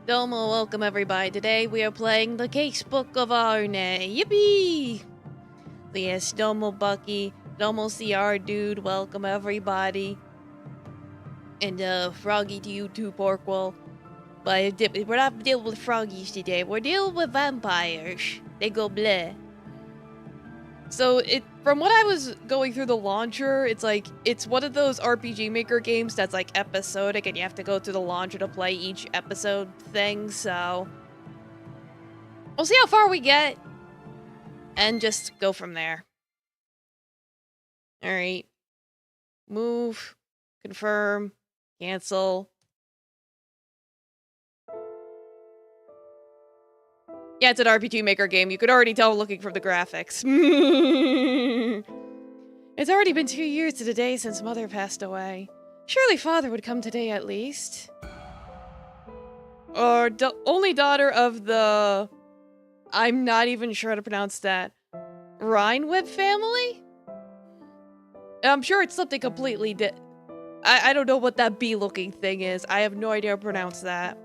Domo, welcome everybody. Today we are playing the Case Book of Arne. Yippee! So yes, Domo Bucky, Domo CR dude, welcome everybody. And Froggy to you too, Porkwell. But we're not dealing with froggies today, we're dealing with vampires. They go bleh. So from what I was going through the launcher, it's one of those RPG Maker games that's like episodic and you have to go through the launcher to play each episode thing, so we'll see how far we get and just go from there. Alright. Move, confirm, cancel. Yeah, it's an RPG Maker game. You could already tell looking from the graphics. It's already been 2 years to the day since Mother passed away. Surely Father would come today at least. Or only daughter of the... I'm not even sure how to pronounce that. Rhineweb family? I'm sure it's something completely I don't know what that bee-looking thing is. I have no idea how to pronounce that.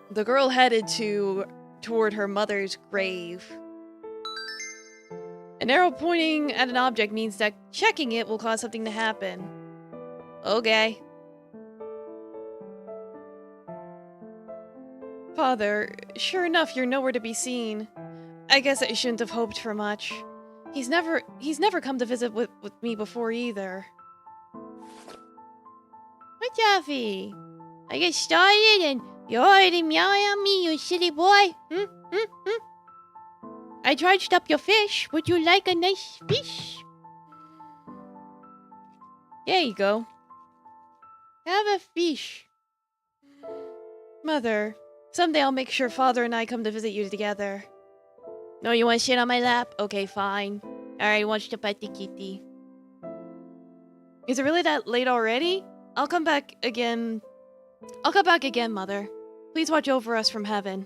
The girl headed toward her mother's grave. An arrow pointing at an object means that checking it will cause something to happen. Okay. Father, sure enough, you're nowhere to be seen. I guess I shouldn't have hoped for much. He's never come to visit with me before either. Hi, Taffy. I get started and you're already meowing at me, you silly boy. I charged up your fish. Would you like a nice fish? There you go. Have a fish. Mother, someday I'll make sure Father and I come to visit you together. No, you want to sit on my lap? Okay, fine. Alright, watch the pet the kitty. Is it really that late already? I'll come back again, Mother. Please watch over us from heaven.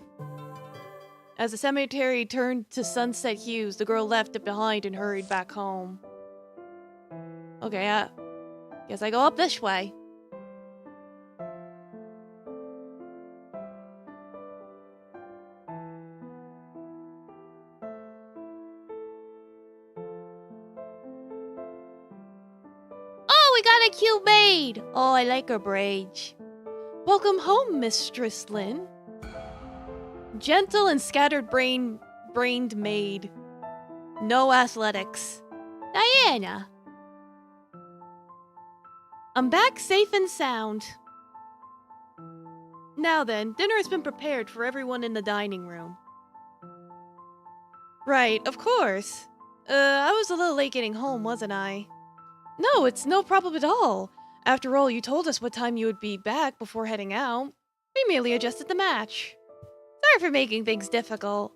As the cemetery turned to sunset hues, the girl left it behind and hurried back home. Okay, guess I go up this way. Oh, we got a cute maid! Oh, I like her braids. Welcome home, Mistress Lynn. Gentle and scattered-brained maid. No athletics. Diana. I'm back safe and sound. Now then, dinner has been prepared for everyone in the dining room. Right, of course. I was a little late getting home, wasn't I? No, it's no problem at all. After all, you told us what time you would be back before heading out. We merely adjusted the match. Sorry for making things difficult.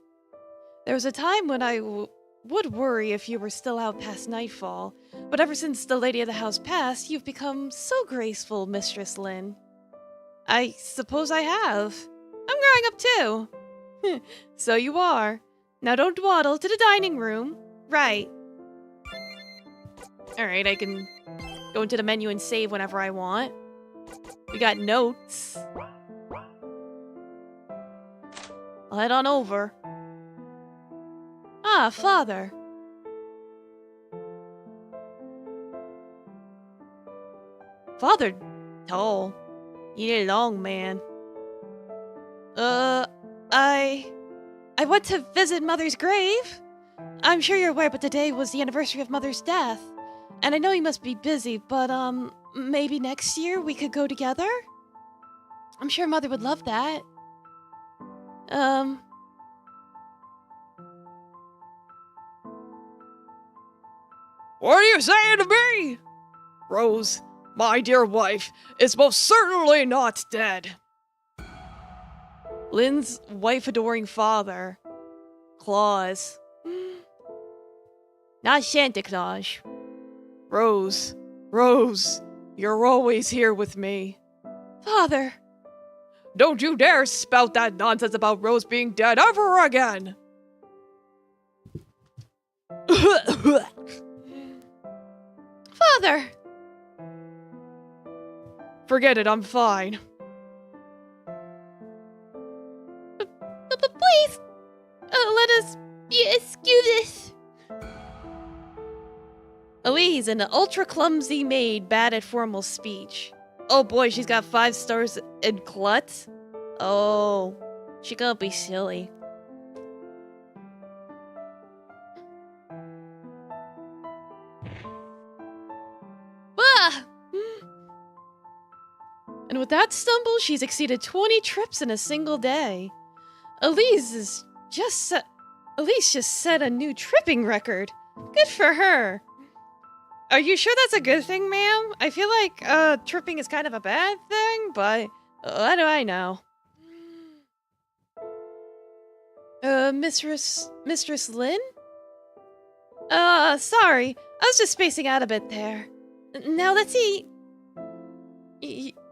There was a time when I would worry if you were still out past nightfall, but ever since the lady of the house passed, you've become so graceful, Mistress Lynn. I suppose I have. I'm growing up too. So you are. Now don't dawdle to the dining room. Right. Alright, I can go into the menu and save whenever I want. We got notes. I'll head on over. Ah, Father. Father tall. He a long man. I went to visit Mother's grave. I'm sure you're aware, but today was the anniversary of Mother's death. And I know you must be busy, but, maybe next year we could go together? I'm sure Mother would love that. What are you saying to me? Rose, my dear wife, is most certainly not dead. Lynn's wife-adoring father. Claus. Not Santa Claus. Rose, you're always here with me. Father. Don't you dare spout that nonsense about Rose being dead ever again! Father! Forget it, I'm fine. Let us excuse. Elise, an ultra-clumsy maid, bad at formal speech. Oh boy, she's got 5 stars in klutz? Oh, she gonna be silly. Ah! And with that stumble, she's exceeded 20 trips in a single day. Elise just set a new tripping record. Good for her. Are you sure that's a good thing, ma'am? I feel like tripping is kind of a bad thing, but what do I know? Mistress Lynn? Sorry. I was just spacing out a bit there. Now let's eat.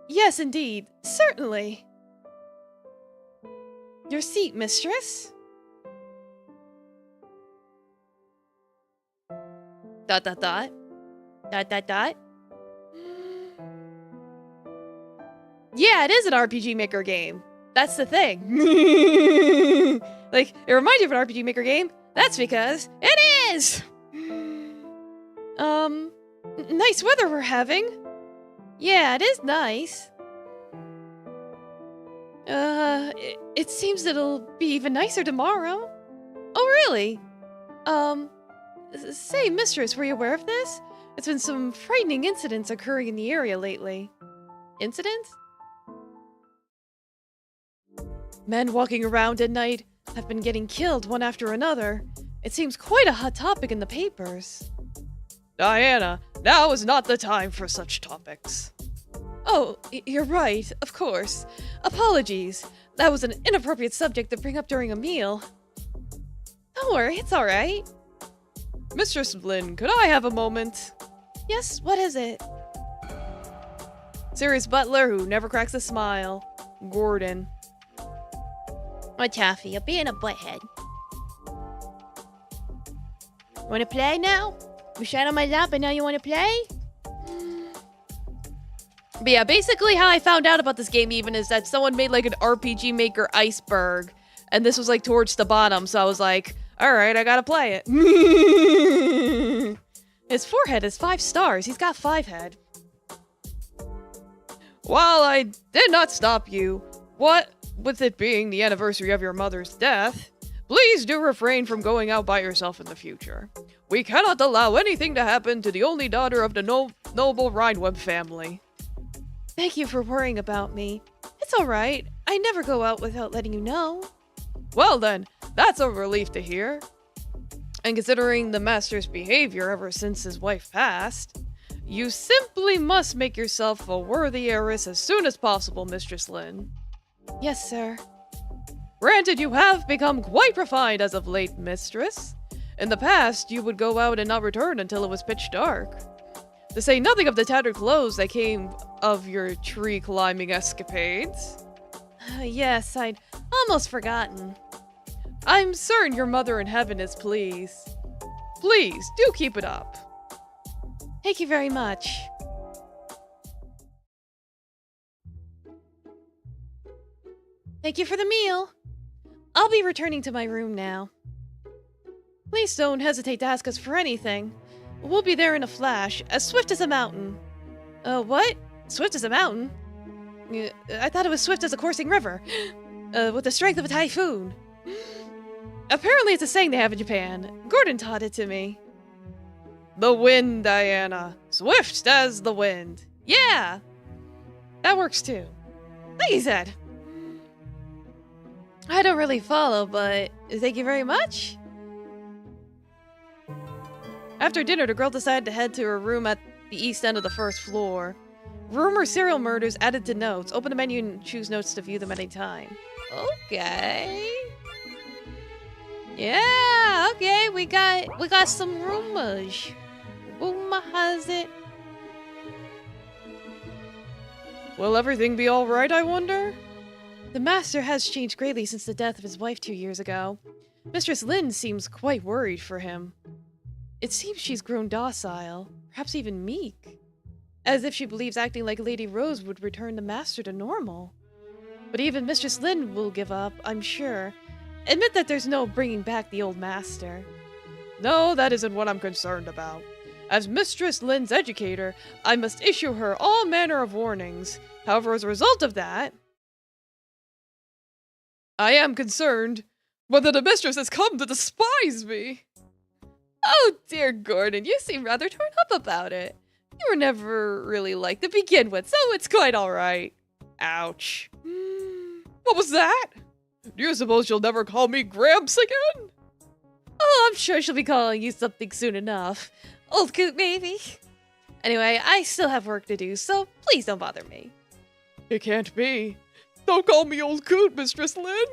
Yes, indeed. Certainly. Your seat, mistress. ... Yeah, it is an RPG Maker game. That's the thing. Like, it reminds you of an RPG Maker game. That's because it is! Nice weather we're having. Yeah, it is nice. It seems it'll be even nicer tomorrow. Oh, really? Say, mistress, were you aware of this? There's been some frightening incidents occurring in the area lately. Incidents? Men walking around at night have been getting killed one after another. It seems quite a hot topic in the papers. Diana, now is not the time for such topics. Oh, you're right, of course. Apologies. That was an inappropriate subject to bring up during a meal. Don't worry, it's alright. Mistress Lynn, could I have a moment? Yes, what is it? Serious butler who never cracks a smile. Gordon. Oh, Taffy, you're being a butthead. Wanna play now? You sat on my lap and now you wanna play? But yeah, basically how I found out about this game even is that someone made like an RPG Maker iceberg. And this was like towards the bottom, so I was like, alright, I gotta play it. His forehead is 5 stars. He's got 5 head. While I did not stop you, what with it being the anniversary of your mother's death, please do refrain from going out by yourself in the future. We cannot allow anything to happen to the only daughter of the noble Rhineweb family. Thank you for worrying about me. It's alright. I never go out without letting you know. Well then, that's a relief to hear. And considering the master's behavior ever since his wife passed, you simply must make yourself a worthy heiress as soon as possible, Mistress Lynn. Yes, sir. Granted, you have become quite refined as of late, mistress. In the past, you would go out and not return until it was pitch dark. To say nothing of the tattered clothes that came of your tree-climbing escapades. Yes, I'd almost forgotten. I'm certain your mother in heaven is pleased. Please, do keep it up. Thank you very much. Thank you for the meal. I'll be returning to my room now. Please don't hesitate to ask us for anything. We'll be there in a flash, as swift as a mountain. What? Swift as a mountain? I thought it was swift as a coursing river. With the strength of a typhoon. Apparently it's a saying they have in Japan. Gordon taught it to me. The wind, Diana. Swift as the wind. Yeah! That works too. Like you said. I don't really follow, but thank you very much. After dinner, the girl decided to head to her room at the east end of the first floor. Rumor serial murders added to notes. Open the menu and choose notes to view them at any time. Okay. Yeah, okay, we got some rumors. Rumor has it. Will everything be alright, I wonder? The master has changed greatly since the death of his wife 2 years ago. Mistress Lynn seems quite worried for him. It seems she's grown docile, perhaps even meek. As if she believes acting like Lady Rose would return the master to normal. But even Mistress Lynn will give up, I'm sure, Admit that there's no bringing back the old master. No, that isn't what I'm concerned about. As Mistress Lin's educator, I must issue her all manner of warnings. However, as a result of that, I am concerned whether the mistress has come to despise me. Oh dear, Gordon, you seem rather torn up about it. You were never really liked to begin with, so it's quite alright. Ouch. What was that? Do you suppose she'll never call me Gramps again? Oh, I'm sure she'll be calling you something soon enough. Old Coot, maybe? Anyway, I still have work to do, so please don't bother me. It can't be. Don't call me Old Coot, Mistress Lin.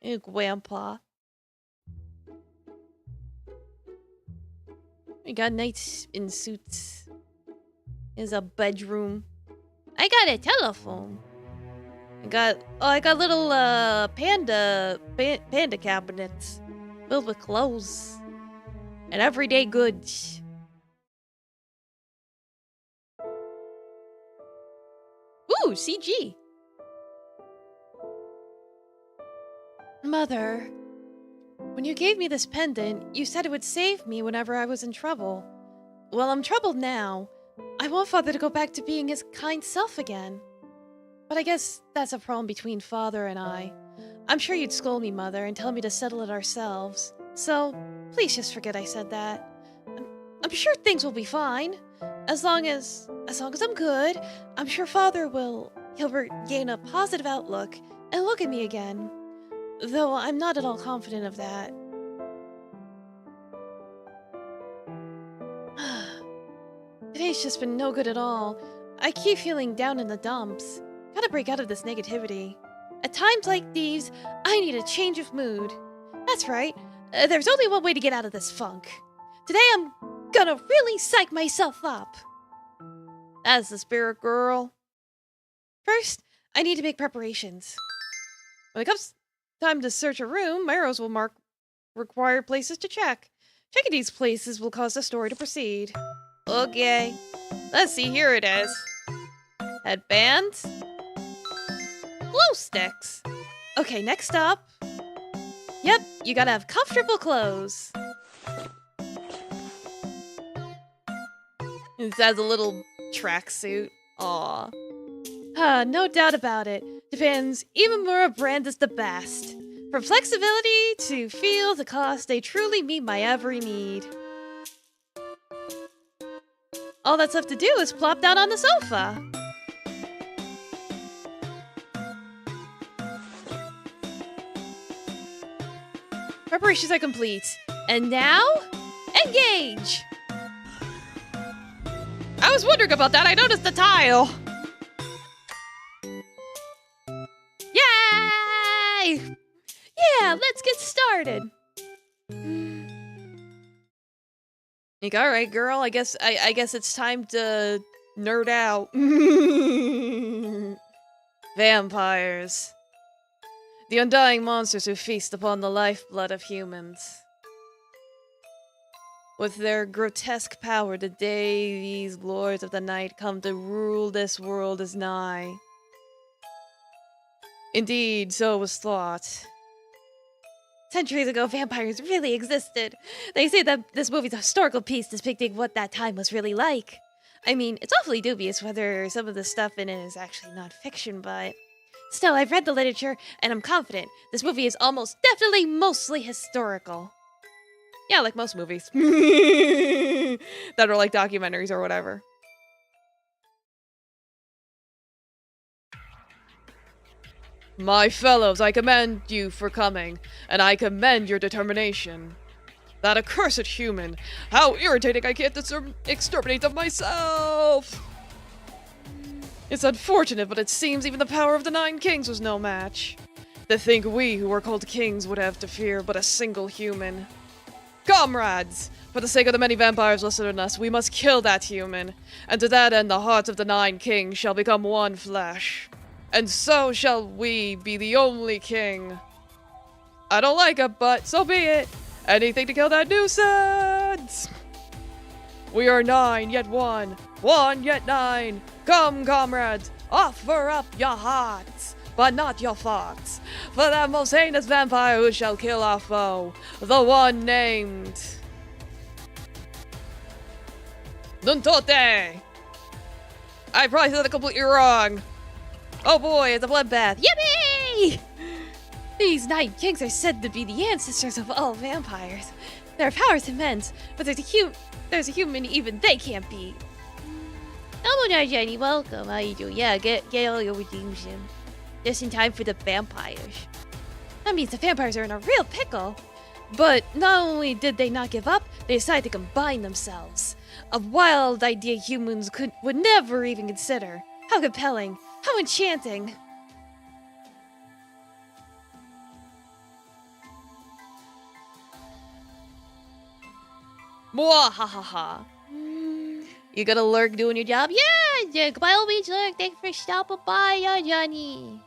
Ew, Grandpa. We got knights in suits. There's a bedroom. I got a telephone. I got little panda cabinets filled with clothes and everyday goods. Ooh, CG. Mother, when you gave me this pendant, you said it would save me whenever I was in trouble. Well, I'm troubled now. I want Father to go back to being his kind self again. But I guess that's a problem between Father and I. I'm sure you'd scold me, Mother, and tell me to settle it ourselves. So, please just forget I said that. I'm sure things will be fine. As long as I'm good, I'm sure Father he'll regain a positive outlook and look at me again. Though I'm not at all confident of that. Today's just been no good at all. I keep feeling down in the dumps. Gotta break out of this negativity. At times like these, I need a change of mood. That's right. There's only one way to get out of this funk. Today I'm gonna really psych myself up. That's the spirit, girl. First, I need to make preparations. When it comes time to search a room, my arrows will mark required places to check. Checking these places will cause the story to proceed. Okay. Let's see, here it is. Headbands. Glow sticks. Okay, next up. Yep, you gotta have comfortable clothes. It has a little tracksuit. Aw. No doubt about it. Japan's Imamura brand is the best. From flexibility to feel to cost, they truly meet my every need. All that's left to do is plop down on the sofa. Preparations are complete. And now, engage! I was wondering about that. I noticed the tile. Yay! Yeah, let's get started. Like, all right, girl. I guess it's time to nerd out. Vampires. The undying monsters who feast upon the lifeblood of humans. With their grotesque power, the day these lords of the night come to rule this world is nigh. Indeed, so was thought. Centuries ago, vampires really existed. They say that this movie's a historical piece depicting what that time was really like. I mean, it's awfully dubious whether some of the stuff in it is actually not fiction, but... Still, I've read the literature, and I'm confident this movie is almost definitely mostly historical. Yeah, like most movies. That are like documentaries or whatever. My fellows, I commend you for coming, and I commend your determination. That accursed human! How irritating I can't exterminate them myself! It's unfortunate, but it seems even the power of the 9 kings was no match. To think we, who are called kings, would have to fear but a single human. Comrades! For the sake of the many vampires listening to us, we must kill that human, and to that end the hearts of the 9 kings shall become one flesh. And so shall we be the only king. I don't like it, but so be it. Anything to kill that nuisance! We are 9, yet 1. 1, yet 9. Come, comrades, offer up your hearts. but not your thoughts. For that most heinous vampire who shall kill our foe, the one named Nuntote! I probably said it completely wrong. Oh boy, it's a bloodbath. Yippee! These Night Kings are said to be the ancestors of all vampires. Their power is immense, but there's a human even they can't beat. Hello there, Jenny. Welcome. How you doing? Yeah, get all your redemption. Just in time for the vampires. That means the vampires are in a real pickle. But not only did they not give up, they decided to combine themselves. A wild idea humans would never even consider. How compelling. How enchanting. Mwahaha. You gonna lurk doing your job? Yeah, by all means, lurk. Thanks for stopping by, Johnny.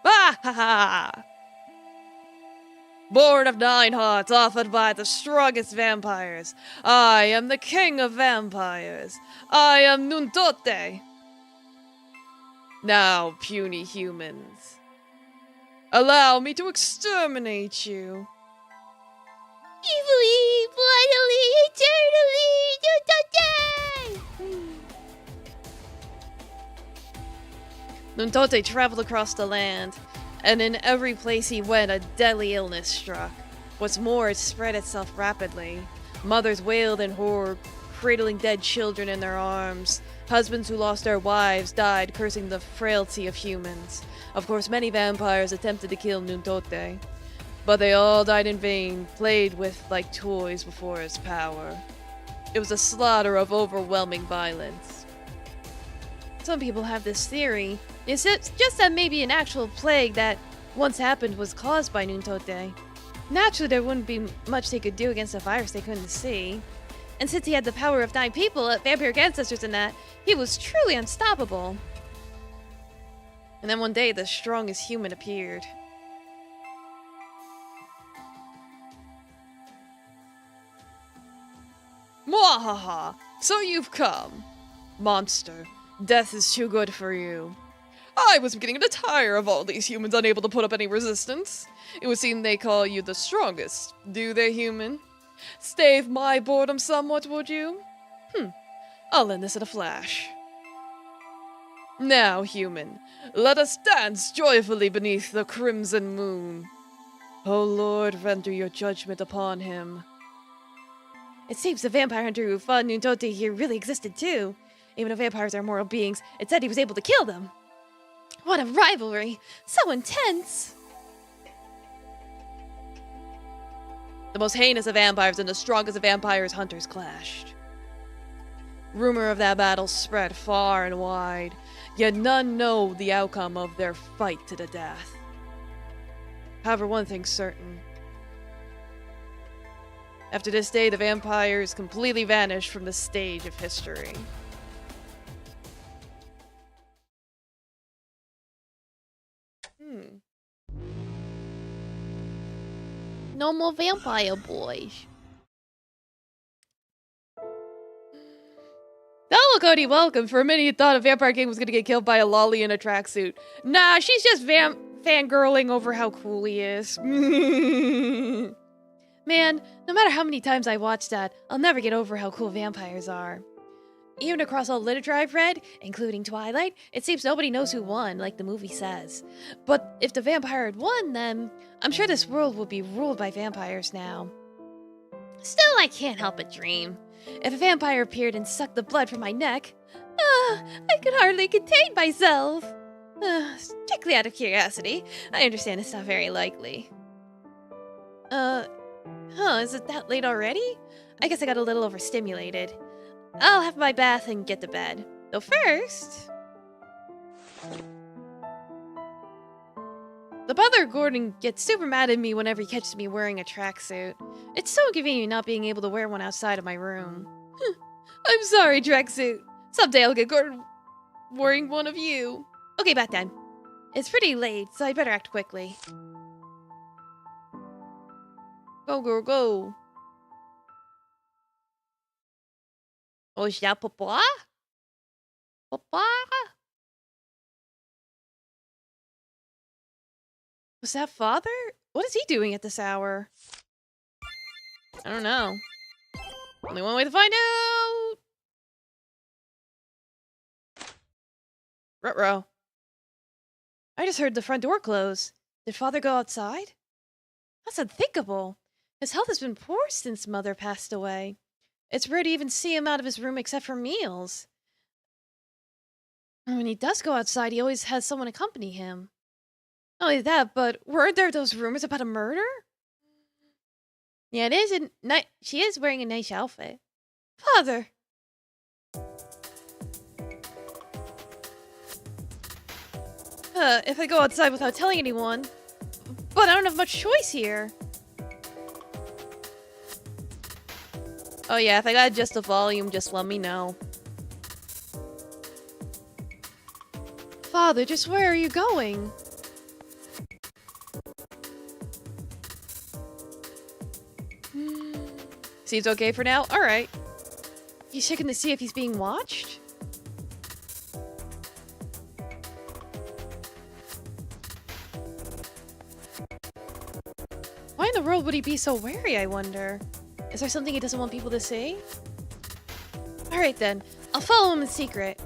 Bahaha! Born of 9 hearts, offered by the strongest vampires. I am the king of vampires. I am Nuntote. Now, puny humans, allow me to exterminate you. Evilly, bloodily, eternally, Nuntote traveled across the land, and in every place he went, a deadly illness struck. What's more, it spread itself rapidly. Mothers wailed in horror, cradling dead children in their arms. Husbands who lost their wives died, cursing the frailty of humans. Of course, many vampires attempted to kill Nuntote, but they all died in vain, played with like toys before his power. It was a slaughter of overwhelming violence. Some people have this theory. It's just that maybe an actual plague that once happened was caused by Nuntote. Naturally, there wouldn't be much they could do against a virus they couldn't see. And since he had the power of 9 people, vampiric ancestors and that, he was truly unstoppable. And then one day, the strongest human appeared. Mwahaha! So you've come. Monster, death is too good for you. I was beginning to tire of all these humans unable to put up any resistance. It would seem they call you the strongest, do they, human? Stave my boredom somewhat, would you? I'll end this in a flash. Now, human, let us dance joyfully beneath the crimson moon. O Lord, render your judgment upon him. It seems the vampire hunter who fought Nuntote here really existed too. Even though vampires are mortal beings, it said he was able to kill them. What a rivalry! So intense! The most heinous of vampires and the strongest of vampires hunters clashed. Rumor of that battle spread far and wide, yet none know the outcome of their fight to the death. However, one thing's certain. After this day, the vampires completely vanished from the stage of history. No more vampire boys. Hello, Cody, welcome. For a minute, you thought a vampire king was gonna get killed by a lolly in a tracksuit. Nah, she's just fangirling over how cool he is. Man, no matter how many times I watch that, I'll never get over how cool vampires are. Even across all literature I've read, including Twilight, it seems nobody knows who won, like the movie says. But if the vampire had won, then I'm sure this world would be ruled by vampires now. Still, I can't help but dream. If a vampire appeared and sucked the blood from my neck, I could hardly contain myself. Strictly out of curiosity, I understand it's not very likely. Is it that late already? I guess I got a little overstimulated. I'll have my bath and get to bed. Though first... The butler Gordon gets super mad at me whenever he catches me wearing a tracksuit. It's so inconvenient not being able to wear one outside of my room. I'm sorry, tracksuit. Someday I'll get Gordon wearing one of you. Okay, bath time. It's pretty late, so I better act quickly. Go, girl, go. Oh, is that Papa? Papa? Was that father? What is he doing at this hour? I don't know. Only one way to find out! Ruh-roh. I just heard the front door close. Did father go outside? That's unthinkable. His health has been poor since mother passed away. It's rare to even see him out of his room except for meals. And when he does go outside, he always has someone accompany him. Not only that, but weren't there those rumors about a murder? Yeah, it is she is wearing a nice outfit. Father! If I go outside without telling anyone. But I don't have much choice here. Oh yeah, if I gotta adjust the volume, just let me know. Father, just where are you going? Seems okay for now? Alright. He's checking to see if he's being watched? Why in the world would he be so wary, I wonder? Is there something he doesn't want people to see? Alright then, I'll follow him in secret.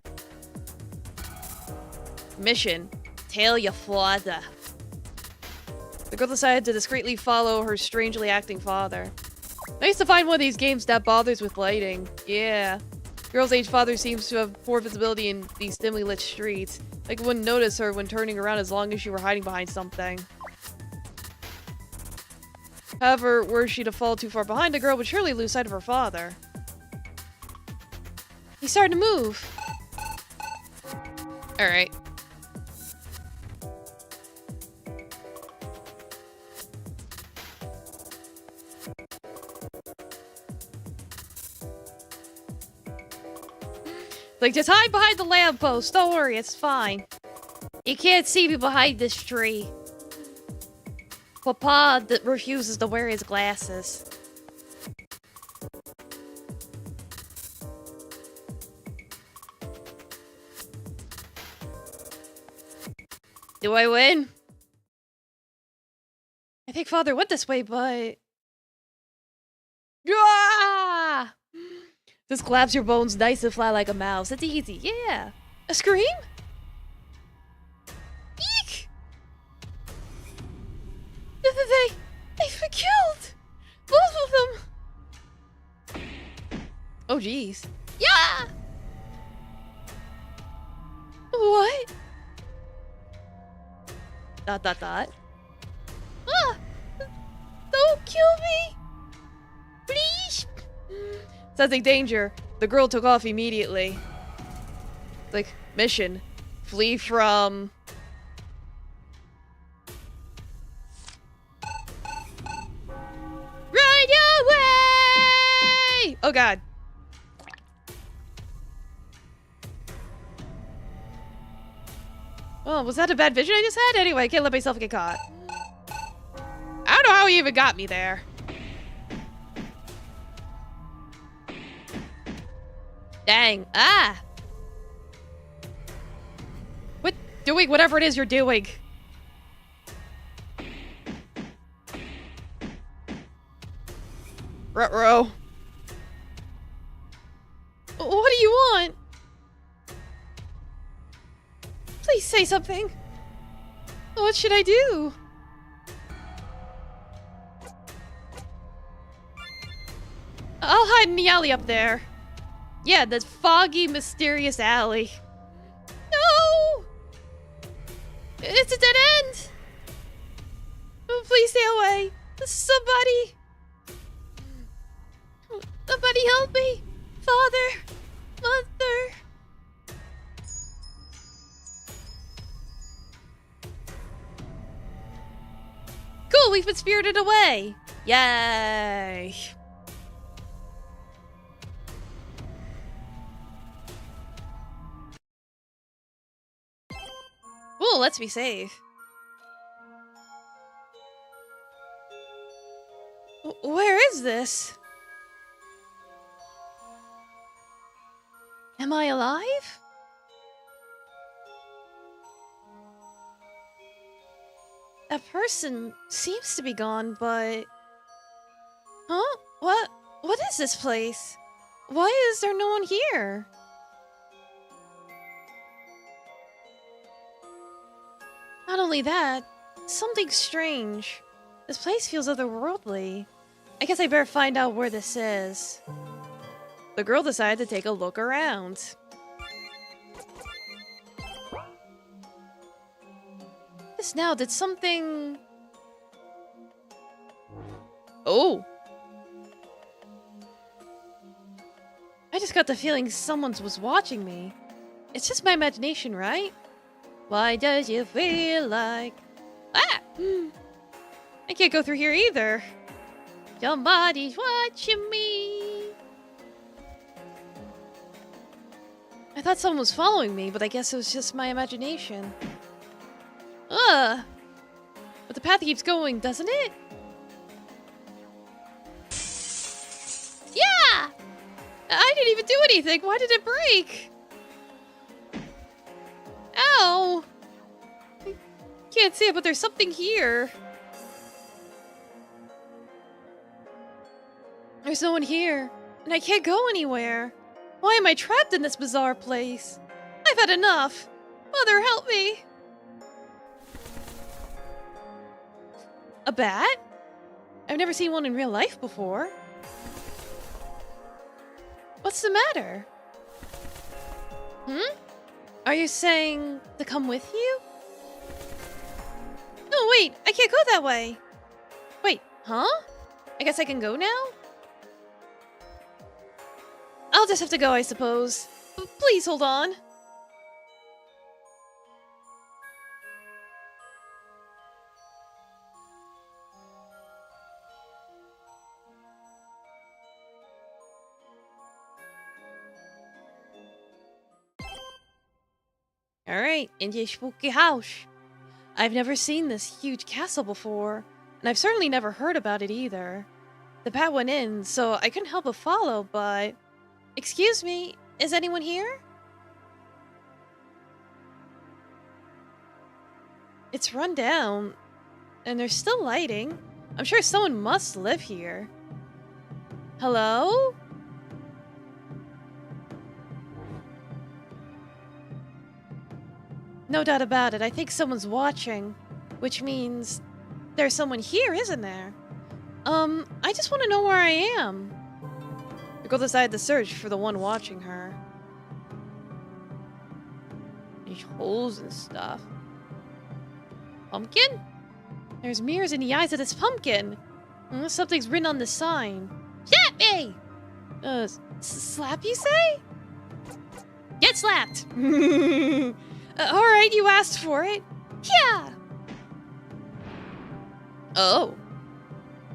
Mission. Tell your father. The girl decided to discreetly follow her strangely acting father. Nice to find one of these games that bothers with lighting. Yeah. Girl's age father seems to have poor visibility in these dimly lit streets. Like wouldn't notice her when turning around as long as she were hiding behind something. However, were she to fall too far behind, the girl would surely lose sight of her father. He started to move. Alright. Like, just hide behind the lamppost. Don't worry, it's fine. You can't see me behind this tree. Papa that refuses to wear his glasses. Do I win? I think father went this way, but... Ah! Just collapse your bones nice and flat like a mouse. It's easy, yeah. A scream? Eek! They've been killed! Both of them! Oh, jeez. Yeah! What? ... Ah! Don't kill me! Please! Sensing danger, the girl took off immediately. Like, mission. Flee from... Run away! Oh god. Oh, was that a bad vision I just had? Anyway, I can't let myself get caught. I don't know how he even got me there. Dang. Ah! Quit doing whatever it is you're doing. Ruh-roh. What do you want? Please say something. What should I do? I'll hide in the alley up there. Yeah, that foggy, mysterious alley. No! It's a dead end! Oh, please stay away. Somebody! Somebody help me! Father! Mother! Cool, we've been spirited away! Yay! Ooh, let's be safe. Where is this? Am I alive? That person seems to be gone, but... Huh? What? What is this place? Why is there no one here? Not only that, something strange. This place feels otherworldly. I guess I better find out where this is. The girl decided to take a look around. This now, did something... Oh! I just got the feeling someone was watching me. It's just my imagination, right? Why does you feel like... Ah! I can't go through here either. Somebody's watching me. I thought someone was following me, but I guess it was just my imagination. Ugh! But the path keeps going, doesn't it? Yeah! I didn't even do anything. Why did it break? Ow! I can't see it, but there's something here. There's no one here, and I can't go anywhere. Why am I trapped in this bizarre place? I've had enough. Mother, help me. A bat? I've never seen one in real life before. What's the matter? Are you saying to come with you? No, wait, I can't go that way. Wait, huh? I guess I can go now? I'll just have to go, I suppose. Please hold on. Alright, into your spooky house. I've never seen this huge castle before, and I've certainly never heard about it either. The bat went in, so I couldn't help but follow, but... Excuse me, is anyone here? It's run down, and there's still lighting. I'm sure someone must live here. Hello? No doubt about it, I think someone's watching, which means there's someone here, isn't there? I just want to know where I am. The girl decided to search for the one watching her. These holes and stuff. Pumpkin? There's mirrors in the eyes of this pumpkin. Something's written on the sign. Slap me! Slap you say? Get slapped! Alright, you asked for it. Yeah! Oh.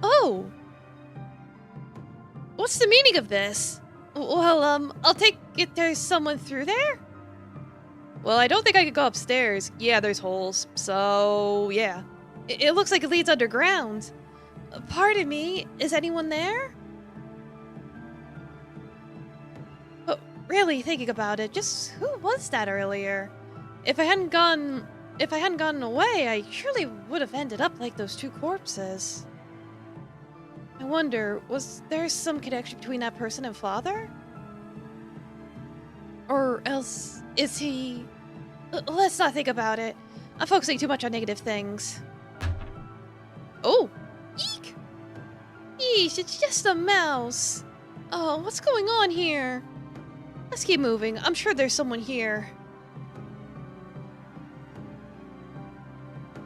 Oh! What's the meaning of this? Well, I'll take it there's someone through there? Well, I don't think I could go upstairs. Yeah, there's holes. So, yeah. It looks like it leads underground. Pardon me, is anyone there? But really, thinking about it, just who was that earlier? If I hadn't gotten away, I surely would have ended up like those two corpses. I wonder, was there some connection between that person and Father? Or else, is he... Let's not think about it. I'm focusing too much on negative things. Oh! Eek! Yeesh, it's just a mouse. Oh, what's going on here? Let's keep moving. I'm sure there's someone here.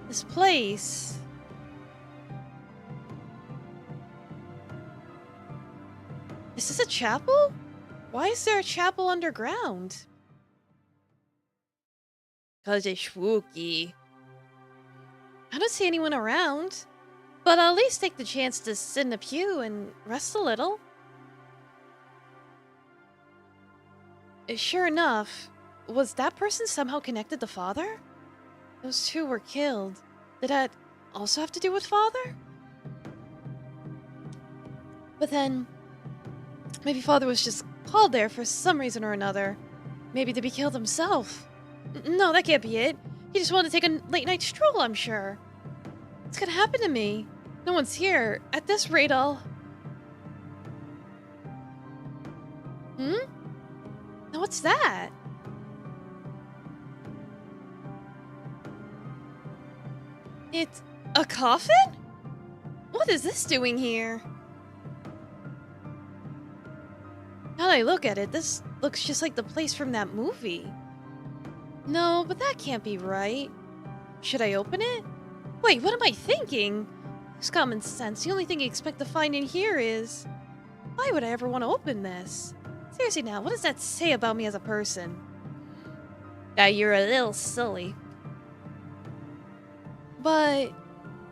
This place... Is this a chapel? Why is there a chapel underground? 'Cause it's spooky. I don't see anyone around, but I'll at least take the chance to sit in the pew and rest a little. Sure enough, was that person somehow connected to Father? Those two were killed. Did that also have to do with Father? But then... maybe Father was just called there for some reason or another. Maybe to be killed himself. No, that can't be it. He just wanted to take a late-night stroll, I'm sure. What's gonna happen to me? No one's here. At this rate, I'll... Now what's that? It's a coffin? What is this doing here? Now that I look at it, this looks just like the place from that movie. No, but that can't be right. Should I open it? Wait, what am I thinking? It's common sense. The only thing you expect to find in here is... Why would I ever want to open this? Seriously now, what does that say about me as a person? That you're a little silly. But...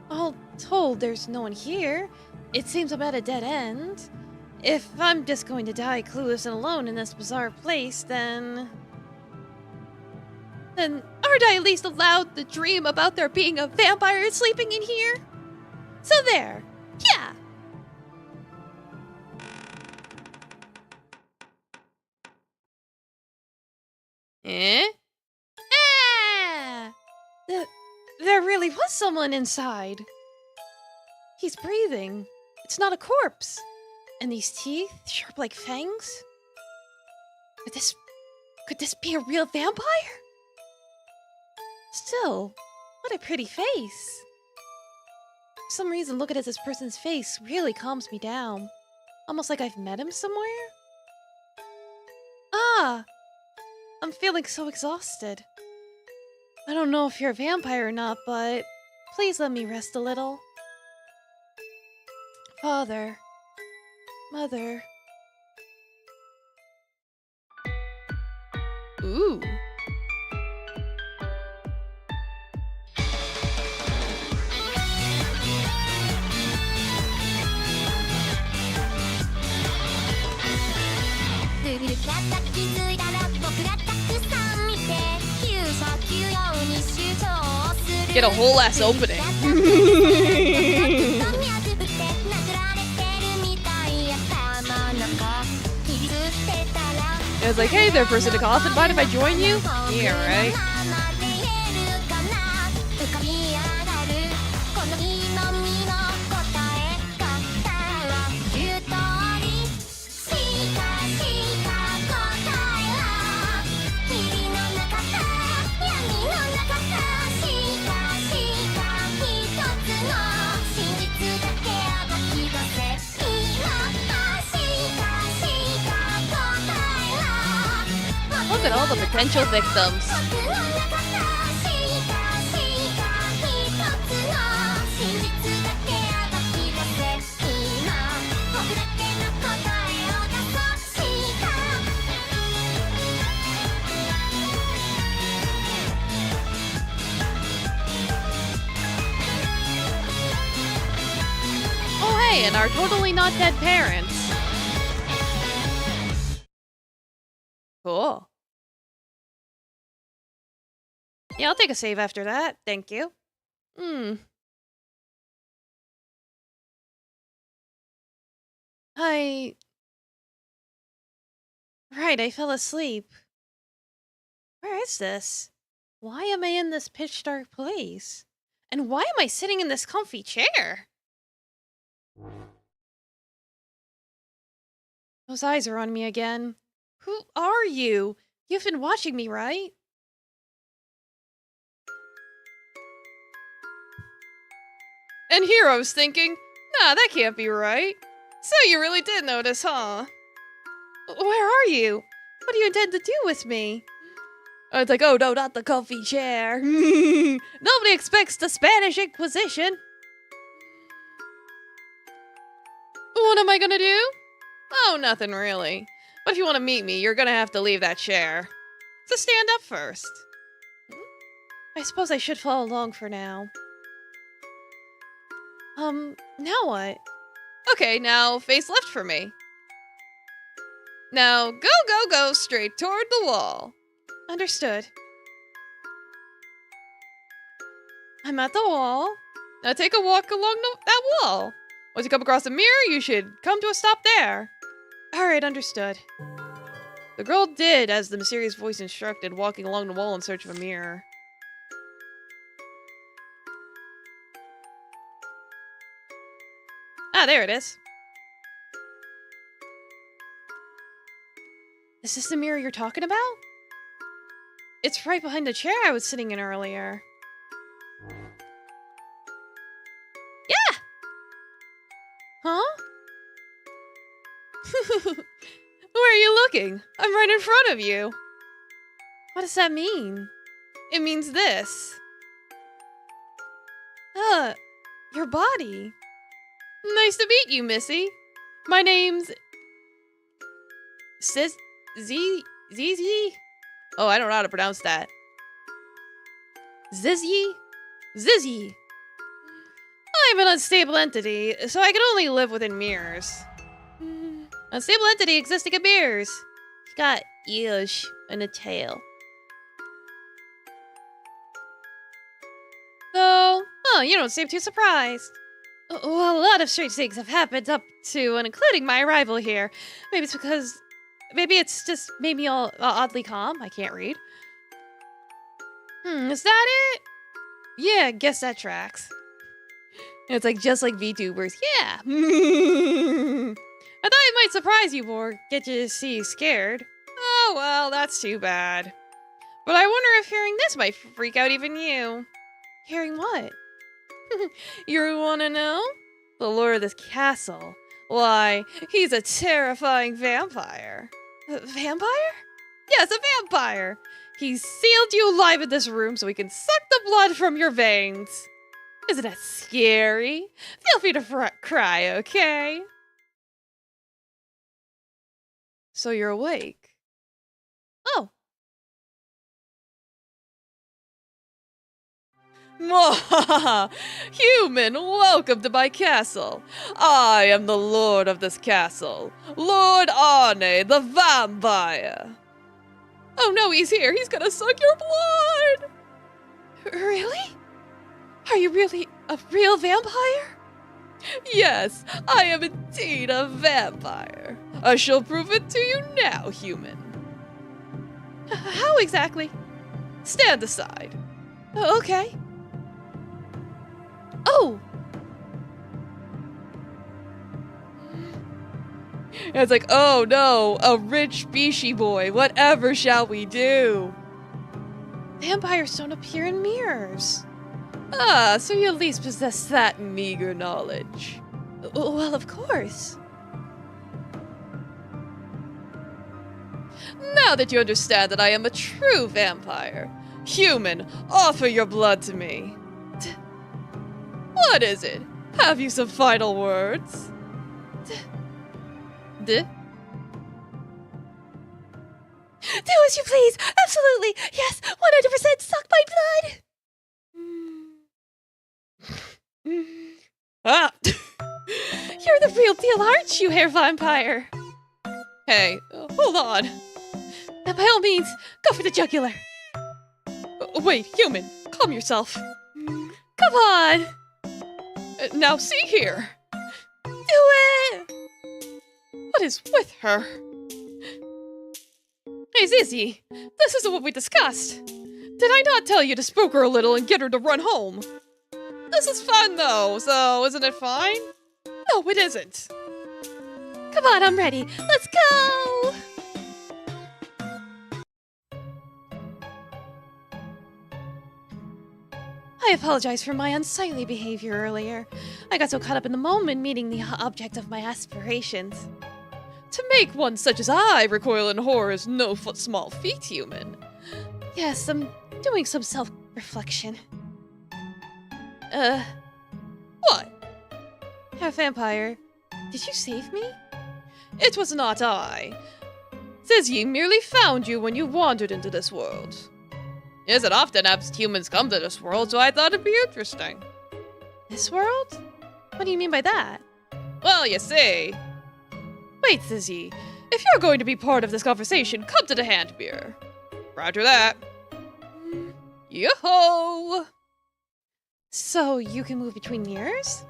all told, there's no one here. It seems I'm at a dead end. If I'm just going to die clueless and alone in this bizarre place, then aren't I at least allowed to dream about there being a vampire sleeping in here? So there. Yeah. Eh? Ah! There really was someone inside. He's breathing. It's not a corpse. And these teeth, sharp like fangs? Could this be a real vampire? Still, what a pretty face. For some reason, looking at this person's face really calms me down. Almost like I've met him somewhere. Ah! I'm feeling so exhausted. I don't know if you're a vampire or not, but please let me rest a little. Father. Mother. Ooh. Get a whole ass opening. It was like, hey there, person in a coffin, mind if I join you? Yeah, right. Look at all the potential victims. Oh hey, and our totally not dead parents. Cool. Yeah, I'll take a save after that. Thank you. Right, I fell asleep. Where is this? Why am I in this pitch dark place? And why am I sitting in this comfy chair? Those eyes are on me again. Who are you? You've been watching me, right? And here I was thinking, nah, that can't be right. So you really did notice, huh? Where are you? What do you intend to do with me? It's like, oh no, not the comfy chair. Nobody expects the Spanish Inquisition. What am I gonna do? Oh, nothing really. But if you want to meet me, you're gonna have to leave that chair. So stand up first. I suppose I should follow along for now. Now what? Okay, now face left for me. Now go straight toward the wall. Understood. I'm at the wall. Now take a walk along that wall. Once you come across a mirror, you should come to a stop there. Alright, understood. The girl did as the mysterious voice instructed, walking along the wall in search of a mirror. Ah, there it is. Is this the mirror you're talking about? It's right behind the chair I was sitting in earlier. Yeah! Huh? Where are you looking? I'm right in front of you. What does that mean? It means this. Your body. Nice to meet you, Missy. My name's... Zizi? Oh, I don't know how to pronounce that. Zizzy? Zizzy. I'm an unstable entity, so I can only live within mirrors. Unstable entity existing in mirrors. He's got ears and a tail. So, you don't seem too surprised. Well, a lot of strange things have happened up to and including my arrival here. Maybe it's just made me all oddly calm. I can't read. Is that it? Yeah, guess that tracks. It's like just like VTubers. Yeah. I thought it might surprise you or get you to see you scared. Oh, well, that's too bad. But I wonder if hearing this might freak out even you. Hearing what? You wanna know? The lord of this castle. Why, he's a terrifying vampire. A vampire? Yes, a vampire! He sealed you alive in this room so he can suck the blood from your veins. Isn't that scary? Feel free to cry, okay? So you're awake. Oh. Mwahaha! Human, welcome to my castle. I am the lord of this castle. Lord Arne, the vampire. Oh no, he's here. He's gonna suck your blood. Really? Are you really a real vampire? Yes, I am indeed a vampire. I shall prove it to you now, human. How exactly? Stand aside. Okay. Oh! It's like, oh no, a rich Bishi boy, whatever shall we do? Vampires don't appear in mirrors. Ah, so you at least possess that meager knowledge. Well, of course. Now that you understand that I am a true vampire, human, offer your blood to me. What is it? Have you some final words? Do as you please! Absolutely! Yes! 100% suck my blood! Ah! You're the real deal, aren't you, hair vampire? Hey, hold on. Now, by all means, go for the jugular. Wait, human, calm yourself. Come on! Now see here. Do it! What is with her? Hey, Zizzy, this isn't what we discussed. Did I not tell you to spook her a little and get her to run home? This is fun, though, so isn't it fine? No, it isn't. Come on, I'm ready. Let's go! I apologize for my unsightly behavior earlier. I got so caught up in the moment meeting the object of my aspirations. To make one such as I recoil in horror is no small feat, human. Yes, I'm doing some self-reflection. What? Herr Vampire, did you save me? It was not I. Zizzy merely found you when you wandered into this world. Isn't often humans come to this world, so I thought it'd be interesting. This world? What do you mean by that? Well, you see. Wait, Zizzy. If you're going to be part of this conversation, come to the hand mirror. Roger that. Yo-ho! So, you can move between mirrors?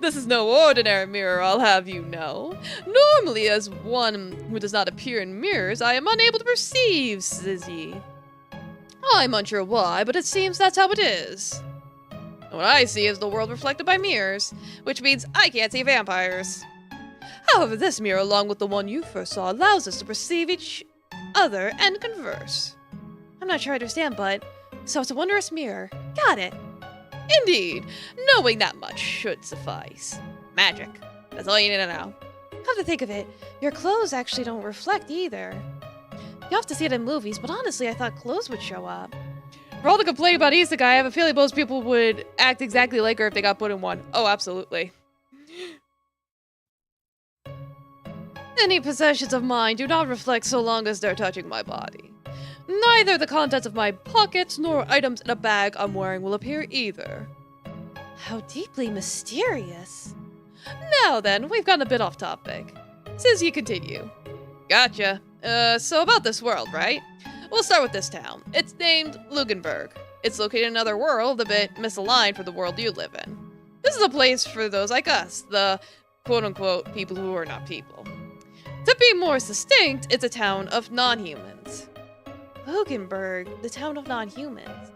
This is no ordinary mirror, I'll have you know. Normally, as one who does not appear in mirrors, I am unable to perceive Zizzy. I'm unsure why, but it seems that's how it is. What I see is the world reflected by mirrors, which means I can't see vampires. However, this mirror, along with the one you first saw, allows us to perceive each other and converse. I'm not sure I understand, but... So it's a wondrous mirror. Got it. Indeed, knowing that much should suffice. Magic. That's all you need to know. Come to think of it, your clothes actually don't reflect either. You have to see it in movies, but honestly, I thought clothes would show up. For all the complaint about Isekai, I have a feeling most people would act exactly like her if they got put in one. Oh, absolutely. Any possessions of mine do not reflect so long as they're touching my body. Neither the contents of my pockets nor items in a bag I'm wearing will appear either. How deeply mysterious. Now then, we've gotten a bit off topic. Since you continue. Gotcha. So about this world, right? We'll start with this town. It's named Lugenberg. It's located in another world, a bit misaligned for the world you live in. This is a place for those like us, the quote-unquote people who are not people. To be more succinct, it's a town of non-humans. Lugenberg, the town of non-humans.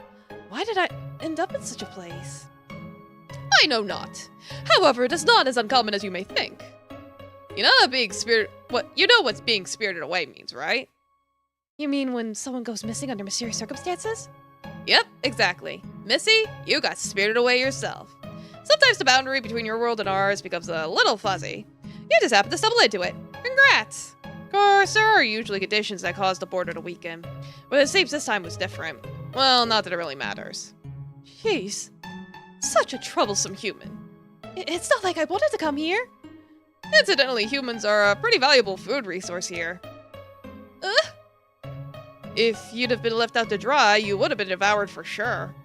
Why did I end up in such a place? I know not. However, it is not as uncommon as you may think. You know that being what being spirited away means, right? You mean when someone goes missing under mysterious circumstances? Yep, exactly. Missy, you got spirited away yourself. Sometimes the boundary between your world and ours becomes a little fuzzy. You just happen to stumble into it. Congrats! Of course, there are usually conditions that cause the border to weaken, but it seems this time was different. Well, not that it really matters. Jeez. Such a troublesome human. It's not like I wanted to come here. Incidentally, humans are a pretty valuable food resource here. If you'd have been left out to dry, you would have been devoured for sure.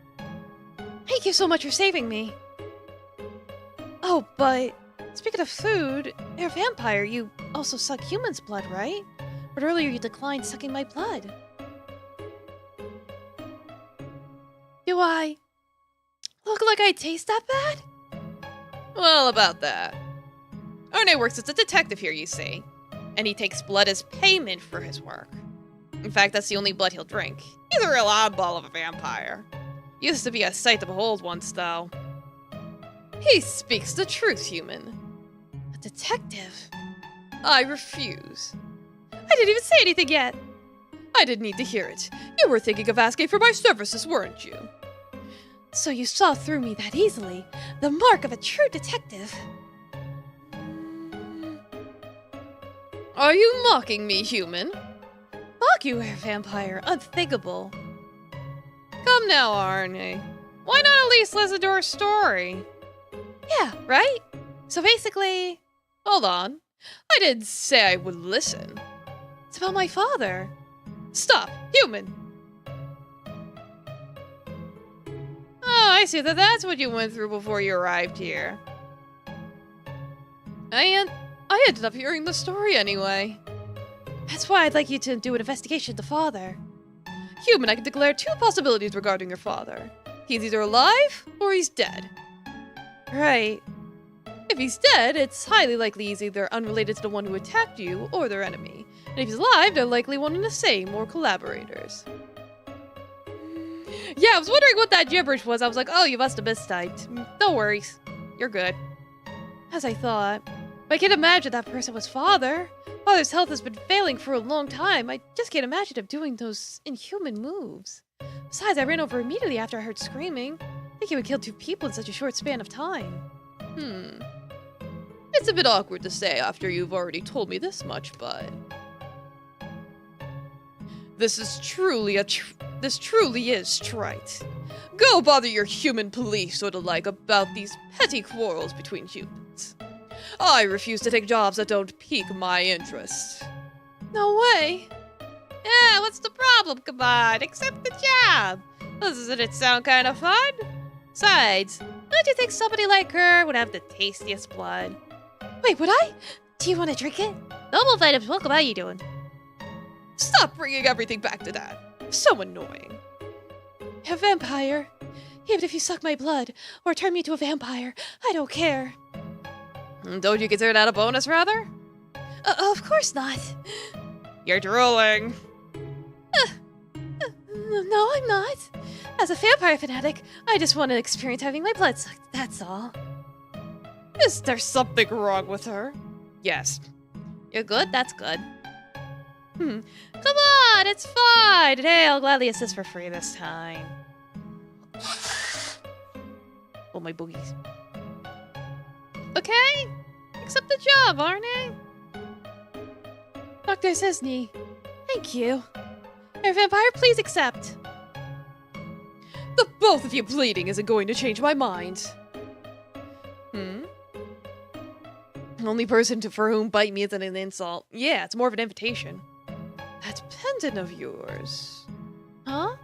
Thank you so much for saving me. Oh, but speaking of food, you're a vampire. You also suck humans' blood, right? But earlier you declined sucking my blood. Do I look like I taste that bad? Well, about that. Arne works as a detective here, you see. And he takes blood as payment for his work. In fact, that's the only blood he'll drink. He's a real oddball of a vampire. Used to be a sight to behold once, though. He speaks the truth, human. A detective? I refuse. I didn't even say anything yet. I didn't need to hear it. You were thinking of asking for my services, weren't you? So you saw through me that easily. The mark of a true detective. Are you mocking me, human? Mock you, vampire. Unthinkable. Come now, Arne. Why not at least listen to our story? Yeah, right? So basically... Hold on. I didn't say I would listen. It's about my father. Stop, human! Oh, I see that's what you went through before you arrived here. I ended up hearing the story anyway. That's why I'd like you to do an investigation of the father. Human, I can declare two possibilities regarding your father. He's either alive or he's dead. Right. If he's dead, it's highly likely he's either unrelated to the one who attacked you or their enemy. And if he's alive, they're likely one and the same or collaborators. Yeah, I was wondering what that gibberish was. I was like, oh, you must have mistyped. No worries. You're good. As I thought. But I can't imagine that person was father. Father's health has been failing for a long time. I just can't imagine him doing those inhuman moves. Besides, I ran over immediately after I heard screaming. I think he would kill two people in such a short span of time. It's a bit awkward to say after you've already told me this much, but... This truly is trite. Go bother your human police or the like about these petty quarrels between humans. I refuse to take jobs that don't pique my interest. No way. Yeah, what's the problem? Come on, accept the job. Doesn't it sound kind of fun? Besides, don't you think somebody like her would have the tastiest blood? Wait, would I? Do you want to drink it? Noble items, welcome. How you doing? Stop bringing everything back to that. So annoying. A vampire. Even if you suck my blood or turn me into a vampire, I don't care. Don't you consider that a bonus, rather? Of course not. You're drooling. No, I'm not. As a vampire fanatic, I just want to experience having my blood sucked, that's all. Is there something wrong with her? Yes. You're good? That's good. Come on, it's fine! Hey, I'll gladly assist for free this time. Oh, my boogies. Okay, accept the job, Arne. Dr. Cisney, thank you. Our vampire, please accept. The both of you bleeding isn't going to change my mind. Only person for whom bite me isn't an insult. Yeah, it's more of an invitation. That pendant of yours. Huh?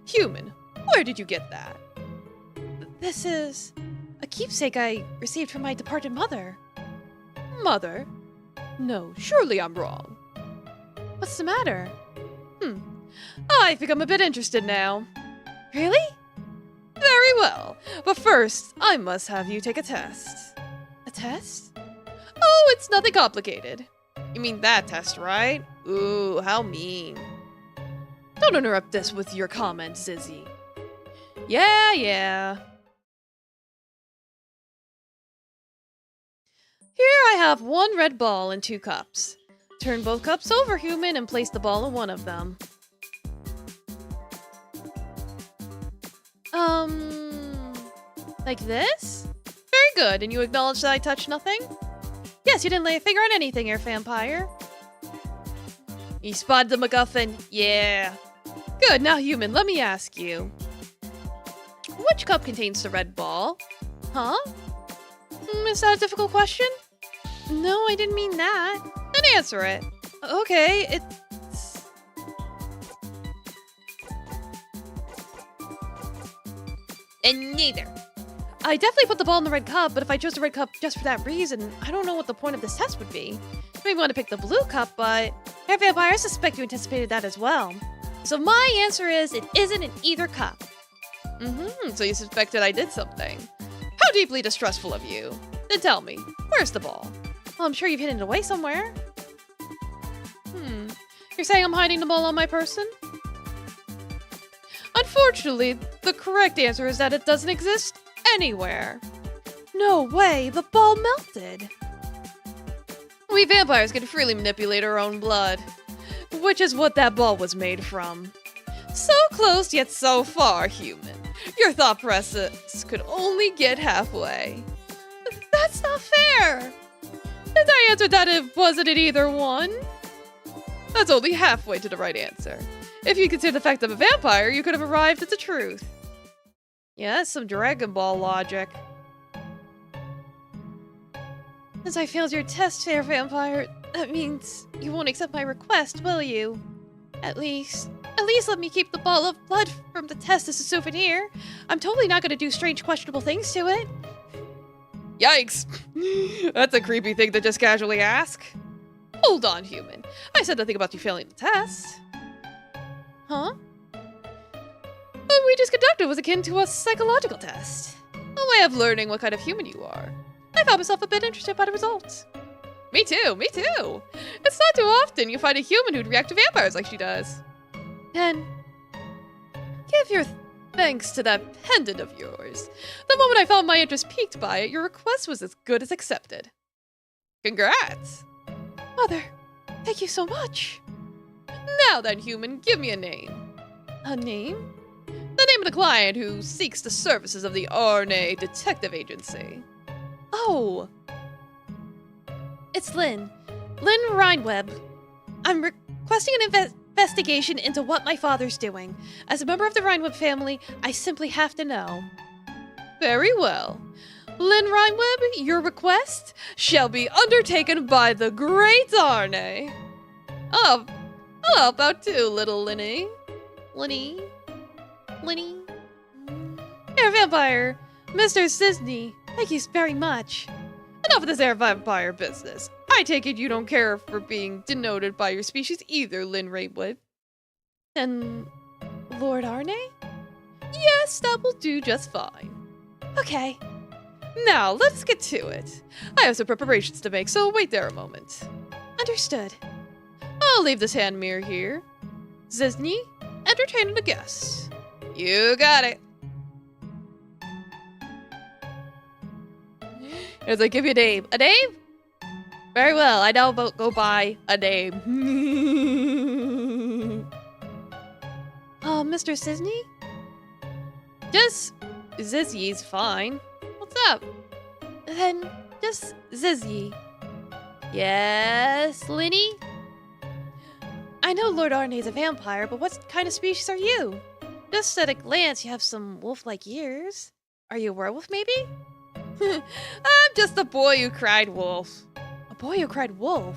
Human, where did you get that? This is a keepsake I received from my departed mother. Mother? No, surely I'm wrong. What's the matter? I think I'm a bit interested now. Really? Very well, but first, I must have you take a test. A test? Oh, it's nothing complicated. You mean that test, right? Ooh, how mean. Don't interrupt this with your comments, Zizzy. Yeah. Here I have 1 red ball and 2 cups. Turn both cups over, human, and place the ball in one of them. Like this? Very good, and you acknowledge that I touched nothing? Yes, you didn't lay a finger on anything, Air Vampire. You spotted the MacGuffin? Yeah. Good, now human, let me ask you. Which cup contains the red ball? Huh? Is that a difficult question? No, I didn't mean that. Then answer it. Okay, it's... And neither. I definitely put the ball in the red cup, but if I chose the red cup just for that reason, I don't know what the point of this test would be. You may want to pick the blue cup, but Air Vampire, I suspect you anticipated that as well. So my answer is, it isn't in either cup. So you suspected I did something. How deeply distrustful of you. Then tell me, where's the ball? Well, I'm sure you've hidden it away somewhere. You're saying I'm hiding the ball on my person? Unfortunately, the correct answer is that it doesn't exist anywhere. No way, the ball melted. We vampires can freely manipulate our own blood, which is what that ball was made from. So close, yet so far, human. Your thought process could only get halfway. That's not fair! And I answered that it wasn't in either one. That's only halfway to the right answer. If you consider the fact I'm a vampire, you could have arrived at the truth. Yes, some Dragon Ball logic. Since I failed your test, Air Vampire, that means you won't accept my request, will you? At least let me keep the ball of blood from the test as a souvenir. I'm totally not gonna do strange, questionable things to it. Yikes! That's a creepy thing to just casually ask. Hold on, human. I said nothing about you failing the test. Huh? What we just conducted was akin to a psychological test. A way of learning what kind of human you are. I found myself a bit interested by the results. Me too. It's not too often you find a human who'd react to vampires like she does. Then, give your thanks to that pendant of yours. The moment I found my interest piqued by it, your request was as good as accepted. Congrats! Mother, thank you so much. Now then, human, give me a name. A name? The name of the client who seeks the services of the Arne Detective Agency. Oh! It's Lynn. Lynn Rhineweb. I'm requesting an investigation into what my father's doing. As a member of the Rhineweb family, I simply have to know. Very well. Lynn Rhineweb, your request shall be undertaken by the great Arne. Oh, I'll help out too, little Linny. Linny? Air Vampire, Mr. Cisney, thank you very much. Enough of this air vampire business. I take it you don't care for being denoted by your species either, Lynn Raywood. Then, Lord Arne? Yes, that will do just fine. Okay. Now, let's get to it. I have some preparations to make, so wait there a moment. Understood. I'll leave this hand mirror here. Zizny, entertain the guests. You got it. As I give you a name. A name? Very well, I now go by a name. Oh, Mr. Sisney? Just Zizzy's fine. What's up? Then just Zizzy. Yes, Linny? I know Lord Arne's a vampire, but what kind of species are you? Just at a glance, you have some wolf-like ears. Are you a werewolf, maybe? I'm just a boy who cried wolf. A boy who cried wolf?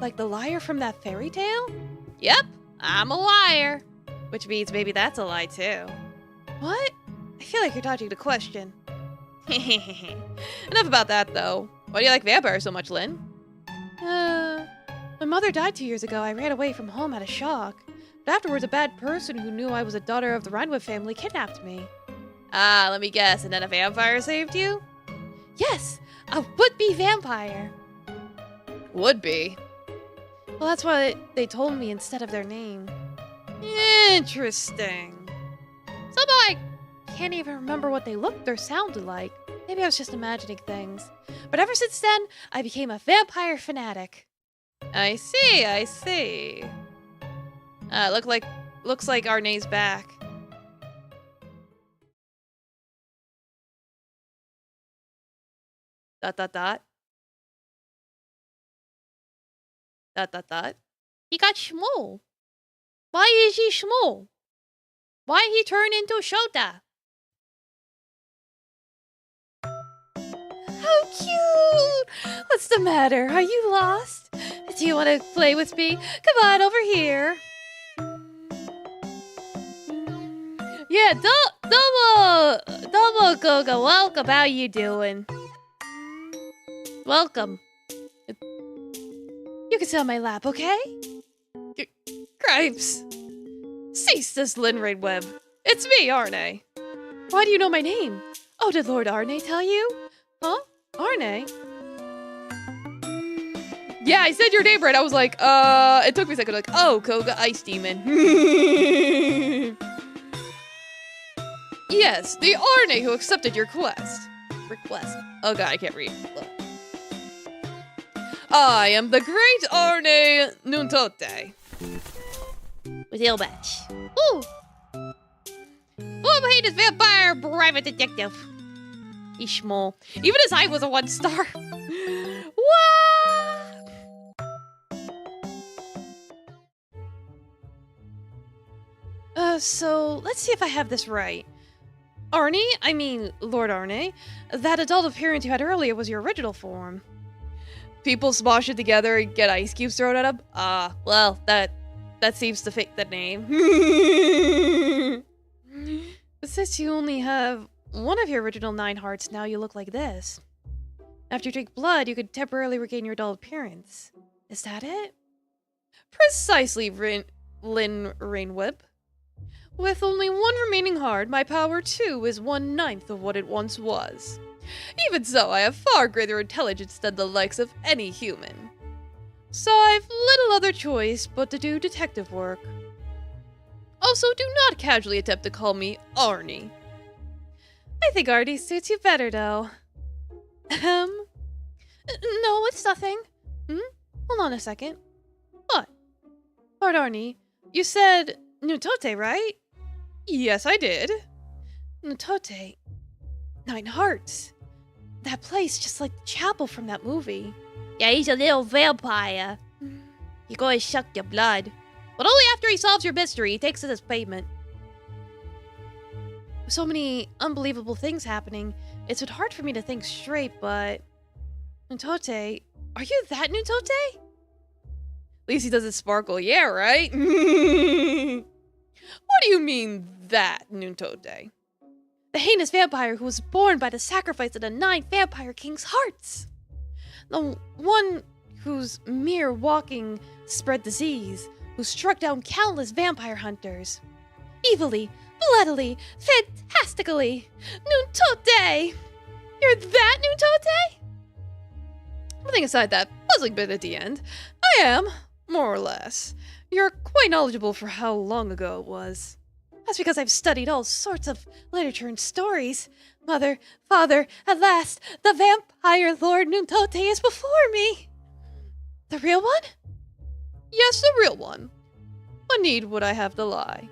Like the liar from that fairy tale? Yep, I'm a liar. Which means maybe that's a lie, too. What? I feel like you're dodging the question. Enough about that, though. Why do you like vampires so much, Lynn? My mother died 2 years ago. I ran away from home out of shock. But afterwards, a bad person who knew I was a daughter of the Rhinewood family kidnapped me. Ah, let me guess, and then a vampire saved you? Yes, a would-be vampire. Would be. Well, that's what they told me instead of their name. Interesting. Somehow I can't even remember what they looked or sounded like. Maybe I was just imagining things. But ever since then, I became a vampire fanatic. I see, I see. Looks like Arne's back. Dot dot dot. Dot dot dot. He got small. Why is he small? Why he turn into Shota? How cute! What's the matter? Are you lost? Do you want to play with me? Come on over here. Yeah, double Goga, welcome. How you doing? Welcome. You can sit on my lap, okay? Cripes! Cease this Linraid web. It's me, Arne. Why do you know my name? Oh, did Lord Arne tell you? Huh? Arne? Yeah, I said your name right. I was like, it took me a second. Like, oh, Koga Ice Demon. Yes, the Arne who accepted your request. Oh god, I can't read. Look. I am the great Arne Nuntote. With ill match. Ooh! Oh, hate vampire private detective. He's small. Even as I was a 1-star. What? So let's see if I have this right. Arne, I mean Lord Arne, that adult appearance you had earlier was your original form. People smosh it together and get ice cubes thrown at them? Well, that seems to fit the name. But since you only have one of your original 9 hearts, now you look like this. After you drink blood, you could temporarily regain your adult appearance. Is that it? Precisely, Lynn Rainweb. With only one remaining heart, my power too is 1/9 of what it once was. Even so, I have far greater intelligence than the likes of any human. So I've little other choice but to do detective work. Also, do not casually attempt to call me Arnie. I think Arnie suits you better, though. No, it's nothing. Hold on a second. What? Lord Arnie, you said Nutote, right? Yes, I did. Nutote. 9 hearts. That place, just like the chapel from that movie. Yeah, he's a little vampire. He's gonna suck your blood. But only after he solves your mystery, he takes it as payment. With so many unbelievable things happening, it's been hard for me to think straight, but... Nutote, are you that Nutote? At least he doesn't sparkle, yeah, right? What do you mean, that Nuntote? The heinous vampire who was born by the sacrifice of the 9 vampire king's hearts. The one whose mere walking spread disease, who struck down countless vampire hunters. Evilly, bloodily, fantastically. Nuntote! You're that Nuntote? Putting aside that puzzling bit at the end, I am, more or less. You're quite knowledgeable for how long ago it was. That's because I've studied all sorts of literature and stories. Mother, father, at last, the vampire Lord Nuntote is before me. The real one? Yes, the real one. What need would I have to lie?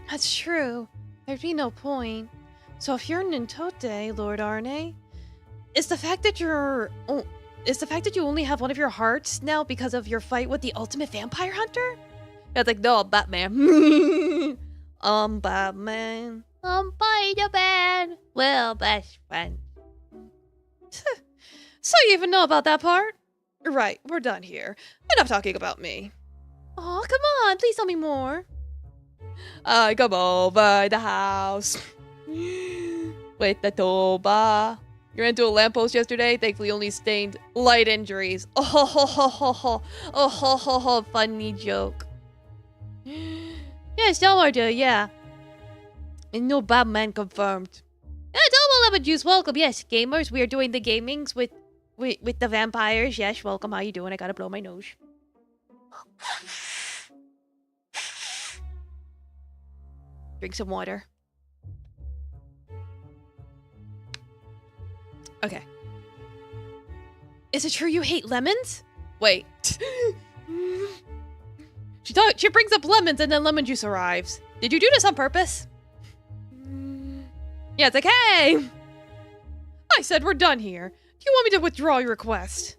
That's true. There'd be no point. So if you're Nuntote, Lord Arne, is the fact that you only have one of your hearts now because of your fight with the ultimate vampire hunter? Yeah, it's like, no, I'm Batman. Batman. Spider-Man. Well, best friend. So you even know about that part? Right, we're done here. Enough talking about me. Oh, come on, please tell me more. I come over the house with the toba. You ran into a lamppost yesterday, thankfully only stained light injuries. Oh ho ho ho ho ho. Oh ho ho ho, funny joke. Yes, Dumbledore, yeah. And no Batman confirmed. Double lemon juice, welcome. Yes, gamers, we are doing the gamings with the vampires. Yes, welcome. How you doing? I gotta blow my nose. Drink some water. Okay. Is it true you hate lemons? Wait. She brings up lemons and then lemon juice arrives. Did you do this on purpose? Yeah, it's like, hey! I said we're done here. Do you want me to withdraw your request?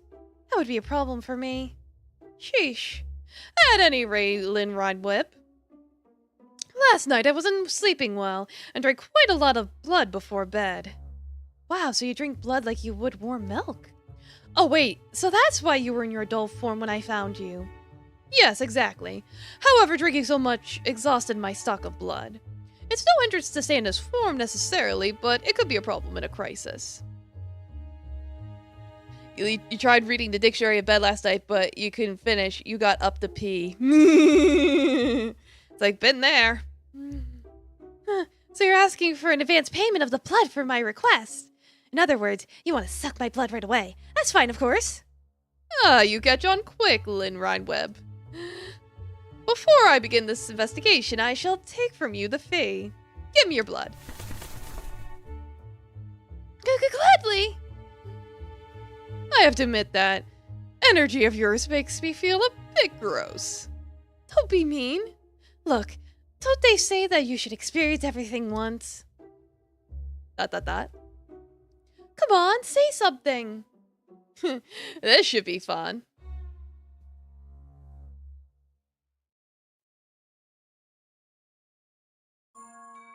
That would be a problem for me. Sheesh. At any rate, Lynn Rhinewhip. Last night I wasn't sleeping well and drank quite a lot of blood before bed. Wow, so you drink blood like you would warm milk. Oh wait, so that's why you were in your adult form when I found you. Yes, exactly. However, drinking so much exhausted my stock of blood. It's no hindrance to stay in this form necessarily, but it could be a problem in a crisis. You tried reading the dictionary in bed last night, but you couldn't finish. You got up to pee. It's like, been there. So you're asking for an advance payment of the blood for my request. In other words, you want to suck my blood right away. That's fine, of course. Ah, you catch on quick, Lynn Rhineweb. Before I begin this investigation, I shall take from you the fee. Give me your blood. Gladly. I have to admit that energy of yours makes me feel a bit gross. Don't be mean. Look, don't they say that you should experience everything once? ... Come on, say something. This should be fun.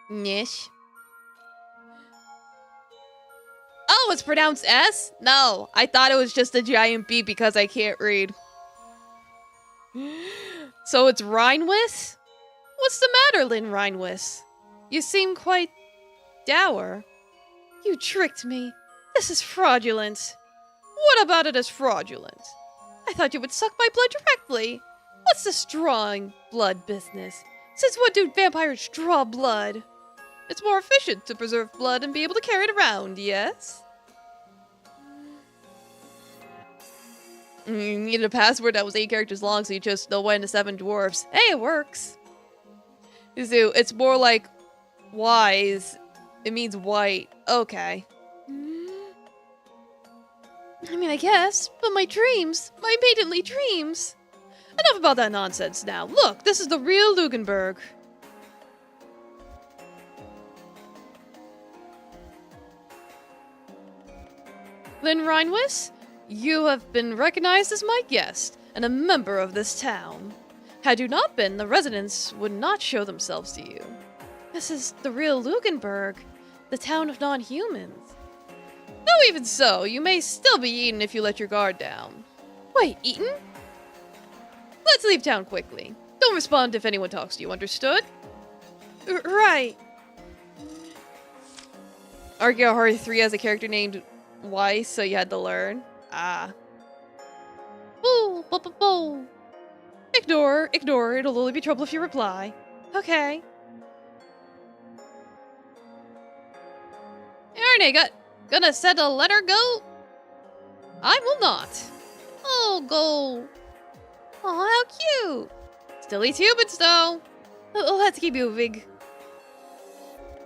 Nish. Oh, it's pronounced S? No, I thought it was just a giant B because I can't read. So it's Rhinewis? What's the matter, Lynn Rhinewis? You seem quite dour. You tricked me. This is fraudulent. What about it is fraudulent? I thought you would suck my blood directly. What's this drawing blood business? Since when do vampires draw blood? It's more efficient to preserve blood and be able to carry it around, yes? You needed a password that was 8 characters long, so you chose Snow White and the 7 Dwarfs. Hey, it works. So it's more like wise. It means white. Okay. I mean, I guess, but my dreams, my maidily dreams. Enough about that nonsense now. Look, this is the real Lugenberg. Lynn Rhinewis, you have been recognized as my guest and a member of this town. Had you not been, the residents would not show themselves to you. This is the real Lugenberg, the town of non-humans. Though even so, you may still be eaten if you let your guard down. Wait, eaten? Let's leave town quickly. Don't respond if anyone talks to you, understood? Right. Argyle Horror 3 has a character named Weiss, so you had to learn. Ah. Boo, boo, boo, boo. Ignore. It'll only be trouble if you reply. Okay. Arne, gonna send a letter go? I will not. Oh, go. Aw, how cute. Still eats humans, though. Let's keep moving.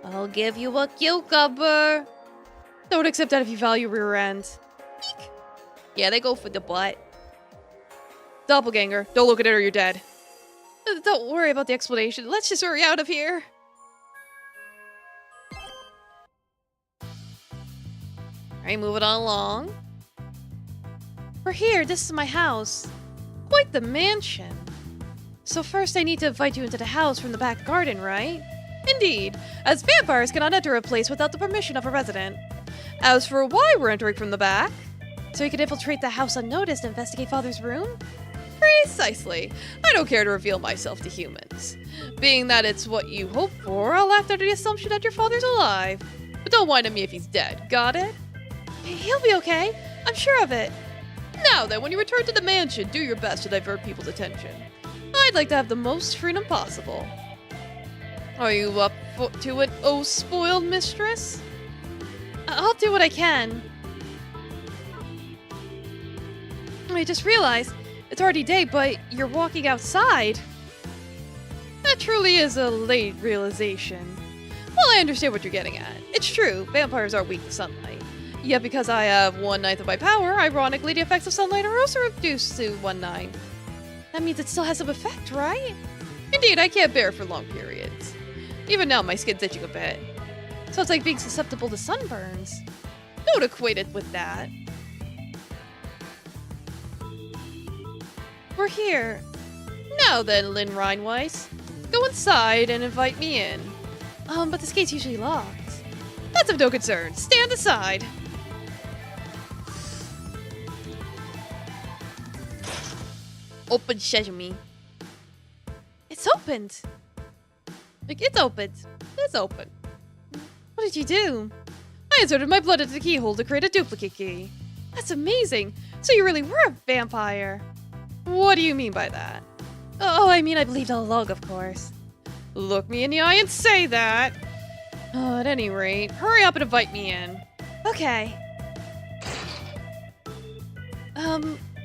I'll give you a cucumber. Don't accept that if you value rear end. Eek. Yeah, they go for the butt. Doppelganger, don't look at it or you're dead. Don't worry about the explanation. Let's just hurry out of here. Alright, moving on along. We're here. This is my house. Quite the mansion. So first I need to invite you into the house from the back garden, right? Indeed, as vampires cannot enter a place without the permission of a resident. As for why we're entering from the back, so you can infiltrate the house unnoticed and investigate Father's room? Precisely. I don't care to reveal myself to humans. Being that it's what you hope for, I'll act under the assumption that your father's alive. But don't whine at me if he's dead, got it? He'll be okay. I'm sure of it. Now then, when you return to the mansion, do your best to divert people's attention. I'd like to have the most freedom possible. Are you up to it, oh spoiled mistress? I'll do what I can. I just realized it's already day, but you're walking outside. That truly is a late realization. Well, I understand what you're getting at. It's true, vampires are weak to sunlight. Yet because I have 1/9 of my power, ironically the effects of sunlight are also reduced to 1/9. That means it still has some effect, right? Indeed, I can't bear for long periods. Even now, my skin's itching a bit. So it's like being susceptible to sunburns. Don't equate it with that. We're here. Now then, Lynn Reinweiss, go inside and invite me in. But this gate's usually locked. That's of no concern. Stand aside. Open sesame. It's opened. Like, it's opened. It's open. What did you do? I inserted my blood into the keyhole to create a duplicate key. That's amazing. So you really were a vampire. What do you mean by that? Oh, I mean I believed all along, of course. Look me in the eye and say that. Oh, at any rate, hurry up and invite me in. Okay.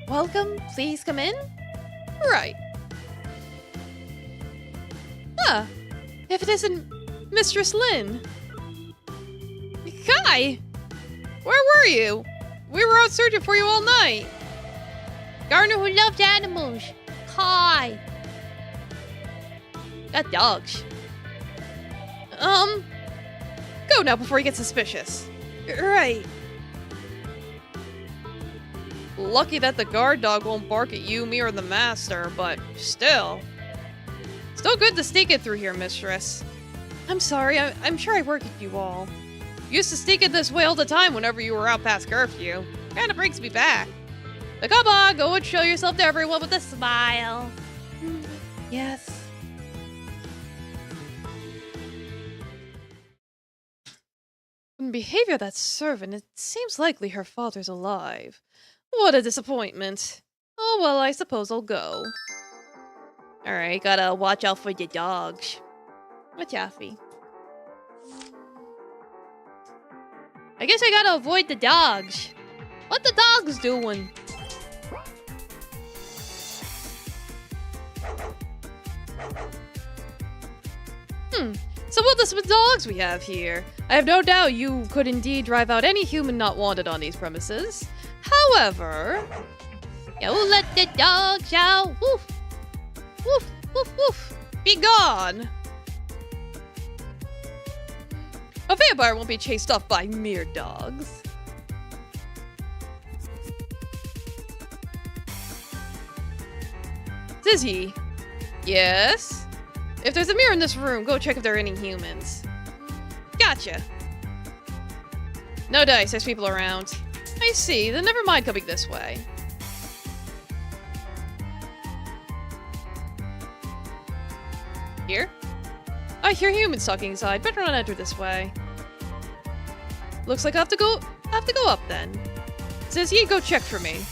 Welcome. Please come in. Right. Ah, if it isn't Mistress Lynn. Kai! Where were you? We were out searching for you all night. Gardener who loved animals. Kai. Got dogs. Go now before you get suspicious. Right. Lucky that the guard dog won't bark at you, me, or the master, but still. Still good to sneak it through here, mistress. I'm sorry, I'm sure I work with you all. Used to sneak it this way all the time whenever you were out past curfew. Kinda brings me back. But come on, go and show yourself to everyone with a smile. Yes. From the behavior of that servant, it seems likely her father's alive. What a disappointment. Oh well, I suppose I'll go. Alright, gotta watch out for the dogs. Watch out for me. I guess I gotta avoid the dogs. What the dogs doing? So what the dogs we have here? I have no doubt you could indeed drive out any human not wanted on these premises. However... Yo, let the dogs out. Woof. Woof, woof, woof. Be gone! A vampire won't be chased off by mere dogs. Dizzy. Yes? If there's a mirror in this room, go check if there are any humans. Gotcha. No dice, there's people around. I see, then never mind coming this way. Here? I hear humans talking inside, better not enter this way. Looks like I have to go up then. Says ye go check for me.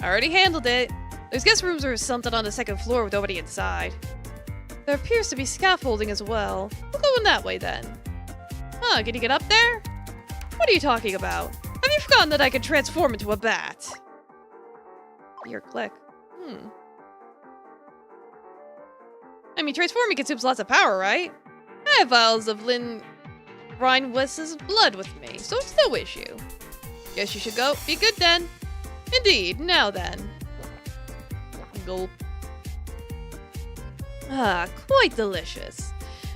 I already handled it. There's guest rooms or something on the second floor with nobody inside. There appears to be scaffolding as well. We'll go in that way then. Huh, can you get up there? What are you talking about? Have you forgotten that I can transform into a bat? Your click. I mean, transforming consumes lots of power, right? I have vials of Lynn Rhinewest's blood with me, so it's no issue. Guess you should go. Be good then. Indeed. Now then. Gulp. Ah, quite delicious.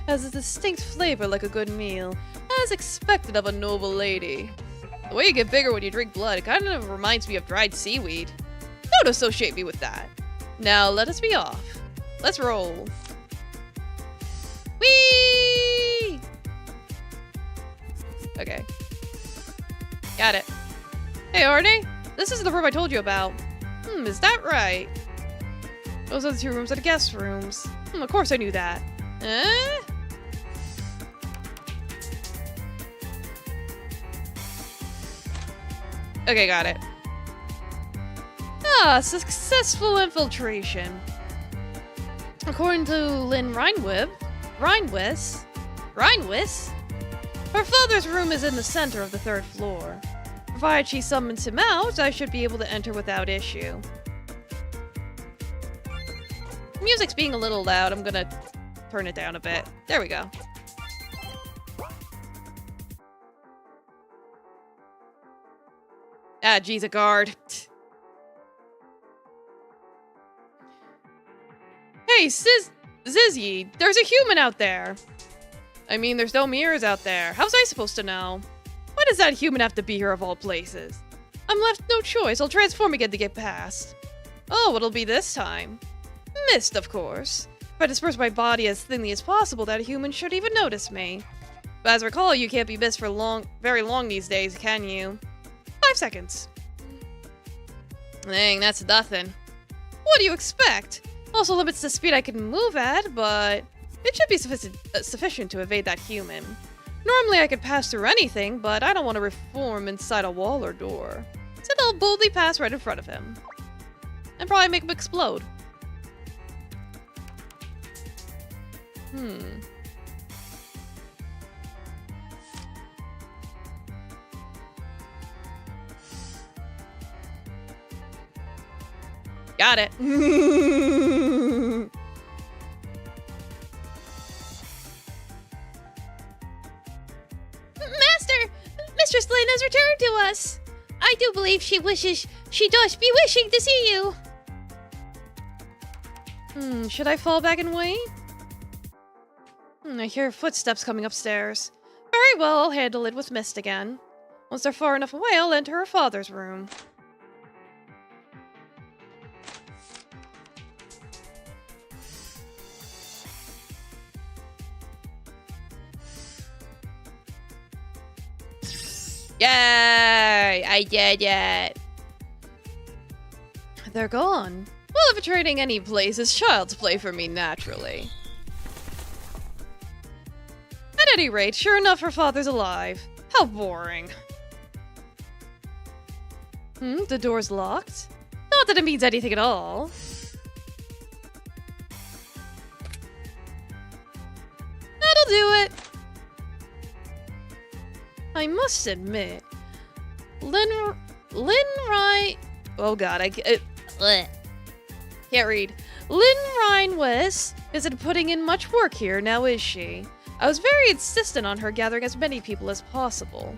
Has a distinct flavor like a good meal, as expected of a noble lady. The way you get bigger when you drink blood kind of reminds me of dried seaweed. Don't associate me with that. Now let us be off. Let's roll. Whee! Okay. Got it. Hey, Arne. This is the room I told you about. Is that right? Those are the 2 rooms are the guest rooms. Of course I knew that. Okay, got it. Ah, successful infiltration. According to Lynn Rhinewest, her father's room is in the center of the 3rd floor. Provided she summons him out, I should be able to enter without issue. Music's being a little loud. I'm gonna turn it down a bit. There we go. Ah, geez, a guard. Hey, Zizzy, there's a human out there. I mean, there's no mirrors out there. How's I supposed to know? Why does that human have to be here of all places? I'm left no choice. I'll transform again to get past. Oh, what'll be this time? Mist, of course. If I disperse my body as thinly as possible, that human should even notice me. But as I recall, you can't be mist for very long these days, can you? 5 seconds. Dang, that's nothing. What do you expect? Also limits the speed I can move at, but it should be sufficient to evade that human. Normally I could pass through anything, but I don't want to reform inside a wall or door. So I'll boldly pass right in front of him. And probably make him explode. Got it. Master! Mistress Lynn has returned to us! I do believe she does be wishing to see you! Should I fall back and wait? I hear footsteps coming upstairs. Very well, I'll handle it with Mist again. Once they're far enough away, I'll enter her father's room. Yay! I did it! They're gone. Well, if trading any place is child's play for me, naturally. At any rate, sure enough, her father's alive. How boring. The door's locked? Not that it means anything at all. That'll do it. I must admit, oh god, can't read. Lynn Rhinewest isn't putting in much work here, now is she? I was very insistent on her gathering as many people as possible.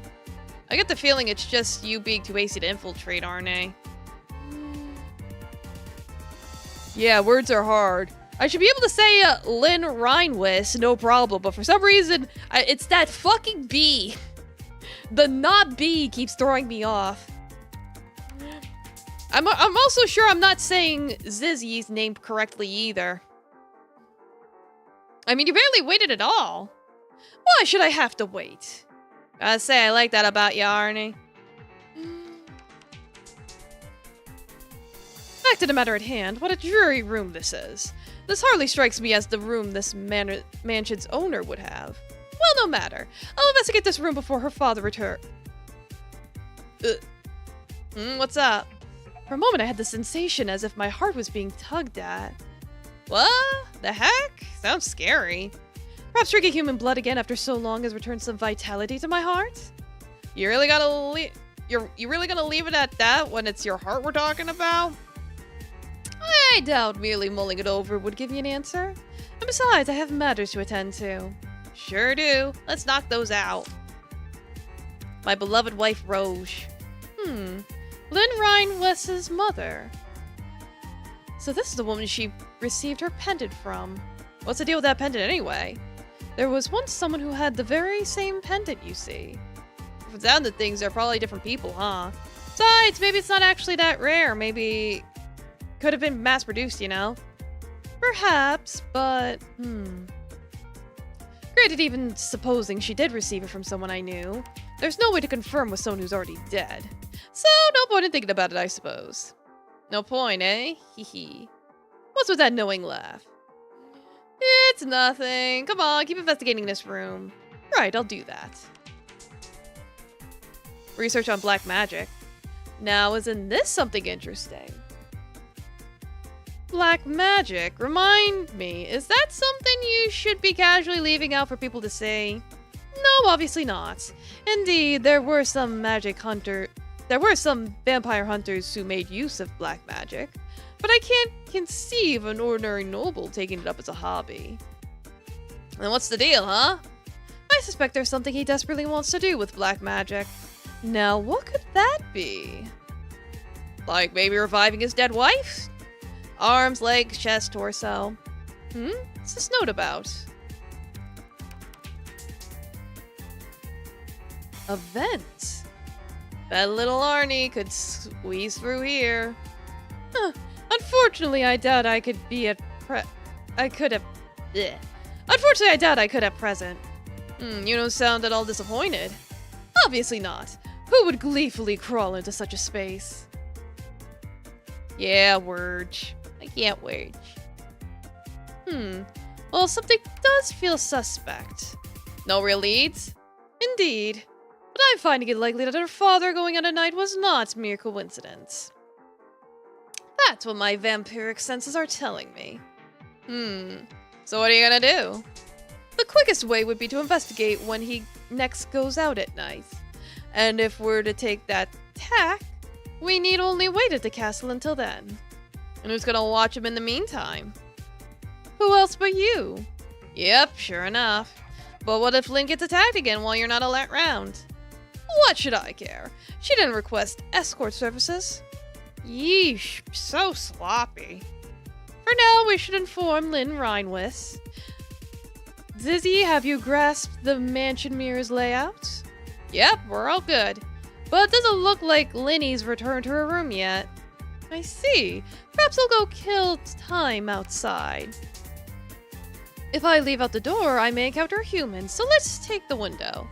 I get the feeling it's just you being too hasty to infiltrate, Arne. Yeah, words are hard. I should be able to say Lynn Rhinewest, no problem, but for some reason, it's that fucking B. The not B keeps throwing me off. I'm also sure I'm not saying Zizzy's name correctly either. I mean, you barely waited at all. Why should I have to wait? Gotta say, I like that about you, Arne. Back to the matter at hand. What a dreary room this is. This hardly strikes me as the room this mansion's owner would have. Well, no matter. I'll investigate this room before her father returns. What's up? For a moment, I had the sensation as if my heart was being tugged at. What? The heck? Sounds scary. Perhaps drinking human blood again after so long has returned some vitality to my heart? You really gonna leave it at that when it's your heart we're talking about? I doubt merely mulling it over would give you an answer. And besides, I have matters to attend to. Sure do. Let's knock those out. My beloved wife, Roge. Lynn Rhinewest's mother. So this is the woman she received her pendant from. What's the deal with that pendant anyway? There was once someone who had the very same pendant, you see. From the sound of things, they're probably different people, huh? Besides, maybe it's not actually that rare. Maybe could have been mass-produced, you know? Perhaps, but, Granted, even supposing she did receive it from someone I knew, there's no way to confirm with someone who's already dead. So, no point in thinking about it, I suppose. No point, eh? Hee. What's with that knowing laugh? It's nothing. Come on, keep investigating this room. Right, I'll do that. Research on black magic. Now, isn't this something interesting? Black magic, remind me, is that something you should be casually leaving out for people to say? No, obviously not. Indeed, there were some vampire hunters who made use of black magic, but I can't conceive an ordinary noble taking it up as a hobby. Then what's the deal, huh? I suspect there's something he desperately wants to do with black magic. Now, what could that be? Like maybe reviving his dead wife? Arms, legs, chest, torso. What's this note about? Event. Bet little Arnie could squeeze through here. Unfortunately, I doubt I could be at Unfortunately, I doubt I could at present. You don't sound at all disappointed. Obviously not. Who would gleefully crawl into such a space? Yeah, Wurge. I can't wait. Well, something does feel suspect. No real leads? Indeed. But I'm finding it likely that her father going out at night was not mere coincidence. That's what my vampiric senses are telling me. So what are you gonna do? The quickest way would be to investigate when he next goes out at night. And if we're to take that tack, we need only wait at the castle until then. And who's gonna watch him in the meantime? Who else but you? Yep, sure enough. But what if Lynn gets attacked again while you're not around? What should I care? She didn't request escort services. Yeesh, so sloppy. For now, we should inform Lynn Rhinewest. Zizzy, have you grasped the mansion mirror's layout? Yep, we're all good. But it doesn't look like Linny's returned to her room yet. I see. Perhaps I'll go kill time outside. If I leave out the door, I may encounter a human, so let's take the window.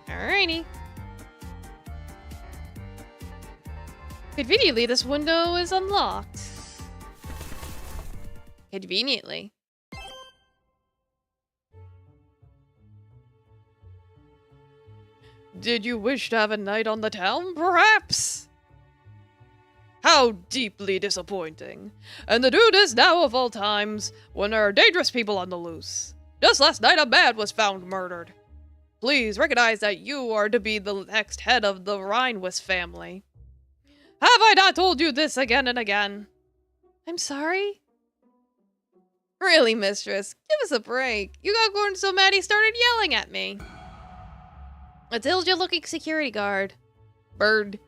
Alrighty. Conveniently, this window is unlocked. Conveniently. Did you wish to have a night on the town, perhaps? How deeply disappointing. And the dude is now of all times when there are dangerous people on the loose. Just last night a man was found murdered. Please recognize that you are to be the next head of the Rhinewest family. Have I not told you this again and again? I'm sorry? Really, mistress, give us a break. You got Gordon so mad he started yelling at me. A diligent-looking security guard. Bird.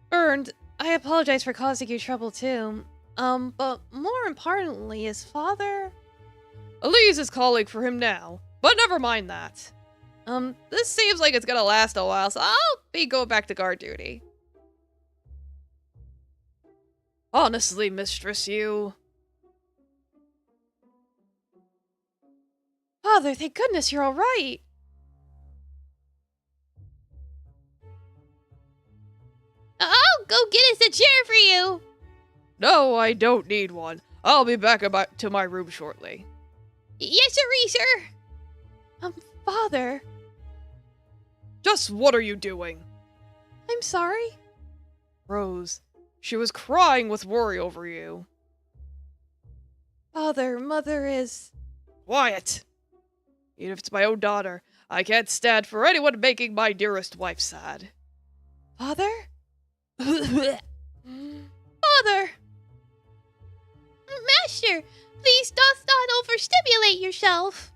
Burned, I apologize for causing you trouble too. But more importantly, his father... Elise is calling for him now, but never mind that. This seems like it's gonna last a while, so I'll be going back to guard duty. Honestly, mistress, you... Father, thank goodness you're all right. I'll go get us a chair for you. No, I don't need one. I'll be back to my room shortly. Yes, sir. Father. Just what are you doing? I'm sorry. Rose, she was crying with worry over you. Father, Mother is... Quiet. Even if it's my own daughter, I can't stand for anyone making my dearest wife sad. Father? Father! Master, please doth not overstimulate yourself.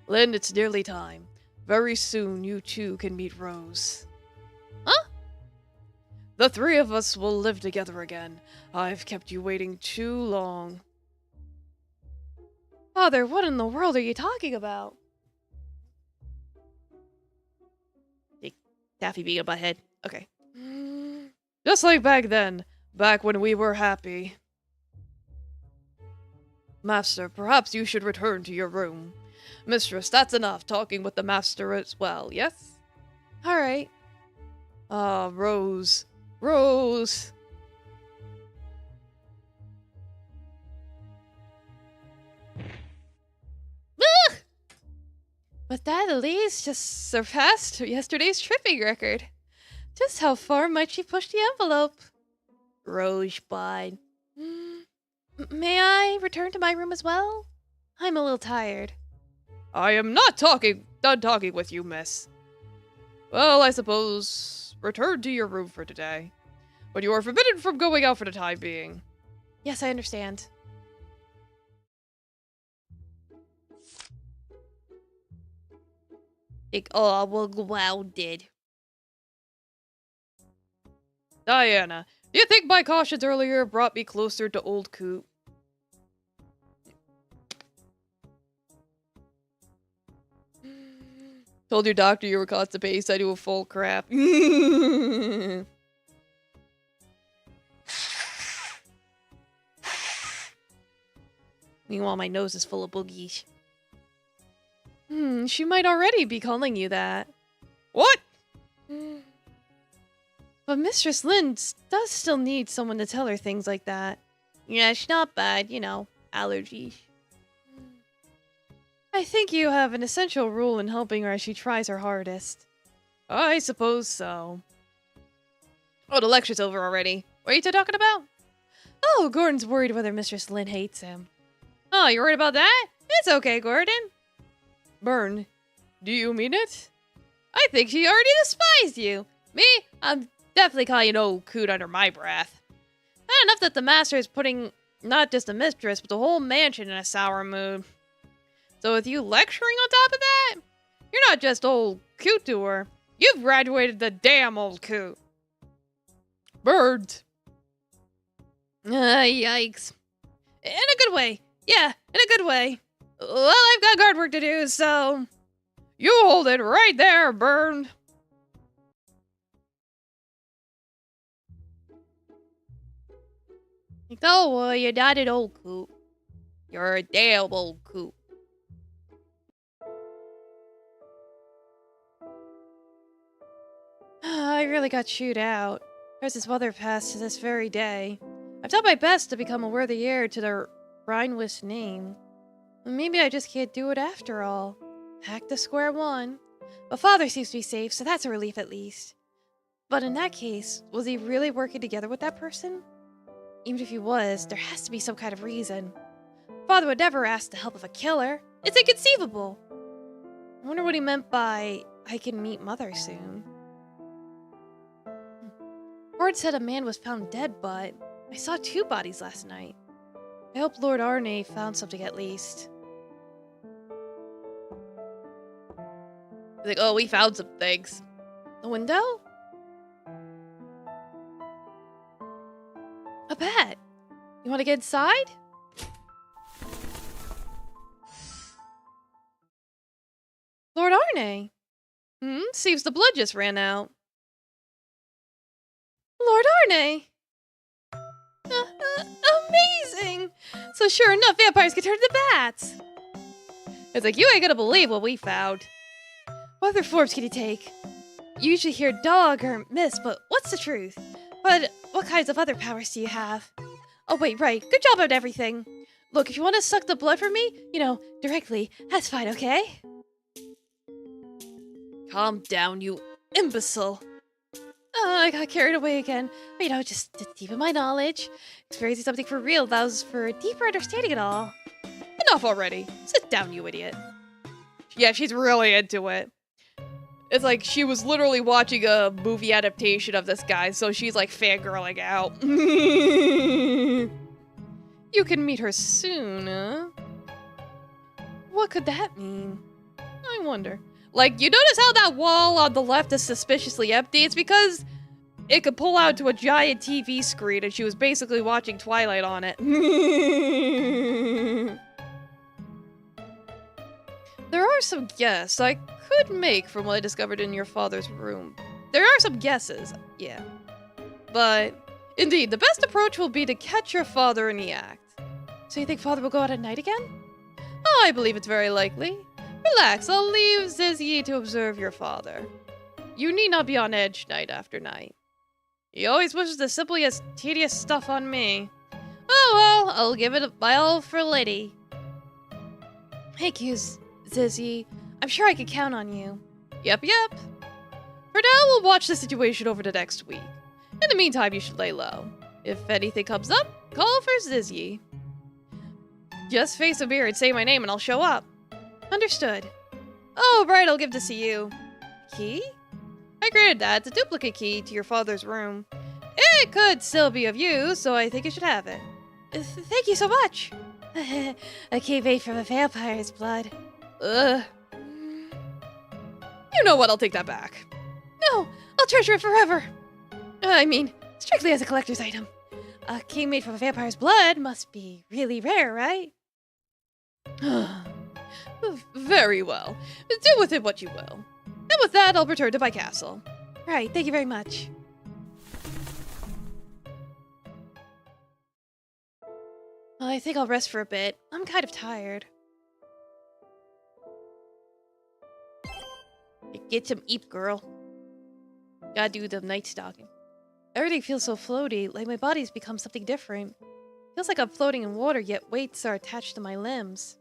Lynn, it's nearly time. Very soon you too can meet Rose. Huh? The three of us will live together again. I've kept you waiting too long. Father, what in the world are you talking about? Daffy being a butthead. Okay. Just like back then, back when we were happy. Master, perhaps you should return to your room. Mistress, that's enough talking with the master as well, yes? Alright. Ah, Rose. Rose. But that at least just surpassed yesterday's tripping record. Just how far might she push the envelope? Rosebud. May I return to my room as well? I'm a little tired. I am not done talking with you, miss. Well, I suppose return to your room for today. But you are forbidden from going out for the time being. Yes, I understand. Oh, well, grounded. Diana, do you think my cautions earlier brought me closer to old Coot? Told your doctor you were constipated, said you were full crap. Meanwhile, my nose is full of boogies. She might already be calling you that. What? But Mistress Lynn does still need someone to tell her things like that. Yeah, she's not bad, you know, allergies. I think you have an essential rule in helping her as she tries her hardest. I suppose so. Oh, the lecture's over already. What are you two talking about? Oh, Gordon's worried whether Mistress Lynn hates him. Oh, you worried about that? It's okay, Gordon. Burn, do you mean it? I think she already despised you. Me? I'm definitely calling an old coot under my breath. Not enough that the master is putting not just the mistress, but the whole mansion in a sour mood. So with you lecturing on top of that, you're not just old coot to her. You've graduated the damn old coot. Bird. Yikes. In a good way. Yeah, in a good way. Well, I've got guard work to do, so... You hold it right there, Burn. Oh, well, you're not an old coot. You're a damn old coot. I really got chewed out. Chris's mother passed to this very day. I've done my best to become a worthy heir to the Rhinewist name. Maybe I just can't do it after all. Back to square one. But father seems to be safe, so that's a relief at least. But in that case, was he really working together with that person? Even if he was, there has to be some kind of reason. Father would never ask the help of a killer. It's inconceivable. I wonder what he meant by, I can meet mother soon. Word said a man was found dead, but I saw 2 bodies last night. I hope Lord Arne found something at least. Like, oh, we found some things. The window? A bat. You want to get inside? Lord Arne. Seems the blood just ran out. Lord Arne. Amazing! So sure enough, vampires can turn into bats. It's like, you ain't gonna believe what we found. What other forms can you take? You usually hear dog or mist, but what's the truth? But what kinds of other powers do you have? Oh wait, right. Good job on everything. Look, if you want to suck the blood from me, directly, that's fine, okay? Calm down, you imbecile. Oh, I got carried away again. But, just to deepen my knowledge. Experiencing something for real allows for a deeper understanding it all. Enough already. Sit down, you idiot. Yeah, she's really into it. It's like she was literally watching a movie adaptation of this guy, so she's like fangirling out. You can meet her soon, huh? What could that mean? I wonder. Like, you notice how that wall on the left is suspiciously empty? It's because it could pull out to a giant TV screen and she was basically watching Twilight on it. There are some guesses I could make from what I discovered in your father's room. There are some guesses, yeah. But, indeed, the best approach will be to catch your father in the act. So you think father will go out at night again? Oh, I believe it's very likely. Relax, I'll leave Zizzy to observe your father. You need not be on edge night after night. He always wishes the simplest, tedious stuff on me. Oh well, I'll give it my all for Liddy. Thank you, Zizzy. I'm sure I can count on you. Yep. For now, we'll watch the situation over the next week. In the meantime, you should lay low. If anything comes up, call for Zizzy. Just face a beer and say my name and I'll show up. Understood. Oh, right, I'll give this to you. Key? I granted that. It's a duplicate key to your father's room. It could still be of use, so I think you should have it. Thank you so much. A key made from a vampire's blood. Ugh. You know what, I'll take that back. No, I'll treasure it forever. I mean, strictly as a collector's item. A key made from a vampire's blood must be really rare, right? Very well. Do with it what you will. And with that, I'll return to my castle. Right, thank you very much. I think I'll rest for a bit. I'm kind of tired. Get some eep, girl. Gotta do the night stalking. Everything feels so floaty, like my body's become something different. Feels like I'm floating in water, yet weights are attached to my limbs.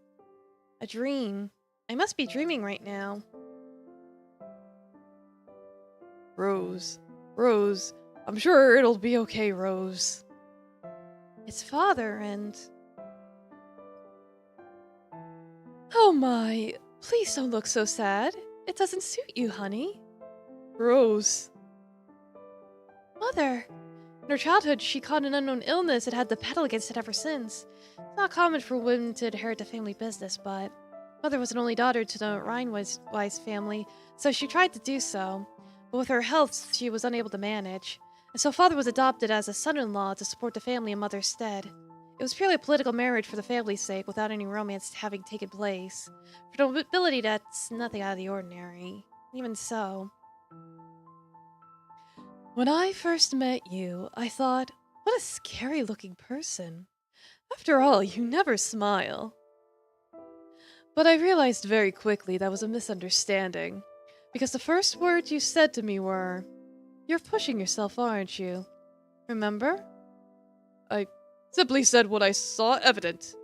A dream. I must be dreaming right now. Rose. I'm sure it'll be okay, Rose. It's father and... Oh my, please don't look so sad. It doesn't suit you, honey. Rose. Mother. In her childhood, she caught an unknown illness and had to battle against it ever since. It's not common for women to inherit a family business, but Mother was an only daughter to the Rhinewise family, so she tried to do so. But with her health, she was unable to manage. And so Father was adopted as a son-in-law to support the family in Mother's stead. It was purely a political marriage for the family's sake, without any romance having taken place. For nobility, that's nothing out of the ordinary. Even so. When I first met you, I thought, what a scary-looking person. After all, you never smile. But I realized very quickly that was a misunderstanding, because the first words you said to me were, "You're pushing yourself, aren't you?" Remember? I simply said what I saw evident.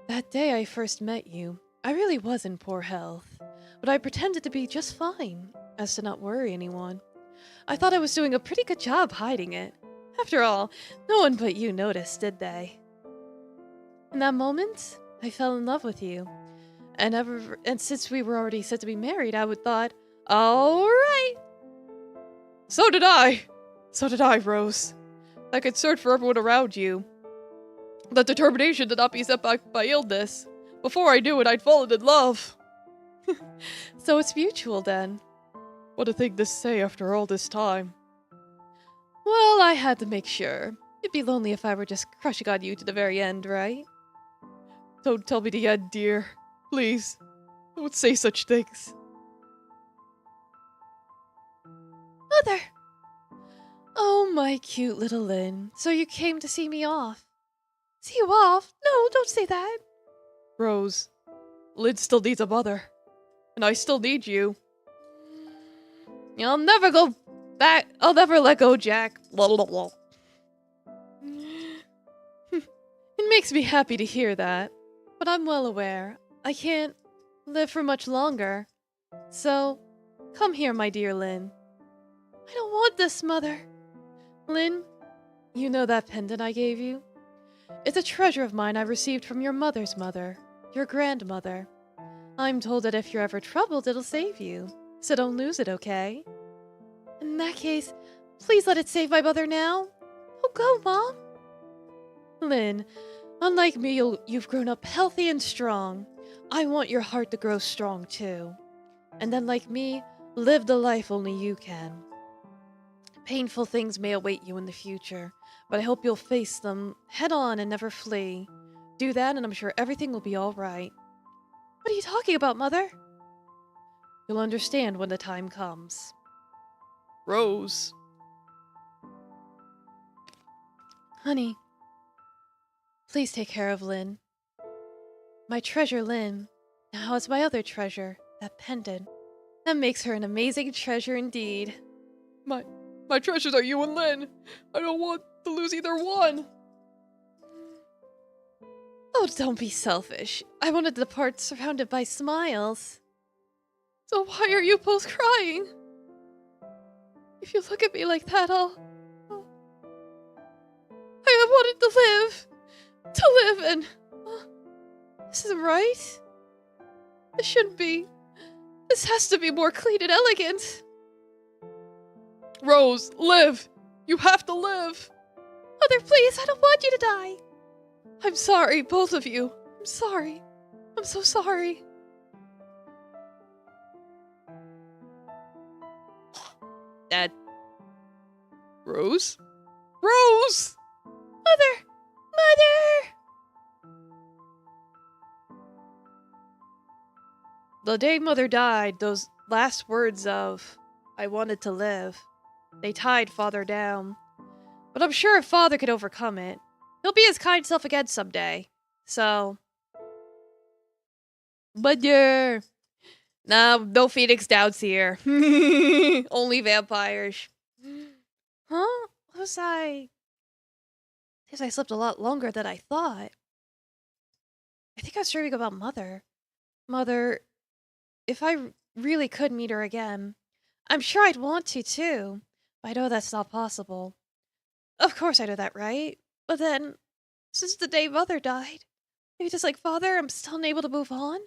That day I first met you, I really was in poor health, but I pretended to be just fine, as to not worry anyone. I thought I was doing a pretty good job hiding it. After all, no one but you noticed, did they? In that moment, I fell in love with you. And since we were already set to be married, I would thought, alright. So did I, Rose. That concern for everyone around you. That determination to not be set back by illness. Before I knew it, I'd fallen in love. So it's mutual then. What a thing to say after all this time. Well, I had to make sure. It'd be lonely if I were just crushing on you to the very end, right? Don't tell me the end, dear. Please. Don't say such things. Mother! Oh, my cute little Lynn. So you came to see me off. See you off? No, don't say that. Rose, Lynn still needs a mother. And I still need you. I'll never go back. I'll never let go, Jack. It makes me happy to hear that. But I'm well aware I can't live for much longer. So, come here, my dear Lynn. I don't want this, Mother. Lynn, you know that pendant I gave you? It's a treasure of mine I received from your mother's mother, your grandmother. I'm told that if you're ever troubled, it'll save you. So don't lose it, okay? In that case, please let it save my mother now. Oh, go, Mom. Lynn, unlike me, you've grown up healthy and strong. I want your heart to grow strong too. And then, like me, live the life only you can. Painful things may await you in the future, but I hope you'll face them head on and never flee. Do that, and I'm sure everything will be all right. What are you talking about, Mother? You'll understand when the time comes. Rose. Honey, please take care of Lynn. My treasure, Lynn. Now it's my other treasure, that pendant. That makes her an amazing treasure indeed. My treasures are you and Lynn. I don't want to lose either one. Oh, don't be selfish. I wanted to depart surrounded by smiles. So why are you both crying? If you look at me like that, I wanted to live. And... This isn't right. This shouldn't be. This has to be more clean and elegant. Rose, live! You have to live! Mother, please, I don't want you to die. I'm sorry, both of you. I'm sorry. I'm so sorry. Dad. Rose? Rose! Mother! The day Mother died, those last words of, I wanted to live, they tied Father down. But I'm sure if Father could overcome it, he'll be his kind self again someday. So... Mother! No Phoenix Downs here. Only vampires. Huh? Was I... Guess I slept a lot longer than I thought. I think I was dreaming about Mother. Mother, if I really could meet her again, I'm sure I'd want to, too. But I know that's not possible. Of course I know that, right? But then, since the day Mother died, maybe just like Father, I'm still unable to move on?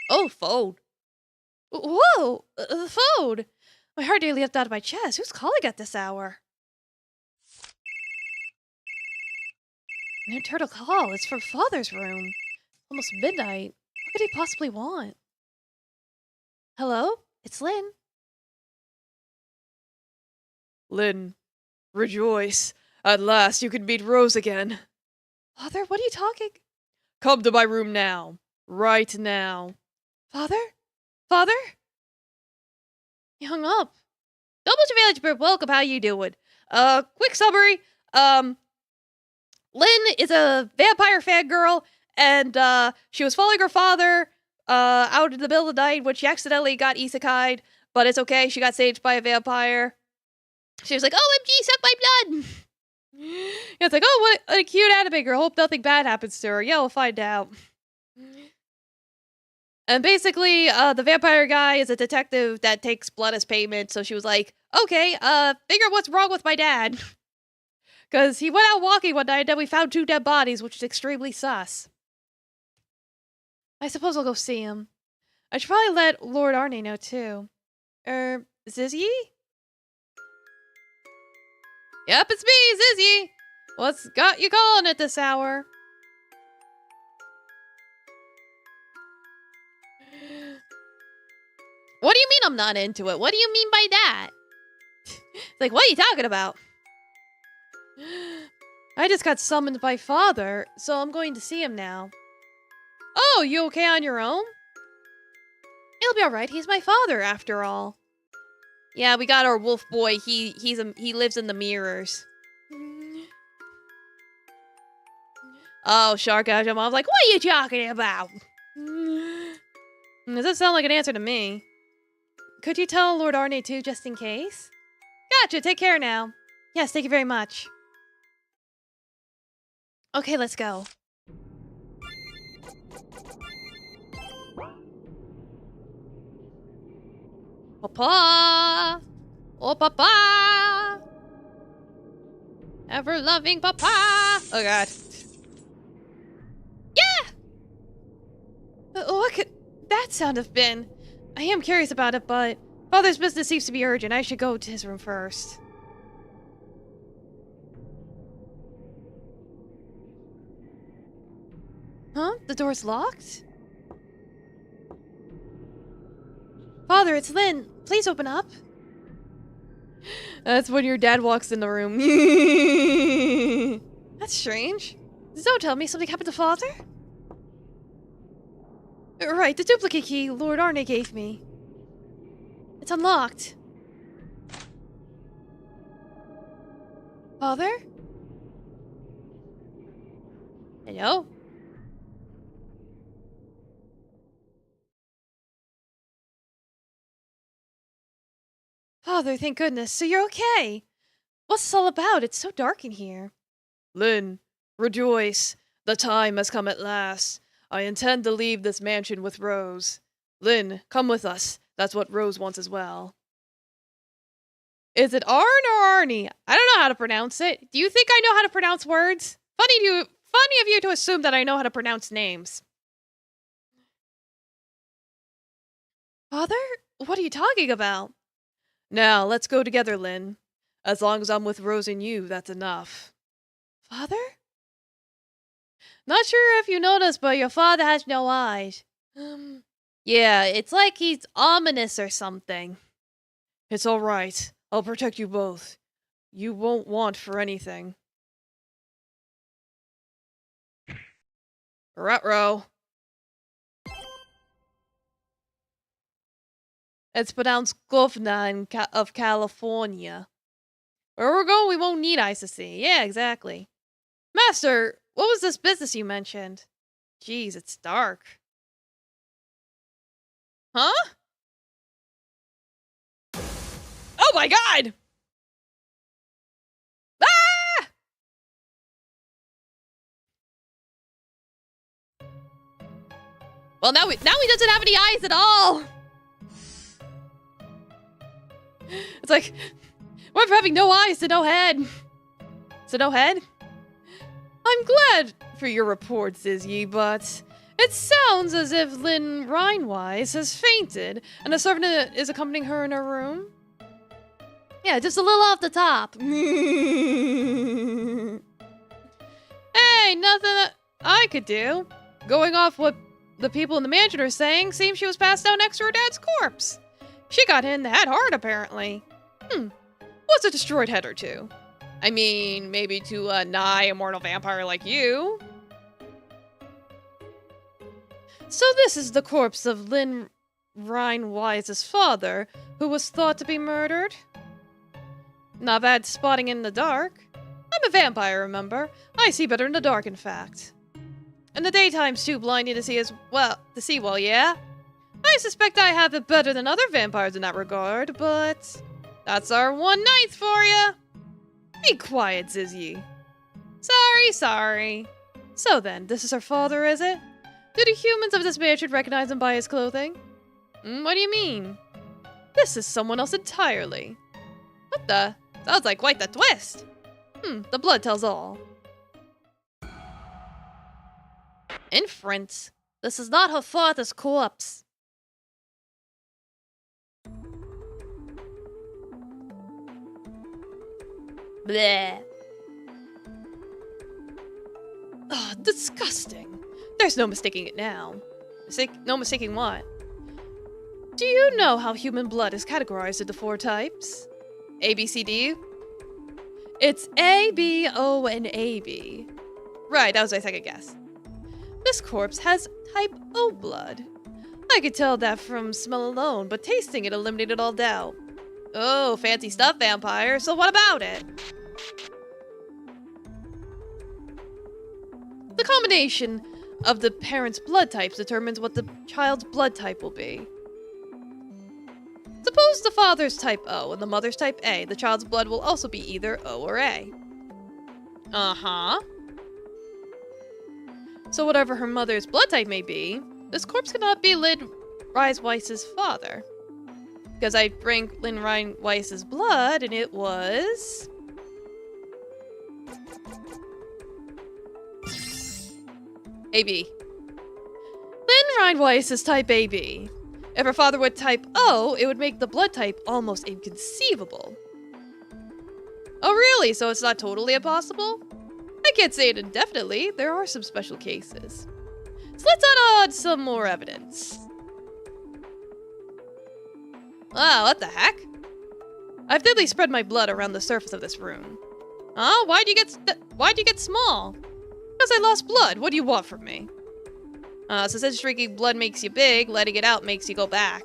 Oh, phone. Whoa! The phone! My heart nearly leapt out of my chest. Who's calling at this hour? An internal call. It's from Father's room. Almost midnight. What could he possibly want? Hello? It's Lynn. Lynn, rejoice. At last you can meet Rose again. Father, what are you talking? Come to my room now. Right now. Father? Father? He hung up. Double Village Bird, welcome, how you doing? Quick summary. Lynn is a vampire fangirl, and, she was following her father, out in the middle of the night when she accidentally got isekai'd, but it's okay, she got saved by a vampire. She was like, OMG, suck my blood! Yeah, it's like, oh, what a cute anime girl, hope nothing bad happens to her. Yeah, we'll find out. And basically, the vampire guy is a detective that takes blood as payment, so she was like, okay, figure what's wrong with my dad. Because he went out walking one night, and then we found 2 dead bodies, which is extremely sus. I suppose I'll go see him. I should probably let Lord Arne know, too. Zizzy? Yep, it's me, Zizzy! What's got you calling at this hour? What do you mean I'm not into it? What do you mean by that? Like, what are you talking about? I just got summoned by Father, so I'm going to see him now. Oh, you okay on your own? He'll be alright, he's my father, after all. Yeah, we got our wolf boy, he lives in the mirrors. Oh, Shark Ajam, I'm like, what are you talking about? Does that sound like an answer to me? Could you tell Lord Arne too, just in case? Gotcha, take care now. Yes, thank you very much. Okay, let's go. Papa! Oh, Papa! Ever-loving Papa! Oh, God. Yeah! What could that sound have been? I am curious about it, but Father's business seems to be urgent. I should go to his room first. The door's locked? Father, it's Lynn. Please open up. That's when your dad walks in the room. That's strange. Don't tell me something happened to Father? Right, the duplicate key Lord Arne gave me. It's unlocked. Father? Hello? Father, thank goodness. So you're okay. What's this all about? It's so dark in here. Lynn, rejoice. The time has come at last. I intend to leave this mansion with Rose. Lynn, come with us. That's what Rose wants as well. Is it Arn or Arnie? I don't know how to pronounce it. Do you think I know how to pronounce words? Funny of you to assume that I know how to pronounce names. Father? What are you talking about? Now, let's go together, Lynn. As long as I'm with Rose and you, that's enough. Father? Not sure if you noticed, but your father has no eyes. Yeah, it's like he's ominous or something. It's all right. I'll protect you both. You won't want for anything. Ruh-roh. It's pronounced Governor of California. Where we're going, we won't need eyes to see. Yeah, exactly. Master, what was this business you mentioned? Jeez, it's dark. Huh? Oh my god! Ah! Well, now he doesn't have any eyes at all. It's like, went from having no eyes to no head. To no head? I'm glad for your report, Zizzy, but it sounds as if Lynn Rhinewise has fainted and a servant is accompanying her in her room. Yeah, just a little off the top. Hey, nothing that I could do. Going off what the people in the mansion are saying, seems she was passed out next to her dad's corpse. She got hit in the head hard, apparently. What's a destroyed head or two? I mean, maybe to a nigh immortal vampire like you. So this is the corpse of Lynn Rhinewise's father, who was thought to be murdered? Not bad spotting in the dark. I'm a vampire, remember? I see better in the dark, in fact. And the daytime's too blinding to see well, yeah? I suspect I have it better than other vampires in that regard, but that's our one night for you. Be quiet, Zizzy. Sorry. So then, this is her father, is it? Do the humans of this mansion recognize him by his clothing? What do you mean? This is someone else entirely. What the? Sounds like quite the twist. The blood tells all. Inference. This is not her father's corpse. Bleh. Oh, disgusting. There's no mistaking it now. No mistaking what? Do you know how human blood is categorized into 4 types? A, B, C, D? It's A, B, O, and AB. Right, that was my second guess. This corpse has type O blood. I could tell that from smell alone, but tasting it eliminated all doubt. Oh, fancy stuff, vampire. So what about it? The combination of the parent's blood types determines what the child's blood type will be. Suppose the father's type O and the mother's type A. The child's blood will also be either O or A. Uh-huh. So whatever her mother's blood type may be, this corpse cannot be Lynn Rhinewise's father. Because I drank Lynn Rhinewise's blood, and it was... AB. Lynn Rhinewise is type AB. If her father were type O, it would make the blood type almost inconceivable. Oh really? So it's not totally impossible? I can't say it indefinitely. There are some special cases. So let's add on some more evidence. Oh, what the heck? I've deadly spread my blood around the surface of this room. Oh, why'd you get small? Because I lost blood. What do you want from me? So since drinking blood makes you big, letting it out makes you go back.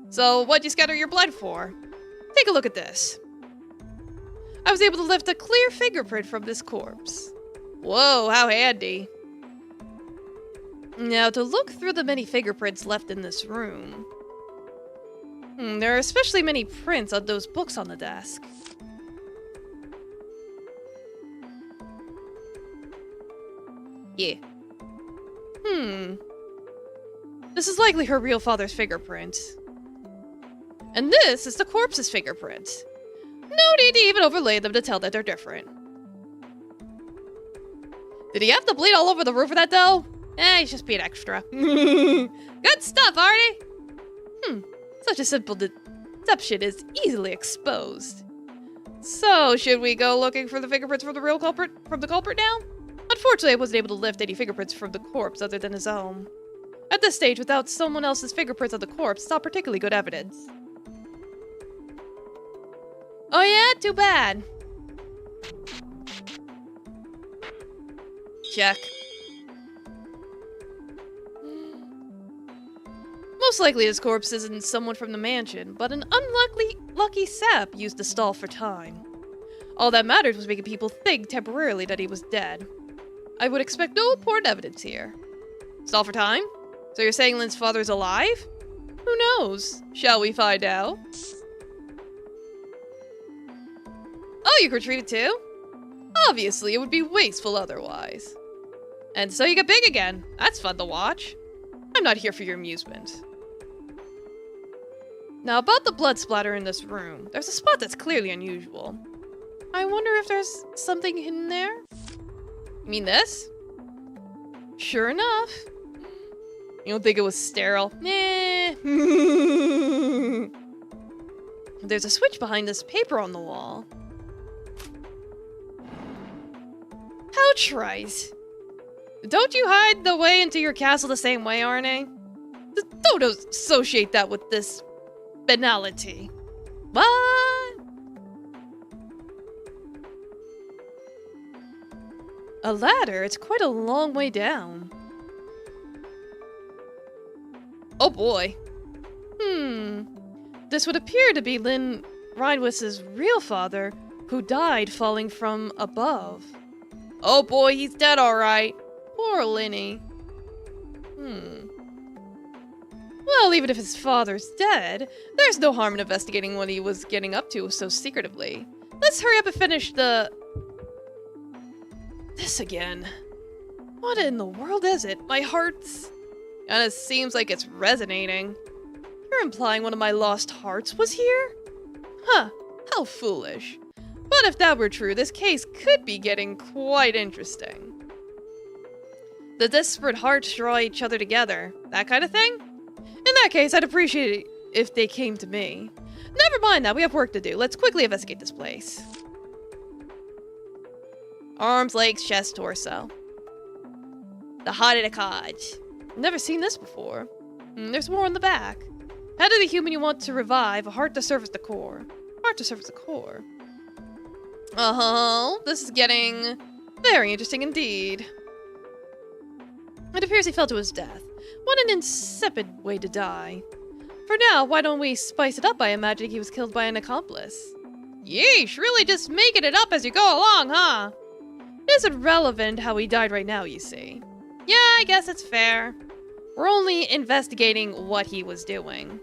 So what'd you scatter your blood for? Take a look at this. I was able to lift a clear fingerprint from this corpse. Whoa, how handy. Now, to look through the many fingerprints left in this room. There are especially many prints on those books on the desk. Yeah. This is likely her real father's fingerprint. And this is the corpse's fingerprint. No need to even overlay them to tell that they're different. Did he have to bleed all over the roof of that dough? He's just being extra. Good stuff, Arnie! Such a simple deception is easily exposed. So, should we go looking for the fingerprints from the culprit now? Unfortunately, I wasn't able to lift any fingerprints from the corpse other than his own. At this stage, without someone else's fingerprints on the corpse, it's not particularly good evidence. Oh yeah? Too bad. Check. Most likely his corpse isn't someone from the mansion, but an lucky sap used to stall for time. All that mattered was making people think temporarily that he was dead. I would expect no important evidence here. Stall for time? So you're saying Lynn's father is alive? Who knows? Shall we find out? Oh, you could retrieve it too? Obviously, it would be wasteful otherwise. And so you get big again. That's fun to watch. I'm not here for your amusement. Now, about the blood splatter in this room, there's a spot that's clearly unusual. I wonder if there's something hidden there? You mean this? Sure enough. You don't think it was sterile? Nah. There's a switch behind this paper on the wall. How trite. Don't you hide the way into your castle the same way, Arne? Don't associate that with this banality. What? A ladder? It's quite a long way down. Oh boy. This would appear to be Lynn Rhinewiss's real father, who died falling from above. Oh boy, he's dead alright. Poor Linny. Well, even if his father's dead, there's no harm in investigating what he was getting up to so secretively. Let's hurry up and finish this again. What in the world is it? My heart's... And it seems like it's resonating. You're implying one of my lost hearts was here? Huh, how foolish. But if that were true, this case could be getting quite interesting. The disparate hearts draw each other together, that kind of thing? In that case, I'd appreciate it if they came to me. Never mind that, we have work to do. Let's quickly investigate this place. Arms, legs, chest, torso. The heart of the codge. Never seen this before. There's more on the back. Head of the human you want to revive, a heart to service the core. Heart to service the core. This is getting very interesting indeed. It appears he fell to his death. What an insipid way to die. For now, why don't we spice it up by imagining he was killed by an accomplice? Yeesh, really just making it up as you go along, huh? It isn't relevant how he died right now, you see. Yeah, I guess it's fair. We're only investigating what he was doing.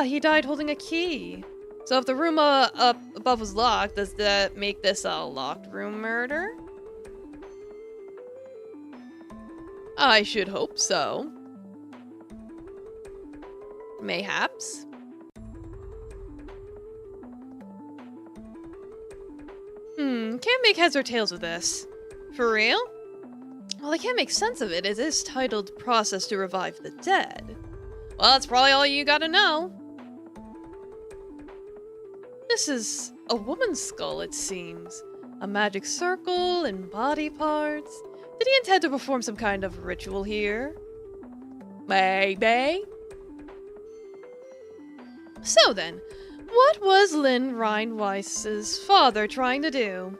He died holding a key. So if the room up above was locked, does that make this a locked room murder? I should hope so. Mayhaps. Can't make heads or tails of this. For real? Well, I can't make sense of it. It is titled Process to Revive the Dead. Well, that's probably all you gotta know. This is a woman's skull, it seems. A magic circle and body parts. Did he intend to perform some kind of ritual here? Maybe. So then, what was Lynn Reinweiss's father trying to do?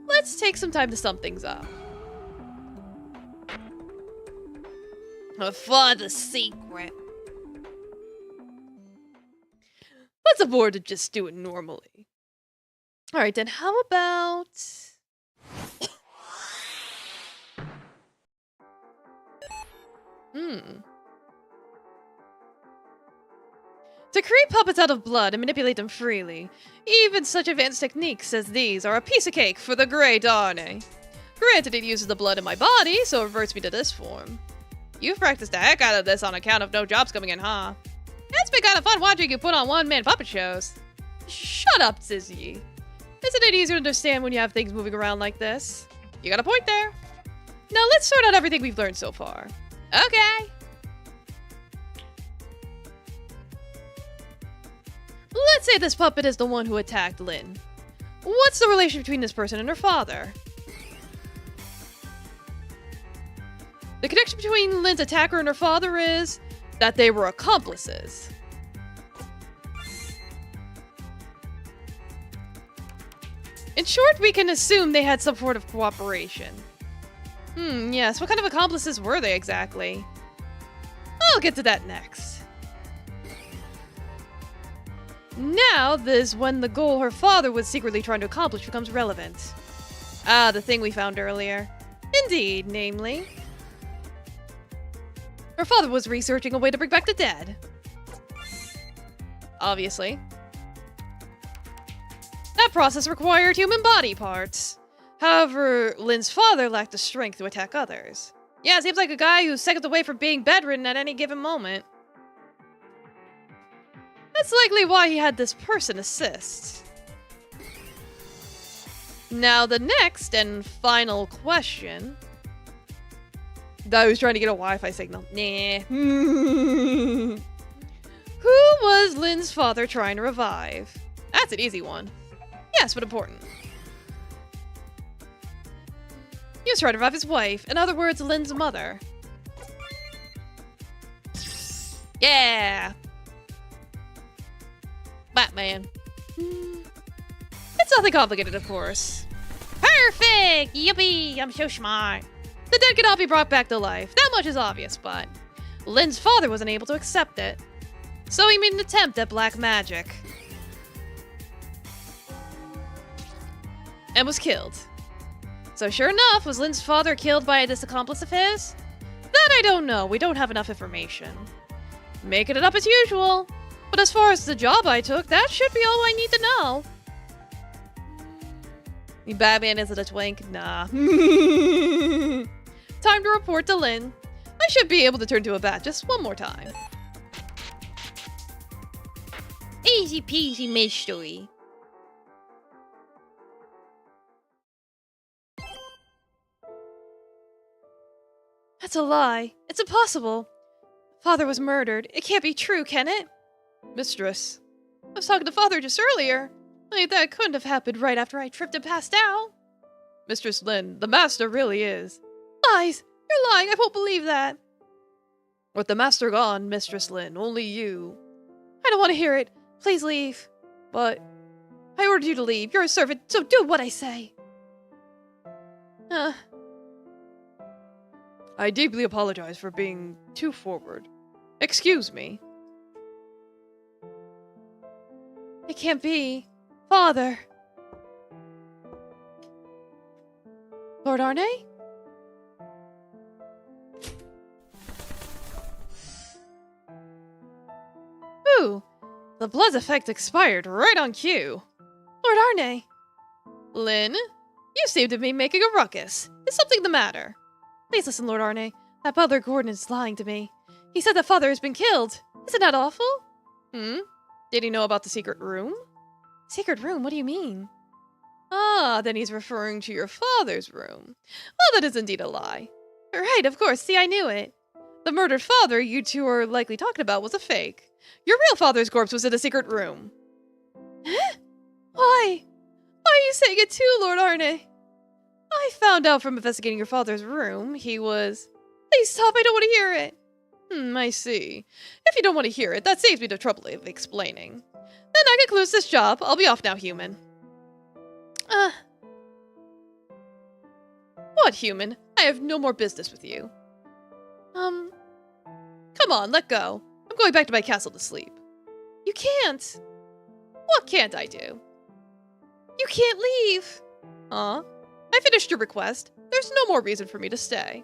Let's take some time to sum things up. Her father's secret. Let's afford to just do it normally. Alright, then how about... To create puppets out of blood and manipulate them freely, even such advanced techniques as these are a piece of cake for the great Arne. Granted, it uses the blood in my body, so it reverts me to this form. You've practiced the heck out of this on account of no jobs coming in, huh? It's been kind of fun watching you put on one-man puppet shows. Shut up, Zizzy. Isn't it easier to understand when you have things moving around like this? You got a point there. Now let's sort out everything we've learned so far. Okay. Let's say this puppet is the one who attacked Lynn. What's the relation between this person and her father? The connection between Lynn's attacker and her father is that they were accomplices. In short, we can assume they had some sort of cooperation. Yes, what kind of accomplices were they exactly? I'll get to that next. Now, this when the goal her father was secretly trying to accomplish becomes relevant. Ah, the thing we found earlier. Indeed, namely. Her father was researching a way to bring back the dead. Obviously. That process required human body parts. However, Lynn's father lacked the strength to attack others. Yeah, seems like a guy who's seconds away from being bedridden at any given moment. That's likely why he had this person assist. Now the next and final question. I was trying to get a Wi-Fi signal. Nah. Who was Lynn's father trying to revive? That's an easy one. Yes, but important. He was trying to revive his wife. In other words, Lynn's mother. Yeah! Batman. It's nothing complicated, of course. Perfect! Yippee! I'm so smart. The dead cannot be brought back to life. That much is obvious, but Lynn's father wasn't able to accept it. So he made an attempt at black magic. And was killed. So sure enough, was Lynn's father killed by this accomplice of his? That I don't know. We don't have enough information. Making it up as usual. But as far as the job I took, that should be all I need to know. Batman isn't a twink? Nah. Time to report to Lynn. I should be able to turn to a bat just one more time. Easy peasy mystery. That's a lie. It's impossible. Father was murdered. It can't be true, can it? Mistress. I was talking to Father just earlier. That couldn't have happened right after I tripped and passed out. Mistress Lynn, the Master really is. Lies! You're lying, I won't believe that. With the Master gone, Mistress Lynn, only you. I don't want to hear it. Please leave. But I ordered you to leave. You're a servant, so do what I say. I deeply apologize for being too forward. Excuse me. It can't be. Father. Lord Arne? Ooh, the blood's effect expired right on cue. Lord Arne. Lynn, you seem to be making a ruckus. Is something the matter? Please listen, Lord Arne. That butler Gordon is lying to me. He said that Father has been killed. Isn't that awful? Did he know about the secret room? Secret room? What do you mean? Ah, then he's referring to your father's room. Well, that is indeed a lie. Right, of course. See, I knew it. The murdered father you two are likely talking about was a fake. Your real father's corpse was in a secret room. Huh? Why? Why are you saying it too, Lord Arne? I found out from investigating your father's room, he was... Please stop, I don't want to hear it. I see. If you don't want to hear it, that saves me the trouble of explaining. Then I conclude this job. I'll be off now, human. What, human? I have no more business with you. Come on, let go. I'm going back to my castle to sleep. You can't. What can't I do? You can't leave. Huh? I finished your request. There's no more reason for me to stay.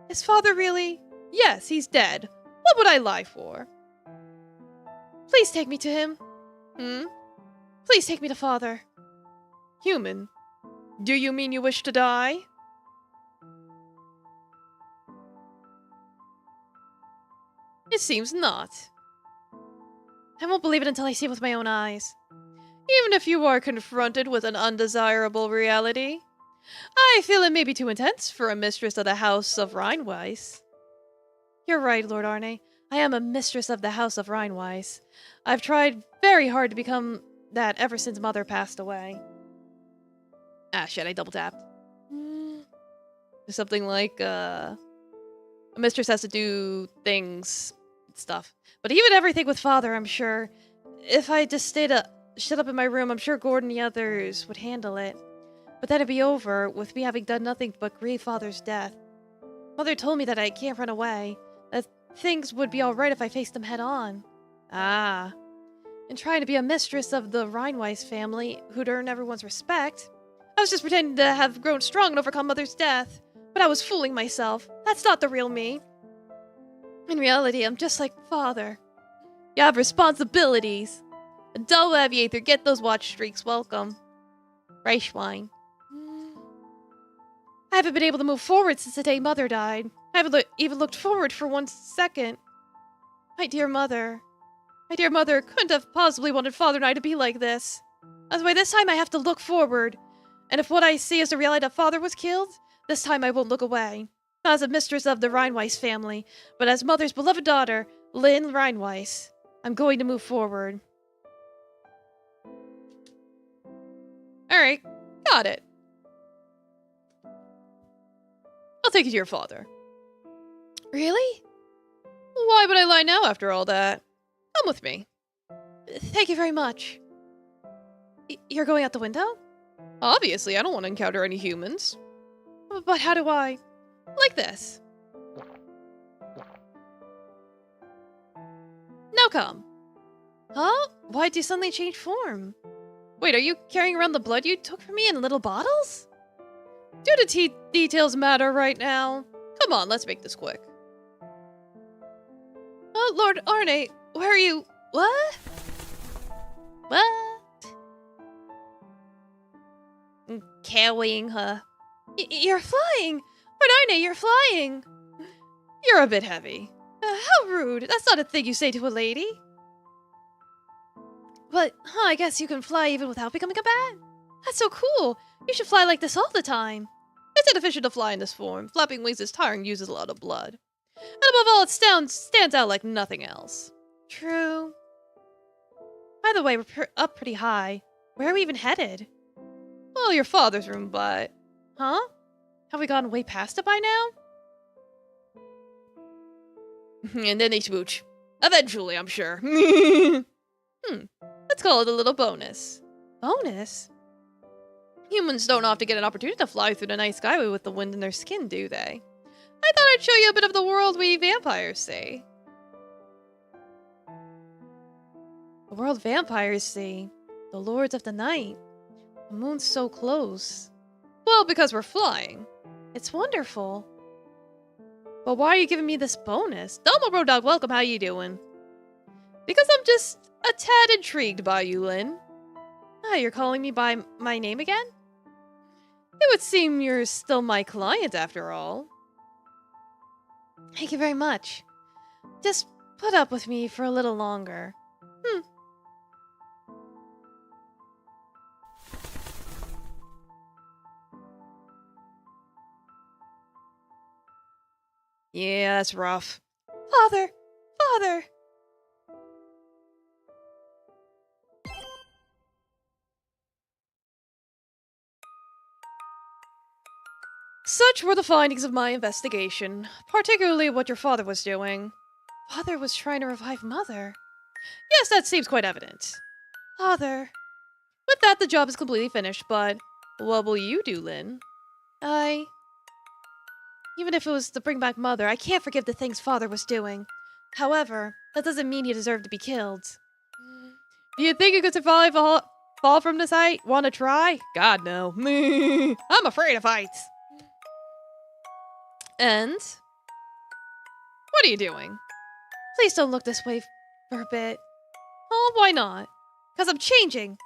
Is father really? Yes, he's dead. What would I lie for? Please take me to him. Please take me to father. Human, do you mean you wish to die? It seems not. I won't believe it until I see it with my own eyes. Even if you are confronted with an undesirable reality, I feel it may be too intense for a mistress of the House of Rheinweiss. You're right, Lord Arne. I am a mistress of the House of Rheinweiss. I've tried very hard to become that ever since Mother passed away. Ah, shit, I double tapped. Something like, a mistress has to do things and stuff. But even everything with Father, I'm sure. If I just stayed shut up in my room, I'm sure Gordon and the others would handle it. But then it'd be over, with me having done nothing but grieve Father's death. Mother told me that I can't run away, that things would be alright if I faced them head on. Ah. And trying to be a mistress of the Rheinweiss family, who'd earn everyone's respect. I was just pretending to have grown strong and overcome Mother's death. But I was fooling myself. That's not the real me. In reality, I'm just like Father. You have responsibilities. A dull aviator, get those watch streaks, welcome. Reichwein. I haven't been able to move forward since the day Mother died. I haven't even looked forward for 1 second. My dear Mother. My dear Mother couldn't have possibly wanted Father and I to be like this. That's why this time I have to look forward. And if what I see is the reality that Father was killed, this time I won't look away. Not as a mistress of the Rheinweiss family, but as Mother's beloved daughter, Lynn Rheinweiss. I'm going to move forward. Alright, got it. I'll take you to your father. Really? Why would I lie now after all that? Come with me. Thank you very much. You're going out the window? Obviously, I don't want to encounter any humans. But how do I? Like this. Now come. Huh? Why'd you suddenly change form? Wait, are you carrying around the blood you took from me in little bottles? Do the details matter right now? Come on, let's make this quick. Oh, Lord Arne, where are you? What? What? Carrying her. You're flying! Lord Arne, you're flying! You're a bit heavy. How rude. That's not a thing you say to a lady. But, I guess you can fly even without becoming a bat. That's so cool. You should fly like this all the time. It's inefficient to fly in this form. Flapping wings is tiring and uses a lot of blood. And above all, it stands out like nothing else. True. By the way, we're up pretty high. Where are we even headed? Well, your father's room, but... Huh? Have we gone way past it by now? And then they smooch. Eventually, I'm sure. Let's call it a little bonus. Bonus? Humans don't often get an opportunity to fly through the night skyway with the wind in their skin, do they? I thought I'd show you a bit of the world we vampires see. The world vampires see. The lords of the night. The moon's so close. Well, because we're flying. It's wonderful. But why are you giving me this bonus? Domo Bro Dog, welcome, how you doing? Because I'm just a tad intrigued by you, Lynn. Ah, you're calling me by my name again? It would seem you're still my client after all. Thank you very much. Just put up with me for a little longer. Yeah, that's rough. Father! Father! Such were the findings of my investigation, particularly what your father was doing. Father was trying to revive Mother. Yes, that seems quite evident. Father. With that, the job is completely finished, but what will you do, Lynn? Even if it was to bring back Mother, I can't forgive the things Father was doing. However, that doesn't mean he deserved to be killed. Do you think you could survive a fall from this height? Want to try? God, no. I'm afraid of heights. And? What are you doing? Please don't look this way for a bit. Oh, why not? Because I'm changing.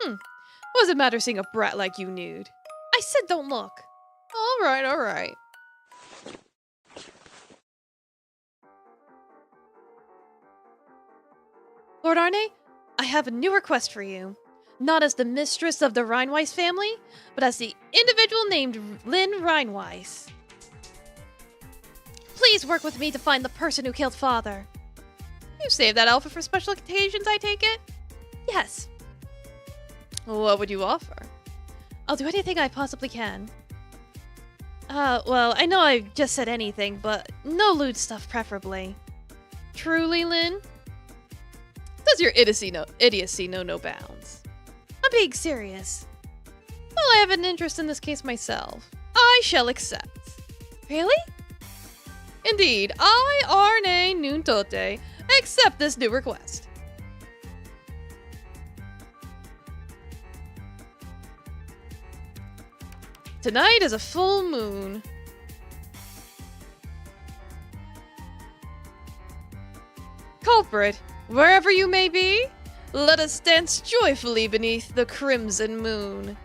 What does it matter seeing a brat like you nude? I said don't look. Alright, alright. Lord Arne, I have a new request for you. Not as the mistress of the Rheinweiss family, but as the individual named Lynn Rheinweiss. Please work with me to find the person who killed Father. You save that outfit for special occasions, I take it? Yes. What would you offer? I'll do anything I possibly can. Well, I know I just said anything, but no lewd stuff preferably. Truly, Lynn? Does your idiocy know no bounds? I'm being serious. Well, I have an interest in this case myself. I shall accept. Really? Indeed, I, Arne Nuntote, accept this new request. Tonight is a full moon. Culprit, wherever you may be, let us dance joyfully beneath the crimson moon.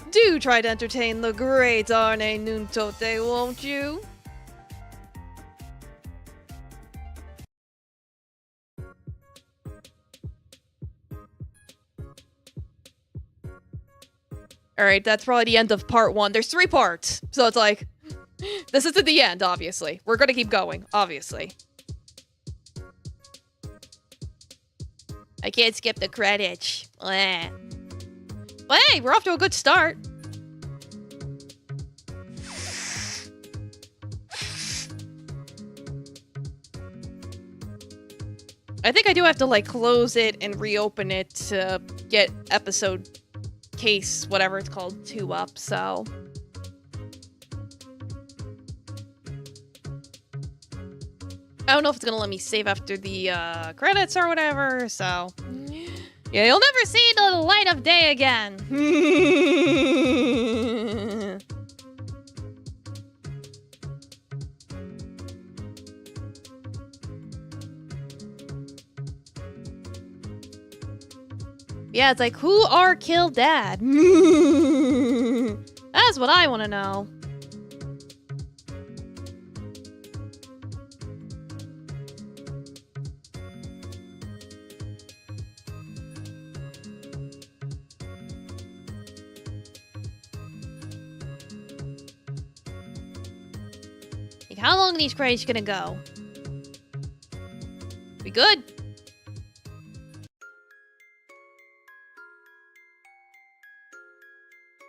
Do try to entertain the great Arne Nuntote, won't you? Alright, that's probably the end of part 1. There's 3 parts, so it's like, this isn't the end, obviously. We're gonna keep going, obviously. I can't skip the credits. Bleh. But hey, we're off to a good start. I think I do have to, like, close it and reopen it to get episode case, whatever it's called, 2 up, so. I don't know if it's gonna let me save after the credits or whatever, so. Yeah, you'll never see the light of day again. Yeah, it's like, who are killed dad? That's what I want to know. Like, how long are these credits gonna go? We good?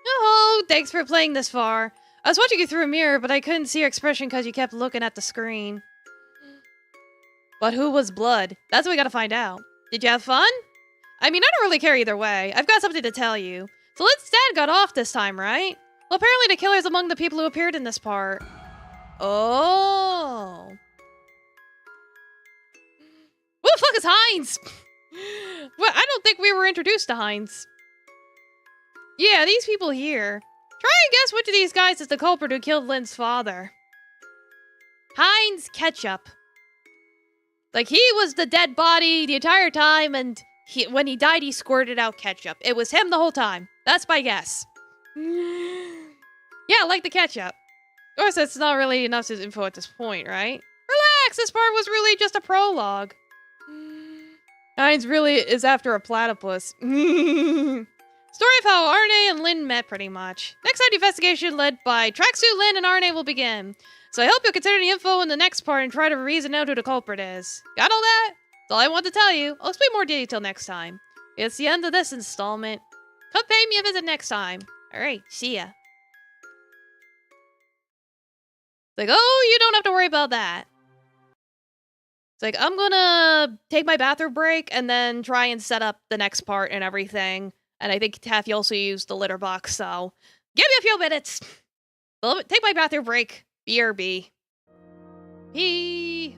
Oh, thanks for playing this far. I was watching you through a mirror, but I couldn't see your expression because you kept looking at the screen. But who was Blood? That's what we gotta find out. Did you have fun? I mean, I don't really care either way. I've got something to tell you. So Lid's dad got off this time, right? Well, apparently the killer's among the people who appeared in this part. Oh. Who the fuck is Heinz? Well, I don't think we were introduced to Heinz. Yeah, these people here. Try and guess which of these guys is the culprit who killed Lynn's father. Heinz Ketchup. Like, he was the dead body the entire time, and when he died, he squirted out ketchup. It was him the whole time. That's my guess. Yeah, like the ketchup. Of course, that's not really enough info at this point, right? Relax, this part was really just a prologue. Heinz really is after a platypus. Story of how Arne and Lynn met, pretty much. Next time, the investigation led by Tracksuit Lynn and Arne will begin. So I hope you'll consider the info in the next part and try to reason out who the culprit is. Got all that? That's all I want to tell you. I'll explain more detail next time. It's the end of this installment. Come pay me a visit next time. Alright, see ya. It's like, oh, you don't have to worry about that. It's like, I'm gonna take my bathroom break and then try and set up the next part and everything. And I think Taffy also used the litter box, so give me a few minutes. Take my bathroom break. BRB. P.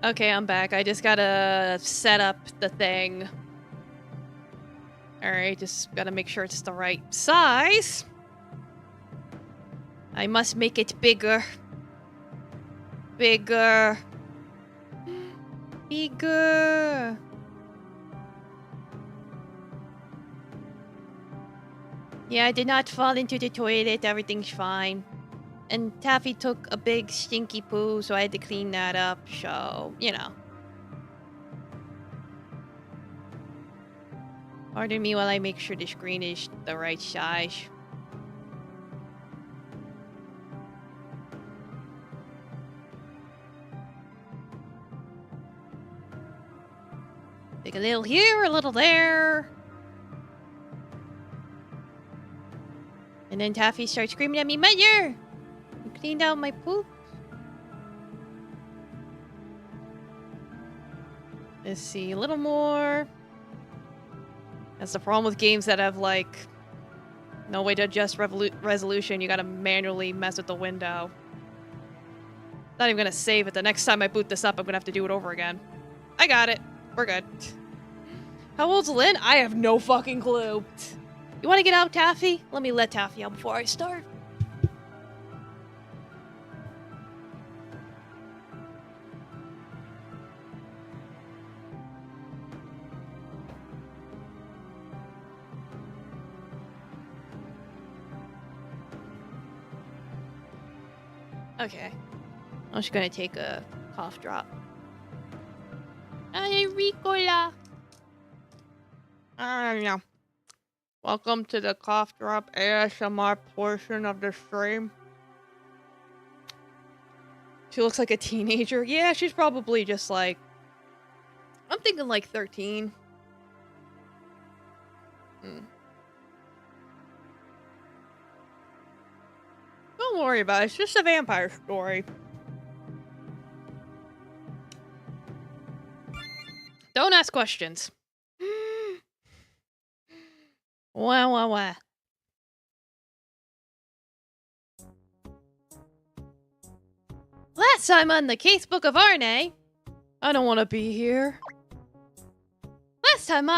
Okay, I'm back. I just gotta set up the thing. Alright, just gotta make sure it's the right size. I must make it bigger. Bigger. Bigger. Yeah, I did not fall into the toilet. Everything's fine. And Taffy took a big stinky poo, so I had to clean that up. So, you know. Pardon me while I make sure the screen is the right size. Take a little here, a little there. And then Taffy starts screaming at me, Mother! You cleaned out my poop? Let's see, a little more. That's the problem with games that have, like, no way to adjust resolution. You gotta manually mess with the window. Not even gonna save it. The next time I boot this up, I'm gonna have to do it over again. I got it. We're good. How old's Lynn? I have no fucking clue. You wanna get out, Taffy? Let me let Taffy out before I start. Okay. I'm just gonna take a cough drop. Ay, Ricola! Yeah. Welcome to the cough drop ASMR portion of the stream. She looks like a teenager. Yeah, she's probably just like... I'm thinking like 13. Don't worry about it. It's just a vampire story. Don't ask questions. Wah. Last time on the Case Book of Arne. I don't want to be here. Last time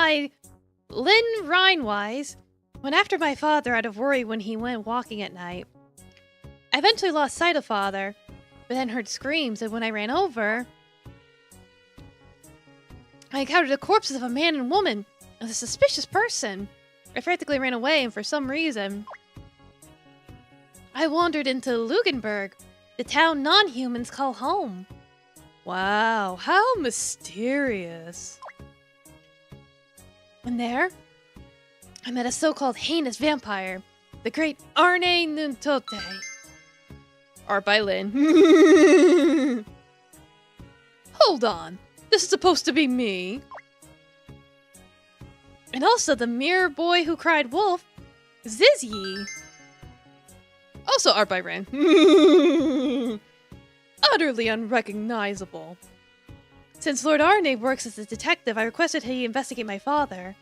Lynn Rhinewise, went after my father out of worry when he went walking at night. I eventually lost sight of father, but then heard screams, and when I ran over, I encountered the corpses of a man and woman and a suspicious person. I frantically ran away, and for some reason, I wandered into Lugenberg, the town non-humans call home. Wow, how mysterious. And there, I met a so-called heinous vampire, the great Arne Nuntote. Art by Lynn. Hold on, this is supposed to be me. And also the mirror boy who cried wolf, Zizzy. Also art by Ren. Utterly unrecognizable. Since Lord Arne works as a detective, I requested he investigate my father.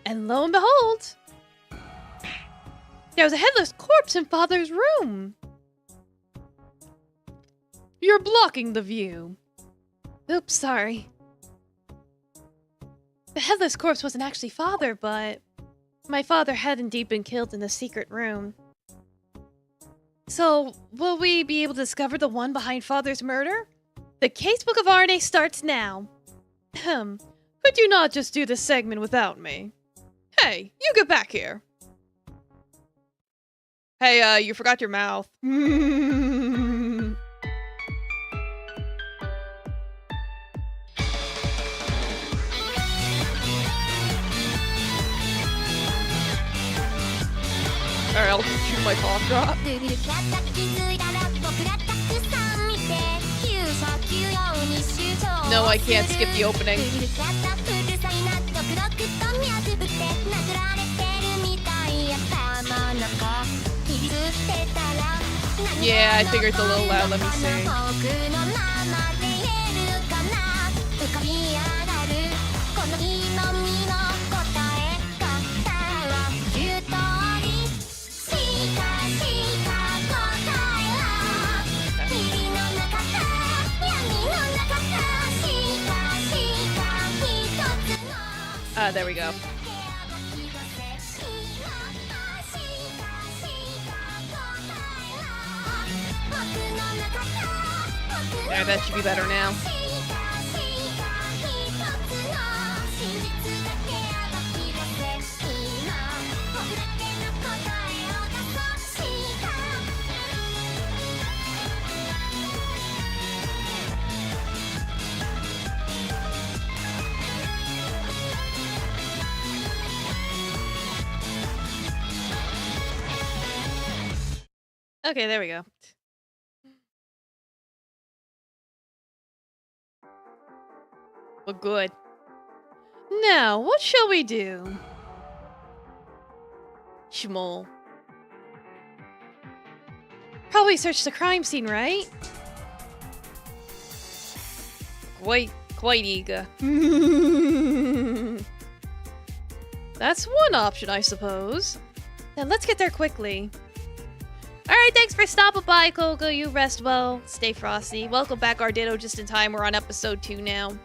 And lo and behold, there was a headless corpse in father's room. You're blocking the view. Oops, sorry. The headless corpse wasn't actually father, but my father had indeed been killed in the secret room. So, will we be able to discover the one behind father's murder? The Case Book of Arne starts now. Could you not just do this segment without me? Hey, you get back here. Hey, you forgot your mouth. Alright, I'll shoot my cough drop. No, I can't skip the opening. Yeah, I figured it's a little loud. Let me see. There we go. Yeah, that should be better now. Okay, there we go. Well, good. Now, what shall we do? Schmoll. Probably search the crime scene, right? Quite eager. That's one option, I suppose. Then let's get there quickly. Alright, thanks for stopping by, Coco. You rest well. Stay frosty. Welcome back, Arditto, just in time. We're on episode 2 now.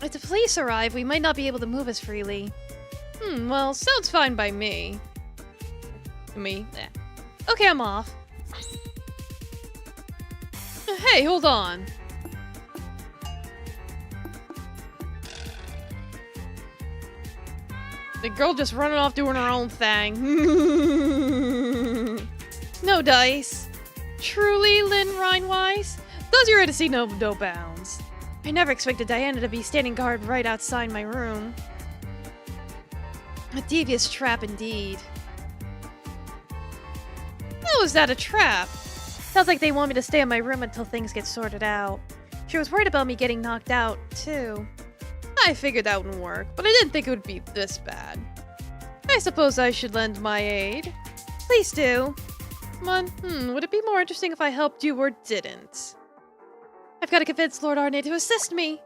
If the police arrive, we might not be able to move as freely. Well, sounds fine by me. Yeah. Okay, I'm off. Hey, hold on. The girl just running off doing her own thing. No dice. Truly, Lynn Rhinewise? Those you ready to see no bounds. I never expected Diana to be standing guard right outside my room. A devious trap indeed. How is that a trap? Sounds like they want me to stay in my room until things get sorted out. She was worried about me getting knocked out, too. I figured that wouldn't work, but I didn't think it would be this bad. I suppose I should lend my aid. Please do. Come on, would it be more interesting if I helped you or didn't? I've got to convince Lord Arne to assist me.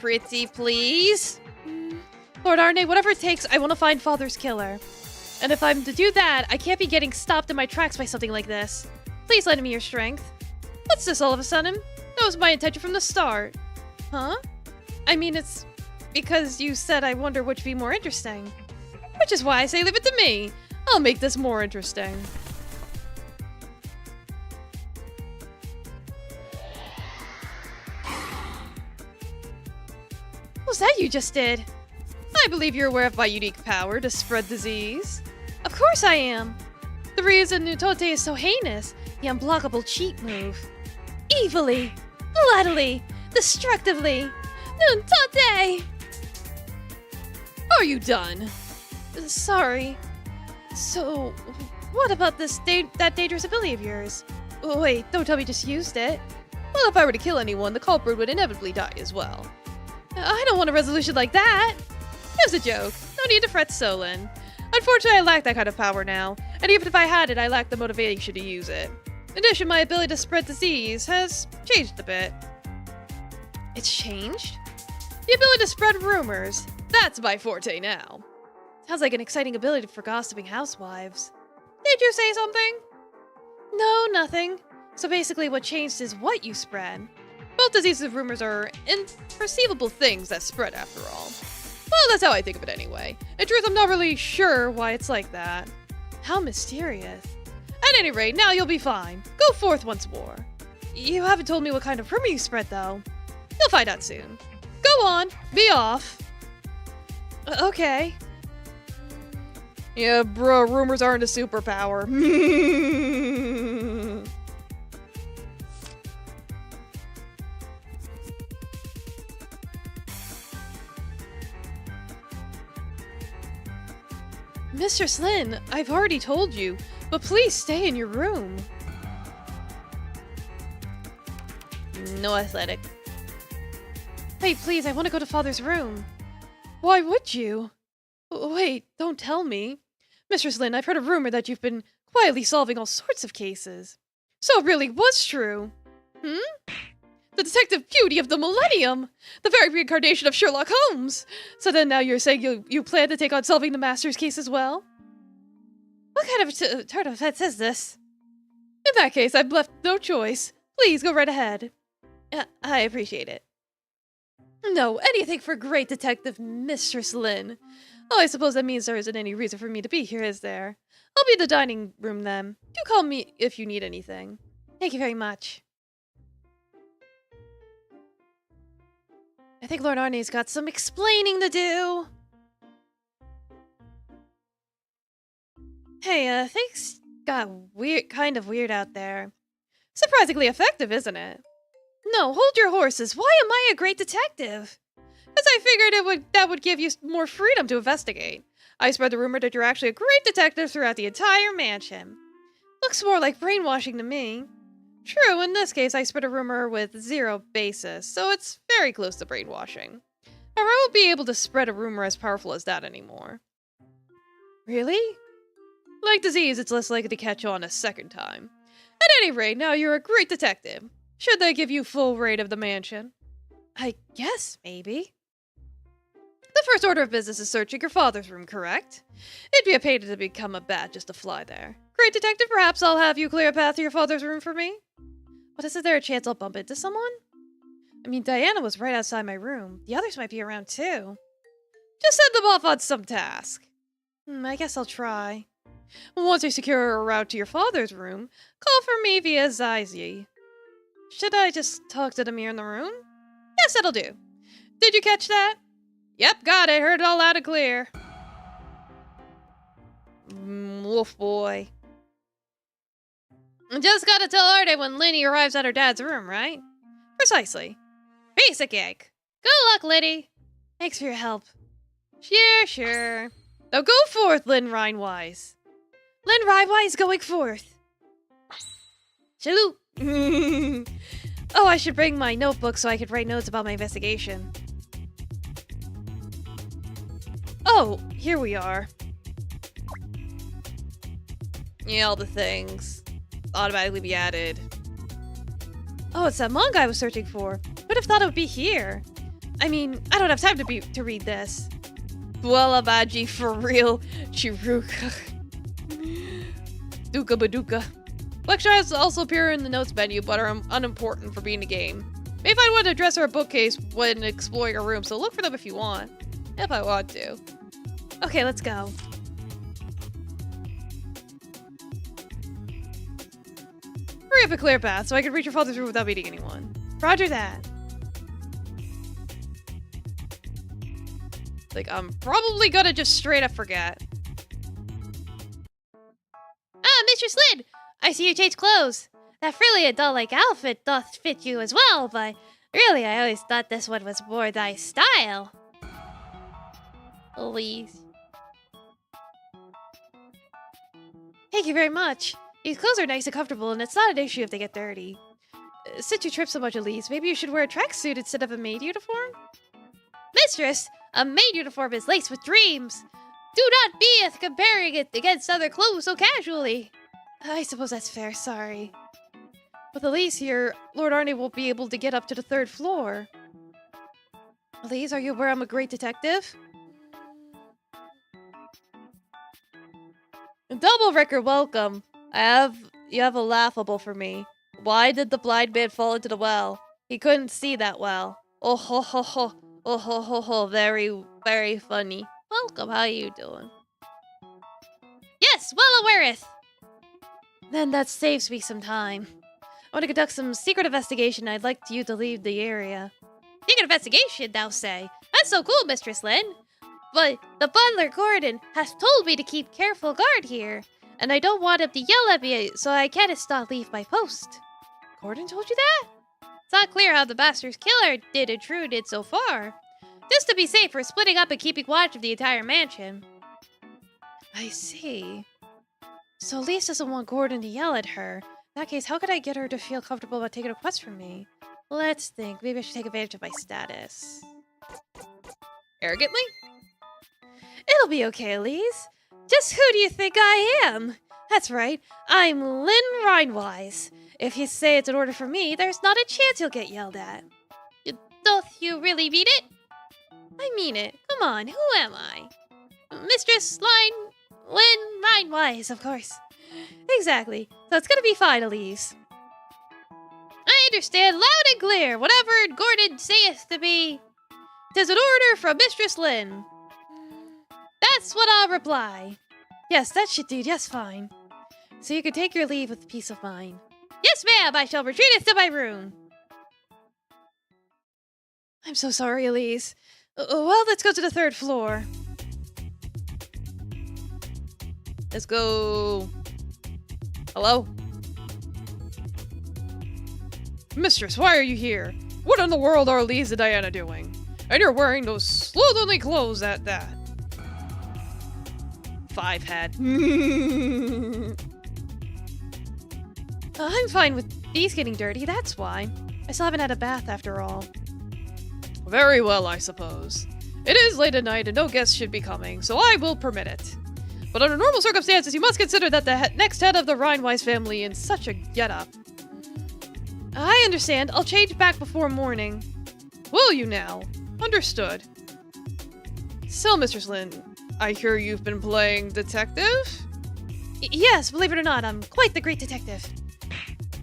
Pretty please? Lord Arne, whatever it takes, I want to find Father's killer. And if I'm to do that, I can't be getting stopped in my tracks by something like this. Please lend me your strength. What's this all of a sudden? That was my intention from the start. Huh? I mean, it's because you said I wonder which would be more interesting. Which is why I say leave it to me. I'll make this more interesting. What was that you just did? I believe you're aware of my unique power to spread disease. Of course I am. The reason Nutote is so heinous, the unblockable cheat move. Evilly, bloodily, destructively. Nutote! Are you done? Sorry. So, what about this that dangerous ability of yours? Oh, wait, don't tell me you just used it. Well, if I were to kill anyone, the culprit would inevitably die as well. I don't want a resolution like that. It was a joke. No need to fret, Solon. Unfortunately, I lack that kind of power now, and even if I had it, I lack the motivation to use it. In addition, my ability to spread disease has changed a bit. It's changed? The ability to spread rumors. That's my forte now. Sounds like an exciting ability for gossiping housewives. Did you say something? No, nothing. So basically what changed is what you spread. Both diseases and rumors are imperceivable things that spread after all. Well, that's how I think of it anyway. In truth, I'm not really sure why it's like that. How mysterious. At any rate, now you'll be fine. Go forth once more. You haven't told me what kind of rumor you spread, though. You'll find out soon. Go on, be off. Okay. Yeah, bro, rumors aren't a superpower. Mistress Lynn, I've already told you, but please stay in your room. No athletic. Wait, please, I want to go to Father's room. Why would you? Wait, don't tell me. Mistress Lynn, I've heard a rumor that you've been quietly solving all sorts of cases. So it really was true. The detective beauty of the millennium! The very reincarnation of Sherlock Holmes! So then now you're saying you plan to take on solving the Master's case as well? What kind of turn of events is this? In that case, I've left no choice. Please, go right ahead. I appreciate it. No, anything for great detective Mistress Lynn. Oh, I suppose that means there isn't any reason for me to be here, is there? I'll be in the dining room then. Do call me if you need anything. Thank you very much. I think Lord Arne's got some explaining to do. Hey, things got kind of weird out there. Surprisingly effective, isn't it? No, hold your horses. Why am I a great detective? Because I figured that would give you more freedom to investigate. I spread the rumor that you're actually a great detective throughout the entire mansion. Looks more like brainwashing to me. True, in this case, I spread a rumor with zero basis, so it's very close to brainwashing. However, I won't be able to spread a rumor as powerful as that anymore. Really? Like disease, it's less likely to catch on a second time. At any rate, now you're a great detective. Should they give you full raid of the mansion? I guess, maybe. The first order of business is searching your father's room, correct? It'd be a pain to become a bat just to fly there. Great detective, perhaps I'll have you clear a path to your father's room for me? But is there a chance I'll bump into someone? I mean, Diana was right outside my room. The others might be around too. Just send them off on some task. I guess I'll try. Once you secure a route to your father's room, call for me via Zizi. Should I just talk to the mirror in the room? Yes, that'll do. Did you catch that? Yep, got it. Heard it all loud and clear. Wolf boy. Just gotta tell Arde when Linny arrives at her dad's room, right? Precisely. Basic egg. Good luck, Liddy. Thanks for your help. Sure. Now go forth, Lynn Rhinewise. Lynn Rhinewise going forth. Salute. Oh, I should bring my notebook so I could write notes about my investigation. Oh, here we are. Yeah, all the things. Automatically be added. Oh, it's that manga I was searching for. Who'd have thought it would be here? I mean, I don't have time to read this. Bualabaji for real. Chiruka. Duka Baduka. Lectures also appear in the notes menu, but are unimportant for being a game. May find one to dress or a bookcase when exploring a room, so look for them if you want. If I want to. Okay, let's go. Hurry up a clear path so I can reach your father's room without meeting anyone. Roger that. Like, I'm probably gonna just straight up forget. Ah, Mistress Lynn! I see you changed clothes. That frilly and doll-like outfit doth fit you as well, but really I always thought this one was more thy style. Please. Thank you very much. These clothes are nice and comfortable, and it's not an issue if they get dirty. Since you trip so much, Elise, maybe you should wear a tracksuit instead of a maid uniform? Mistress, a maid uniform is laced with dreams. Do not be comparing it against other clothes so casually. I suppose that's fair, sorry. With Elise here, Lord Arne won't be able to get up to the 3rd floor. Elise, are you aware I'm a great detective? Double record welcome. You have a laughable for me. Why did the blind man fall into the well? He couldn't see that well. Oh ho ho ho. Oh ho ho ho. Very, very funny. Welcome, how you doing? Yes, well awareth. Then that saves me some time. I want to conduct some secret investigation. I'd like you to leave the area. Secret investigation, thou say? That's so cool, Mistress Lynn. But the butler Gordon has told me to keep careful guard here, and I don't want him to yell at me, so I can't leave my post. Gordon told you that? It's not clear how the bastard's killer did intruded so far. Just to be safe, we're splitting up and keeping watch of the entire mansion. I see. So Elise doesn't want Gordon to yell at her. In that case, how could I get her to feel comfortable about taking a quest from me? Let's think. Maybe I should take advantage of my status. Arrogantly? It'll be okay, Elise. Just who do you think I am? That's right. I'm Lynn Rhinewise. If you say it's an order from me, there's not a chance you'll get yelled at. Doth you really mean it? I mean it. Come on, who am I? Mistress Lynn Rhinewise, of course. Exactly. So it's gonna be fine, Elise. I understand loud and clear. Whatever Gordon saith to me. 'Tis an order from Mistress Lynn. That's what I'll reply. Yes, that should do just fine. So you can take your leave with peace of mind. Yes, ma'am, I shall retreat to my room. I'm so sorry, Elise. Well, let's go to the 3rd floor. Let's go. Hello? Mistress, why are you here? What in the world are Elise and Diana doing? And you're wearing those slovenly clothes at that. 5 head. I'm fine with these getting dirty, that's why. I still haven't had a bath after all. Very well, I suppose. It is late at night and no guests should be coming, so I will permit it. But under normal circumstances, you must consider that the next head of the Rhinewise family in such a getup. I understand. I'll change back before morning. Will you now? Understood. So, Mistress Lynn, I hear you've been playing detective? Yes, believe it or not, I'm quite the great detective.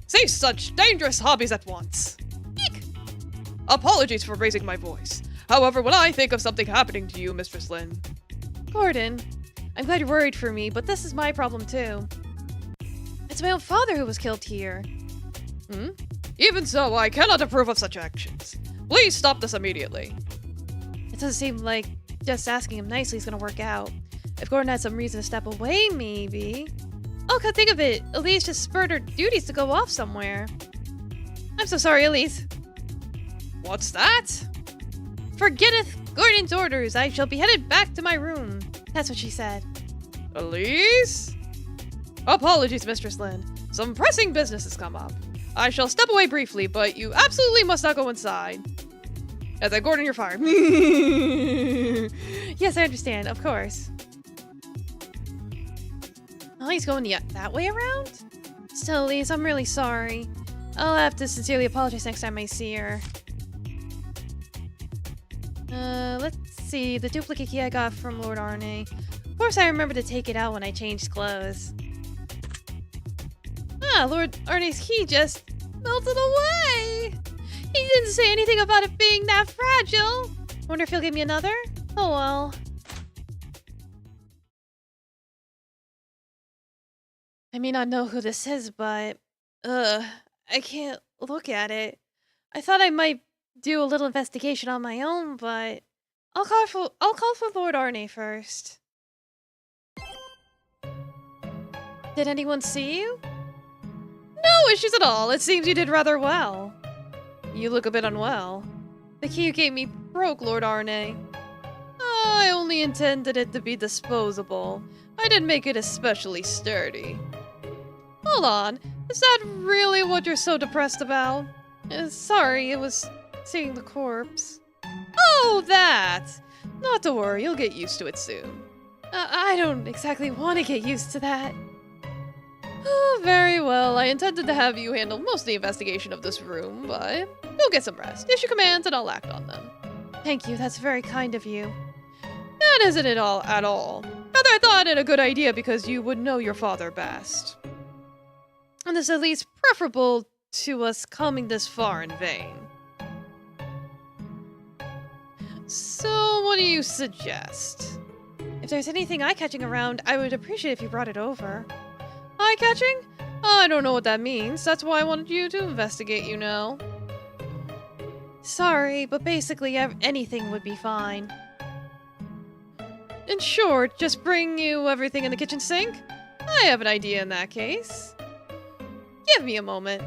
Cease such dangerous hobbies at once. Eek! Apologies for raising my voice. However, when I think of something happening to you, Mistress Lynn... Gordon, I'm glad you're worried for me, but this is my problem too. It's my own father who was killed here. Even so, I cannot approve of such actions. Please stop this immediately. It doesn't seem like just asking him nicely is gonna work out. If Gordon had some reason to step away, maybe. Oh, come think of it. Elise just spurred her duties to go off somewhere. I'm so sorry, Elise. What's that? Forgetteth Gordon's orders. I shall be headed back to my room. That's what she said. Elise? Apologies, Mistress Lynn. Some pressing business has come up. I shall step away briefly, but you absolutely must not go inside. And then, Gordon, you're fired. Yes, I understand. Of course. Oh, he's going that way around? Still, Elise, I'm really sorry. I'll have to sincerely apologize next time I see her. Let's see. The duplicate key I got from Lord Arne. Of course, I remember to take it out when I changed clothes. Ah, Lord Arne's key just melted away. He didn't say anything about it being that fragile. Wonder if he'll give me another? Oh well. I may not know who this is, but I can't look at it. I thought I might do a little investigation on my own, but I'll call for Lord Arne first. Did anyone see you? No issues at all. It seems you did rather well. You look a bit unwell. The key you gave me broke, Lord Arne. I only intended it to be disposable. I didn't make it especially sturdy. Hold on. Is that really what you're so depressed about? Sorry, it was seeing the corpse. Oh, that! Not to worry, you'll get used to it soon. I don't exactly want to get used to that. Oh, very well. I intended to have you handle most of the investigation of this room, but you'll get some rest. Issue commands and I'll act on them. Thank you, that's very kind of you. That isn't it all at all. Rather, I thought it a good idea because you would know your father best. And it's at least preferable to us coming this far in vain. So, what do you suggest? If there's anything eye-catching around, I would appreciate if you brought it over. Eye-catching? I don't know what that means. That's why I wanted you to investigate, you know. Sorry, but basically anything would be fine. In short, just bring you everything in the kitchen sink? I have an idea in that case. Give me a moment.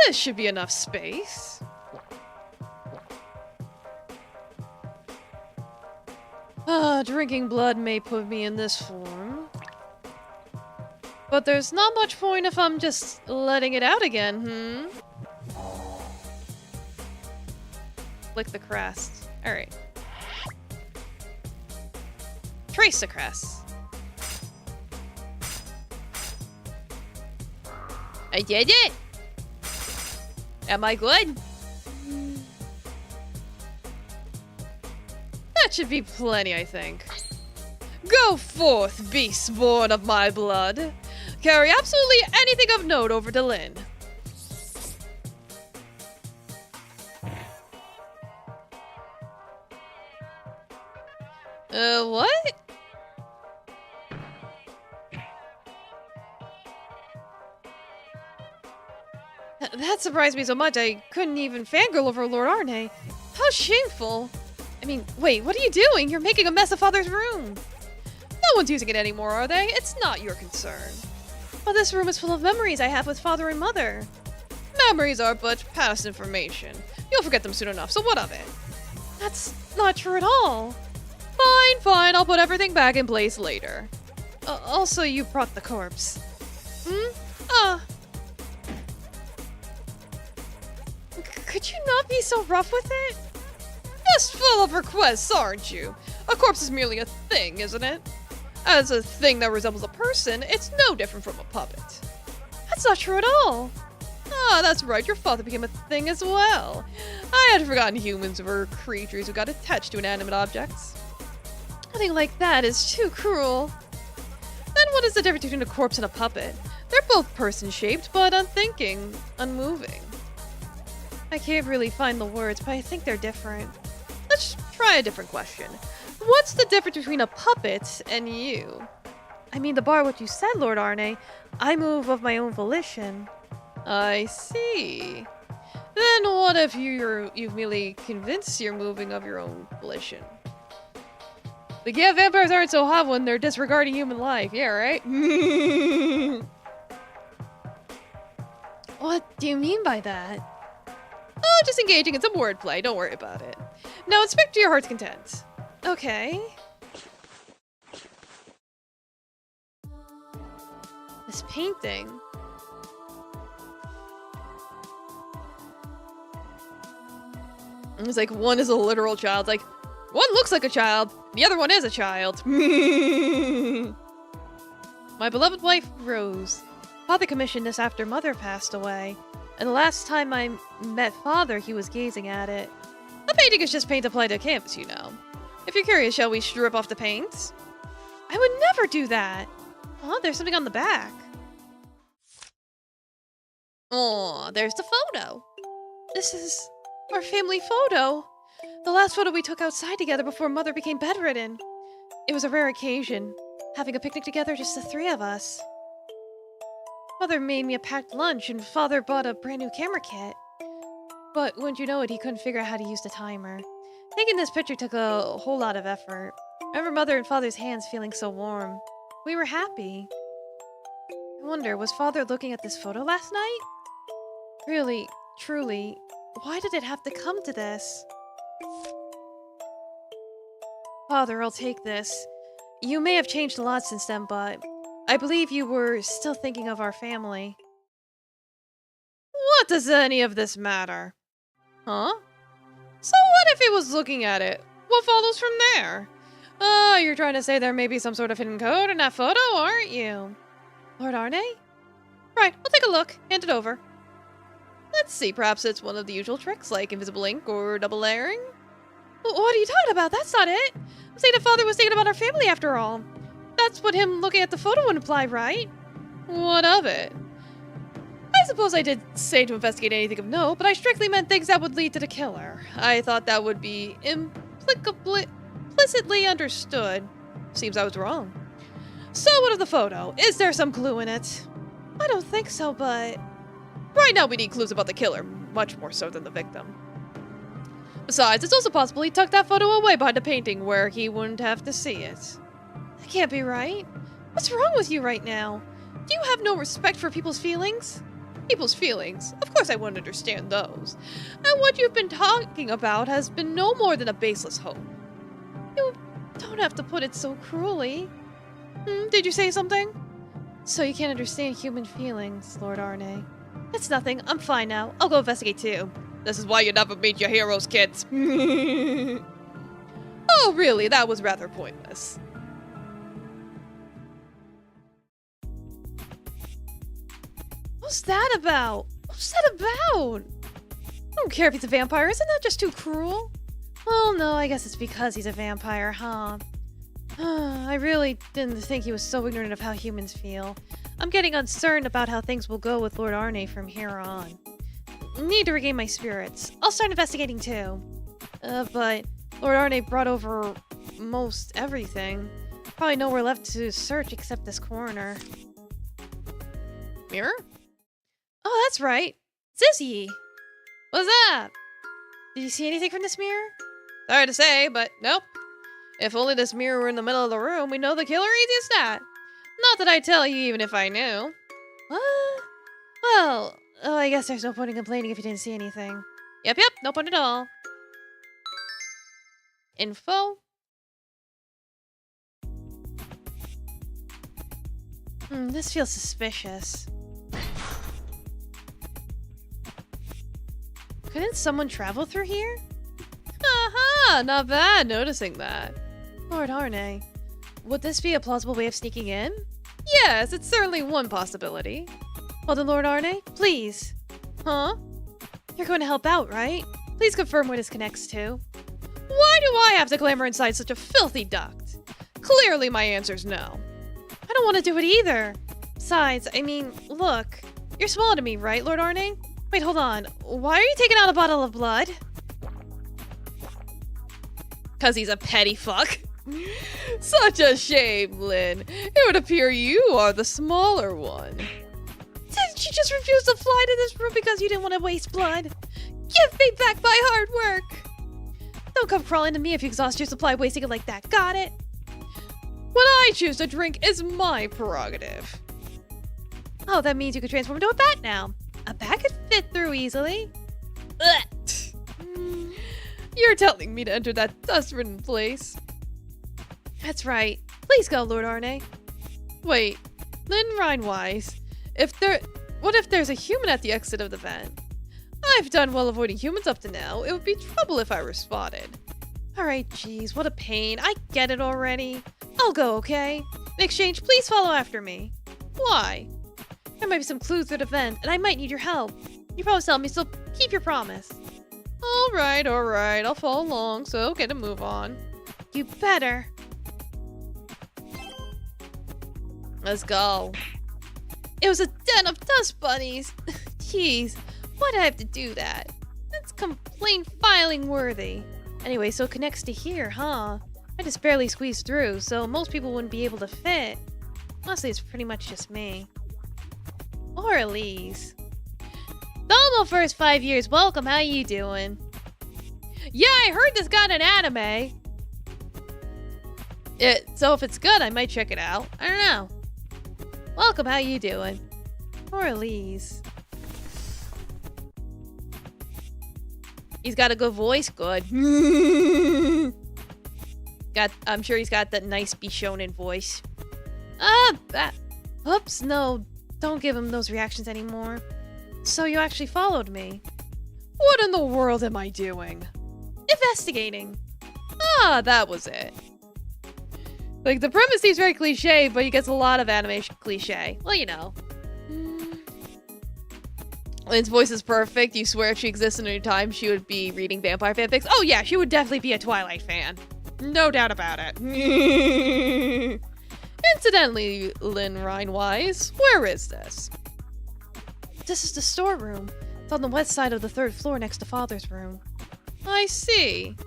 This should be enough space. Drinking blood may put me in this form. But there's not much point if I'm just letting it out again, Lick the crest. Alright. Trace the crest. I did it! Am I good? That should be plenty, I think. Go forth, beasts born of my blood. Carry absolutely anything of note over to Lynn. What? That surprised me so much I couldn't even fangirl over Lord Arne. How shameful. I mean, wait, what are you doing? You're making a mess of Father's room. No one's using it anymore, are they? It's not your concern. Well, this room is full of memories I have with Father and Mother. Memories are but past information. You'll forget them soon enough, so what of it? That's not true at all. Fine, I'll put everything back in place later. Also, you brought the corpse. Could you not be so rough with it? Just full of requests, aren't you? A corpse is merely a thing, isn't it? As a thing that resembles a person, it's no different from a puppet. That's not true at all. Ah, that's right, your father became a thing as well. I had forgotten humans were creatures who got attached to inanimate objects. Nothing like that is too cruel. Then what is the difference between a corpse and a puppet? They're both person-shaped, but unthinking, unmoving. I can't really find the words, but I think they're different. Let's try a different question. What's the difference between a puppet and you? I mean, to borrow what you said, Lord Arne, I move of my own volition. I see. Then what if you've merely convinced you're moving of your own volition? Like, yeah, vampires aren't so hot when they're disregarding human life. Yeah, right? What do you mean by that? Oh, just engaging in some wordplay. Don't worry about it. Now, speak to your heart's content. Okay. This painting. It's like one is a literal child. Like, one looks like a child, the other one is a child. My beloved wife, Rose. Father commissioned this after Mother passed away. And the last time I met Father, he was gazing at it. The painting is just paint applied to canvas, you know. If you're curious, shall we strip off the paint? I would never do that. Oh, there's something on the back. Oh, there's the photo. This is our family photo. The last photo we took outside together before Mother became bedridden. It was a rare occasion, having a picnic together, just the three of us. Mother made me a packed lunch, and Father bought a brand new camera kit. But wouldn't you know it, he couldn't figure out how to use the timer. Taking this picture took a whole lot of effort. I remember Mother and Father's hands feeling so warm. We were happy. I wonder, was Father looking at this photo last night? Really, truly, why did it have to come to this? Father, I'll take this. You may have changed a lot since then, but I believe you were still thinking of our family. What does any of this matter? Huh? So what if he was looking at it? What follows from there? Oh, you're trying to say there may be some sort of hidden code in that photo, aren't you? Lord Arne? Right, I'll take a look. Hand it over. Let's see, perhaps it's one of the usual tricks, like invisible ink or double layering? What are you talking about? That's not it. I'm saying that Father was thinking about our family after all. That's what him looking at the photo would imply, right? What of it? I suppose I did say to investigate anything of note, but I strictly meant things that would lead to the killer. I thought that would be implicitly understood. Seems I was wrong. So what of the photo? Is there some clue in it? I don't think so, but... Right now we need clues about the killer, much more so than the victim. Besides, it's also possible he tucked that photo away behind the painting where he wouldn't have to see it. That can't be right. What's wrong with you right now? Do you have no respect for people's feelings? People's feelings? Of course I wouldn't understand those. And what you've been talking about has been no more than a baseless hope. You don't have to put it so cruelly. Did you say something? So you can't understand human feelings, Lord Arne. It's nothing. I'm fine now. I'll go investigate too. This is why you never meet your heroes, kids. Oh, really? That was rather pointless. What's that about? What's that about? I don't care if he's a vampire. Isn't that just too cruel? Well, no, I guess it's because he's a vampire, huh? I really didn't think he was so ignorant of how humans feel. I'm getting uncertain about how things will go with Lord Arne from here on. Need to regain my spirits. I'll start investigating too. But Lord Arne brought over most everything. Probably nowhere left to search except this corner. Mirror? Oh, that's right. Sissy! What's up? Did you see anything from this mirror? Sorry to say, but nope. If only this mirror were in the middle of the room, we'd know the killer easy as that. Not that I'd tell you even if I knew. What? Well, oh, I guess there's no point in complaining if you didn't see anything. Yep, no point at all. Info? This feels suspicious. Couldn't someone travel through here? Aha! Not bad noticing that. Lord Arne, would this be a plausible way of sneaking in? Yes, it's certainly one possibility. Well then, Lord Arne, please. Huh? You're going to help out, right? Please confirm where this connects to. Why do I have to clamber inside such a filthy duct? Clearly my answer's no. I don't want to do it either. Besides, I mean, look. You're smaller to me, right, Lord Arne? Wait, hold on. Why are you taking out a bottle of blood? 'Cause he's a petty fuck. Such a shame, Lynn. It would appear you are the smaller one. Didn't you just refuse to fly to this room because you didn't want to waste blood? Give me back my hard work! Don't come crawling to me if you exhaust your supply wasting it like that, got it? What I choose to drink is my prerogative. Oh, that means you could transform into a bat now. A bat could fit through easily. You're telling me to enter that dust-ridden place. That's right. Please go, Lord Arne. Wait, Lynn Rhinewise, what if there's a human at the exit of the vent? I've done well avoiding humans up to now. It would be trouble if I were spotted. Alright, geez, what a pain. I get it already. I'll go, okay? In exchange, please follow after me. Why? There might be some clues through the vent, and I might need your help. You promised to help me, so keep your promise. Alright, I'll follow along, so get a move on. You better. Let's go. It was a den of dust bunnies. Jeez, why'd I have to do that? That's complaint filing worthy. Anyway, so it connects to here, huh? I just barely squeezed through, so most people wouldn't be able to fit. Honestly, it's pretty much just me. Or Elise. Domo first 5 years, welcome, how you doing? Yeah, I heard this got an anime. So if it's good, I might check it out. I don't know. Welcome, how you doing? Or Elise. He's got a good voice, good. I'm sure he's got that nice Bishonen voice. Oops, no, don't give him those reactions anymore. So you actually followed me. What in the world am I doing? Investigating. Ah, that was it. Like, the premise seems very cliche, but he gets a lot of animation cliche. Well, you know. Lynn's voice is perfect. You swear if she existed in her time, she would be reading vampire fanfics. Oh yeah, she would definitely be a Twilight fan. No doubt about it. Incidentally, Lynn Rhinewise, where is this? This is the storeroom. It's on the west side of the 3rd floor next to Father's room. I see.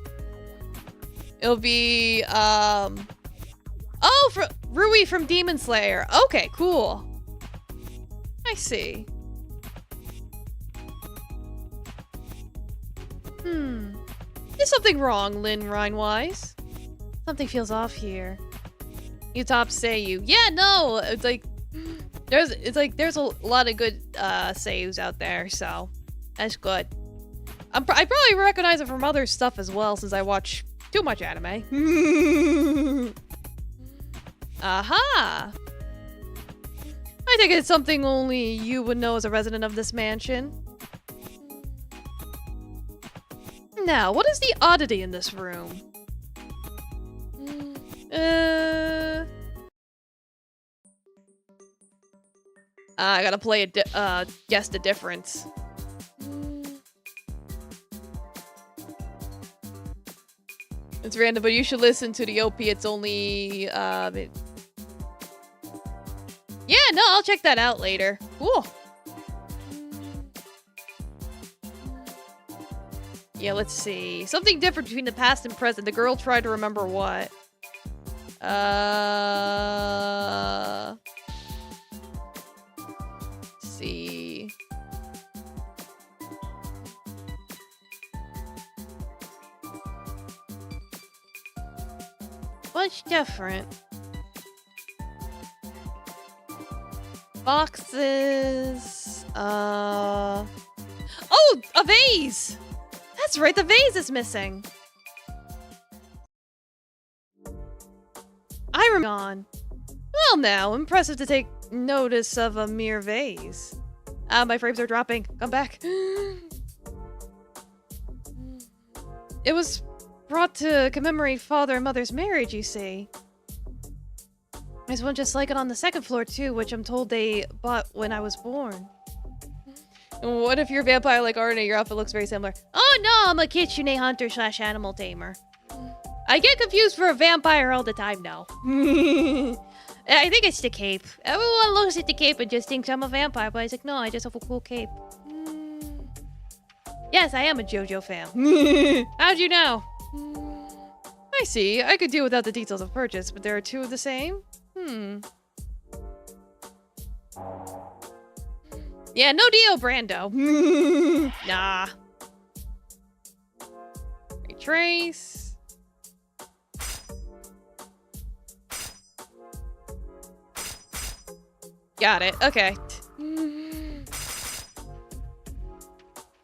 It'll be, Rui from Demon Slayer. Okay, cool. I see. Is something wrong, Lynn Rhinewise? Something feels off here. You top Seiyu. Yeah, no, it's like there's a lot of good Seiyus out there, so that's good. I probably recognize it from other stuff as well, since I watch too much anime. Aha! I think it's something only you would know as a resident of this mansion. Now, what is the oddity in this room? I gotta play guess the difference. It's random, but you should listen to the OP. It's only, Yeah, no, I'll check that out later. Cool. Yeah, let's see. Something different between the past and present. The girl tried to remember what? Let's see. What's different? Boxes. Oh, a vase! That's right, the vase is missing. I'm gone. Well now, impressive to take notice of a mere vase. My frames are dropping. Come back. It was brought to commemorate father and mother's marriage, you see. There's one just like it on the second floor too, which I'm told they bought when I was born. What if you're a vampire like Arne? Your outfit looks very similar. Oh no, I'm a kitsune hunter / animal tamer. I get confused for a vampire all the time now. I think it's the cape. Everyone looks at the cape and just thinks I'm a vampire, but I was like, no, I just have a cool cape. Yes, I am a JoJo fan. How'd you know? I see. I could do without the details of purchase, but there are two of the same? Yeah, no deal, Brando. Nah. Retrace. Got it. Okay.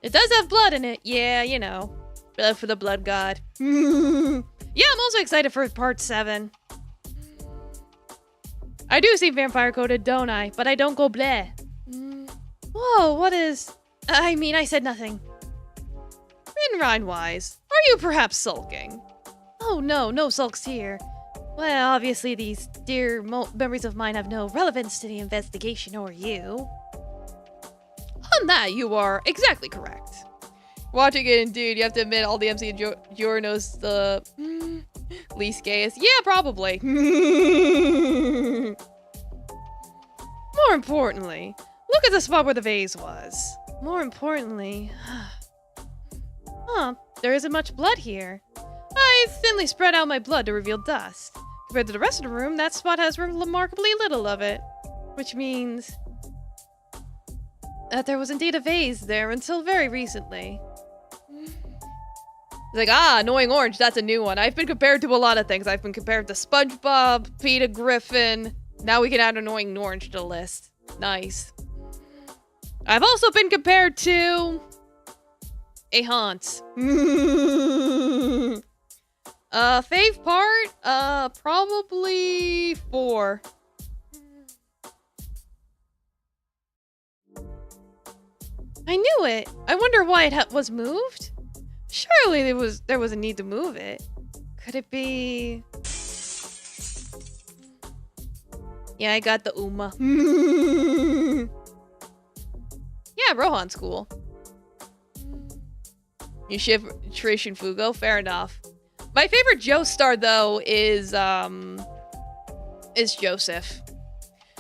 It does have blood in it. Yeah, you know. Blood for the blood god. Yeah, I'm also excited for part 7. I do seem vampire coded, don't I? But I don't go bleh. Whoa, what is... I mean, I said nothing. Rhine-wise, are you perhaps sulking? Oh no, no sulks here. Well, obviously these dear memories of mine have no relevance to the investigation or you. On that, you are exactly correct. Watching it, indeed, you have to admit all the MC and Giorno's the least gayest. Yeah, probably. More importantly, look at the spot where the vase was. More importantly... Huh, there isn't much blood here. I thinly spread out my blood to reveal dust. Compared to the rest of the room, that spot has remarkably little of it. Which means... that there was indeed a vase there until very recently. It's like, annoying orange, that's a new one. I've been compared to a lot of things. I've been compared to SpongeBob, Peter Griffin. Now we can add annoying orange to the list. Nice. I've also been compared to... a haunt. Fave part? Probably 4. I knew it! I wonder why it was moved? Surely there was a need to move it. Could it be... Yeah, I got the Uma. Yeah, Rohan's cool. You ship Trish and Fugo? Fair enough. My favorite Joestar, though, is Joseph.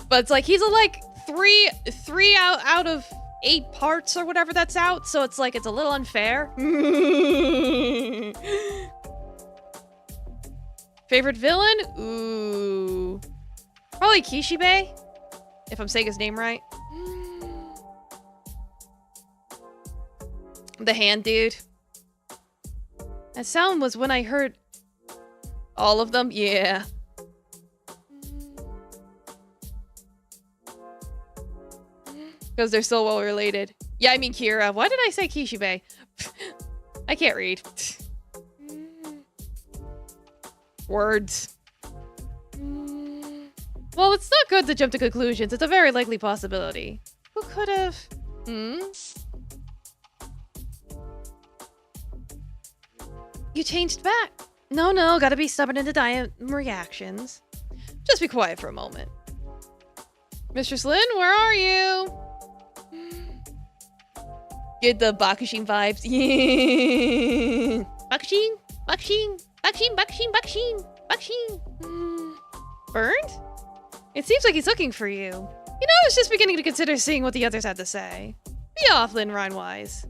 But it's like, he's like 3 out of 8 parts or whatever that's out, so it's like, it's a little unfair. Favorite villain? Ooh. Probably Kishibe, if I'm saying his name right. The hand dude. That sound was when I heard... all of them? Yeah. Because they're so well related. Yeah, I mean Kira. Why did I say Kishibe? I can't read. Words. Well, it's not good to jump to conclusions. It's a very likely possibility. Who could have... You changed back. No, gotta be stubborn in the reactions. Just be quiet for a moment. Mistress Lynn, where are you? Get the Bakushin vibes. Bakushin, Bakushin, Bakushin, Bakushin, Bakushin, Bakushin. Burned? It seems like he's looking for you. You know, I was just beginning to consider seeing what the others had to say. Be off, Lynn Rhinewise.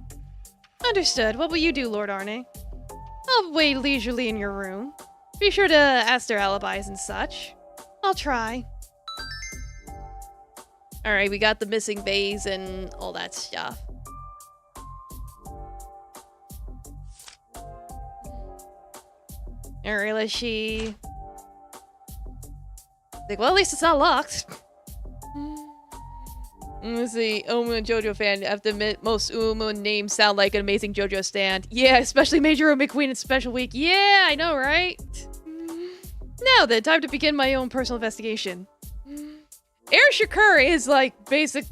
Understood. What will you do, Lord Arne? I'll wait leisurely in your room. Be sure to ask their alibis and such. I'll try. Alright, we got the missing vase and all that stuff. Alright, let's see. Like, well, at least it's not locked. Let's see. Umu and JoJo fan. I have to admit, most Umu names sound like an amazing JoJo stand. Yeah, especially Major McQueen and Special Week. Yeah, I know, right? Now then, time to begin my own personal investigation. Air Shakur is, like,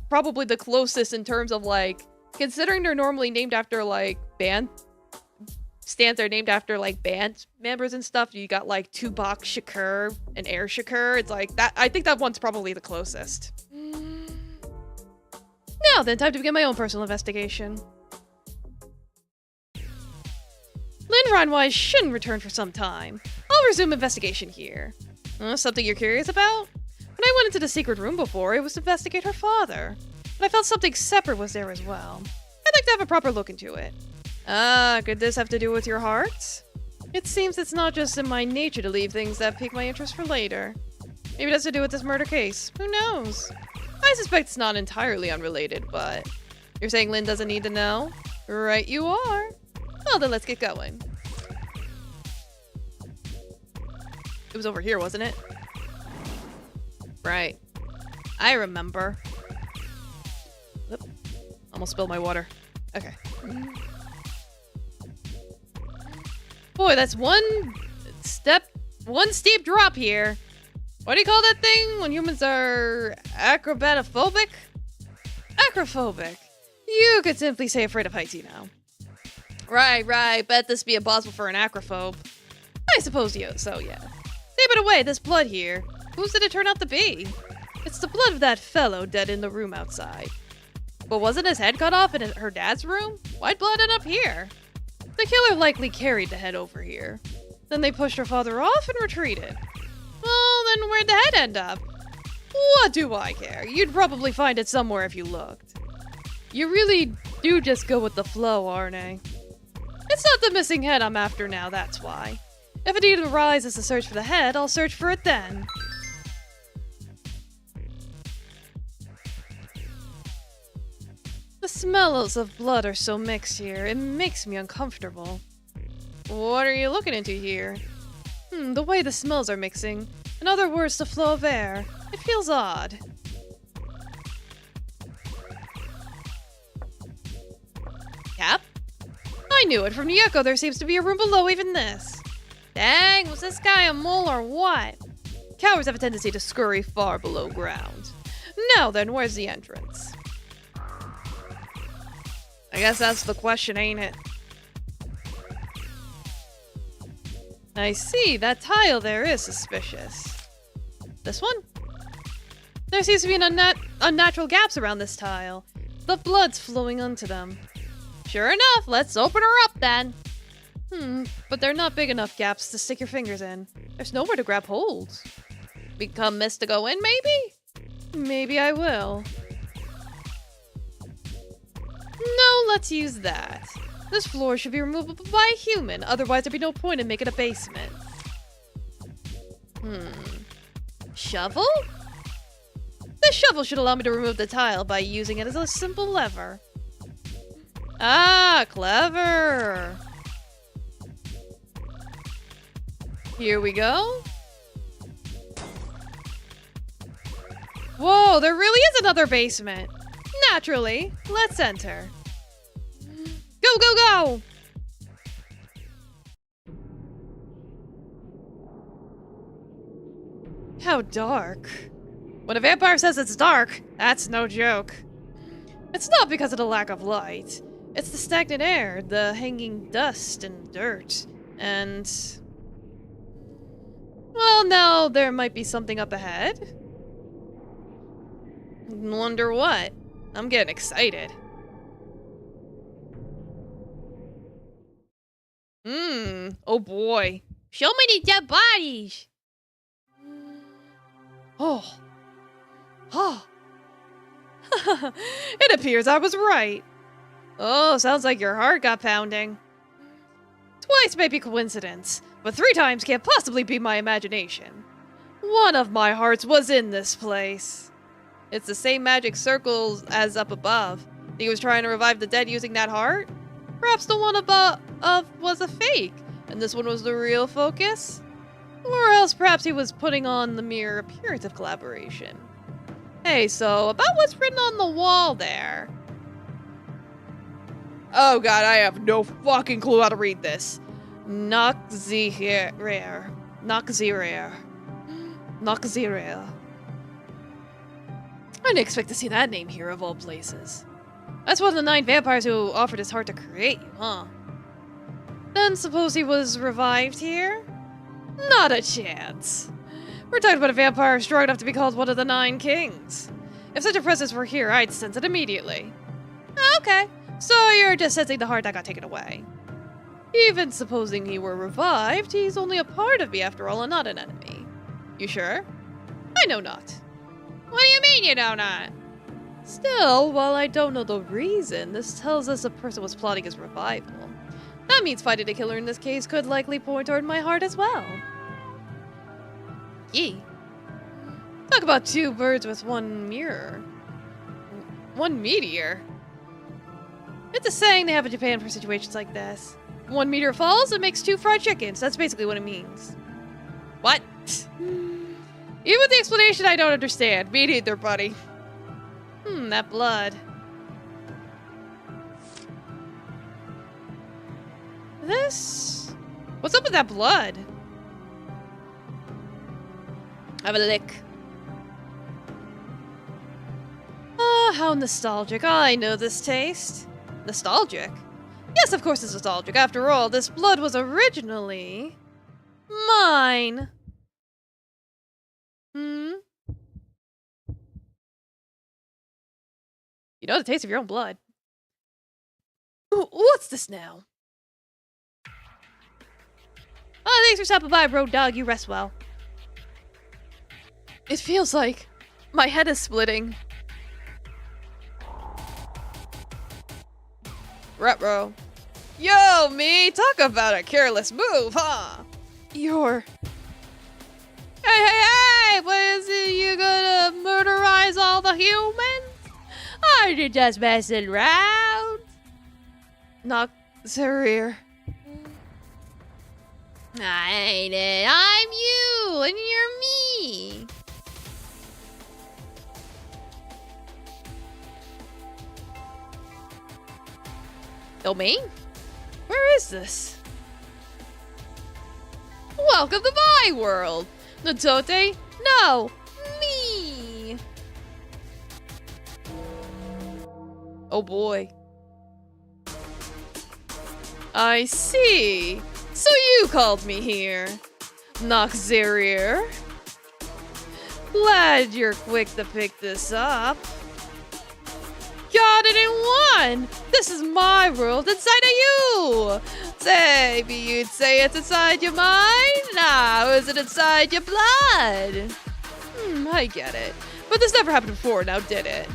probably the closest in terms of, like, considering they're normally named after, like, band stands are named after, like, band members and stuff. You got, like, Tupac Shakur and Air Shakur. It's like, that. I think that one's probably the closest. Now then, time to begin my own personal investigation. Lindron-wise shouldn't return for some time. I'll resume investigation here. Something you're curious about? When I went into the secret room before, it was to investigate her father. But I felt something separate was there as well. I'd like to have a proper look into it. Could this have to do with your heart? It seems it's not just in my nature to leave things that pique my interest for later. Maybe it has to do with this murder case. Who knows? I suspect it's not entirely unrelated, but... You're saying Lynn doesn't need to know? Right you are. Well, then let's get going. It was over here, wasn't it? Right. I remember. Oop. Almost spilled my water. Okay. Boy, that's one steep drop here. What do you call that thing when humans are acrobatophobic? Acrophobic. You could simply say afraid of heights, you know. Right. Bet this be impossible for an acrophobe. I suppose so, yeah. Say, but away, this blood here. Whose did it turn out to be? It's the blood of that fellow dead in the room outside. But wasn't his head cut off in her dad's room? Why'd blood end up here? The killer likely carried the head over here. Then they pushed her father off and retreated. Well, then where'd the head end up? What do I care? You'd probably find it somewhere if you looked. You really do just go with the flow, Arne. It's not the missing head I'm after now, that's why. If a need arises to search for the head, I'll search for it then. The smells of blood are so mixed here, it makes me uncomfortable. What are you looking into here? The way the smells are mixing. In other words, the flow of air. It feels odd. Cap? I knew it. From the echo, there seems to be a room below even this. Dang, was this guy a mole or what? Cowards have a tendency to scurry far below ground. Now then, where's the entrance? I guess that's the question, ain't it? I see, that tile there is suspicious. This one? There seems to be unnatural gaps around this tile. The blood's flowing onto them. Sure enough, let's open her up then. But they're not big enough gaps to stick your fingers in. There's nowhere to grab hold. Become missed to go in, maybe? Maybe I will. No, let's use that. This floor should be removable by a human, otherwise there'd be no point in making a basement. Shovel? This shovel should allow me to remove the tile by using it as a simple lever. Ah, clever! Here we go. Whoa, there really is another basement. Naturally, let's enter. Go, go, go! How dark. When a vampire says it's dark, that's no joke. It's not because of the lack of light. It's the stagnant air, the hanging dust and dirt, and... Well, now there might be something up ahead. Wonder what? I'm getting excited. Oh boy. Show me the dead bodies. Oh. It appears I was right. Oh, sounds like your heart got pounding. Twice may be coincidence, but 3 times can't possibly be my imagination. One of my hearts was in this place. It's the same magic circles as up above. He was trying to revive the dead using that heart? Perhaps the one above was a fake, and this one was the real focus? Or else perhaps he was putting on the mere appearance of collaboration. Hey, so about what's written on the wall there? Oh god, I have no fucking clue how to read this. Noxzerere. Noxzerere. Noxzerere. I didn't expect to see that name here of all places. That's one of the 9 vampires who offered his heart to create you, huh? Then suppose he was revived here? Not a chance. We're talking about a vampire strong enough to be called one of the 9 kings. If such a presence were here, I'd sense it immediately. Okay, so you're just sensing the heart that got taken away. Even supposing he were revived, he's only a part of me after all and not an enemy. You sure? I know not. What do you mean you know not? Still, while I don't know the reason, this tells us a person was plotting his revival. That means finding a killer in this case could likely point toward my heart as well. Yee. Talk about 2 birds with 1 mirror. 1 meteor? It's a saying they have in Japan for situations like this. 1 meteor falls, it makes 2 fried chickens. That's basically what it means. What? Even with the explanation, I don't understand. Me neither, buddy. That blood. This? What's up with that blood? Have a lick. Ah, how nostalgic. I know this taste. Nostalgic? Yes, of course it's nostalgic. After all, this blood was originally mine. You know the taste of your own blood. Ooh, what's this now? Oh, thanks for stopping by, road dog. You rest well. It feels like my head is splitting. Retro. Yo, me! Talk about a careless move, huh? You're... Hey! What is it? You gonna murderize all the humans? Are you just messing around? Knock their ear. I ain't it. I'm you, and you're me. Domain? Where is this? Welcome to my world. Natote? No, me. Oh boy. I see. So you called me here. Noxzerere. Glad you're quick to pick this up. Got it in 1! This is my world inside of you! Say, maybe you'd say it's inside your mind? Now, is it inside your blood? I get it. But this never happened before, now did it?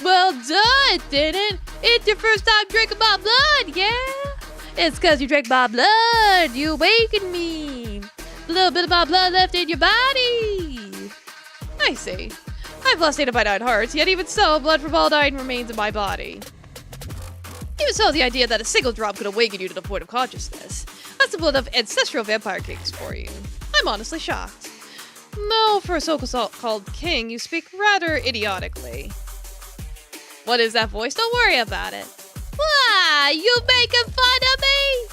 Well, duh, it didn't. It's your first time drinking my blood, yeah? It's cause you drank my blood. You awakened me. A little bit of my blood left in your body. I see. I've lost 8 of my 9 hearts, yet even so, blood from all 9 remains in my body. Even so, the idea that a single drop could awaken you to the point of consciousness. That's the blood of ancestral vampire kings for you. I'm honestly shocked. No, for a so-called king, you speak rather idiotically. What is that voice? Don't worry about it. Why? You making fun of me?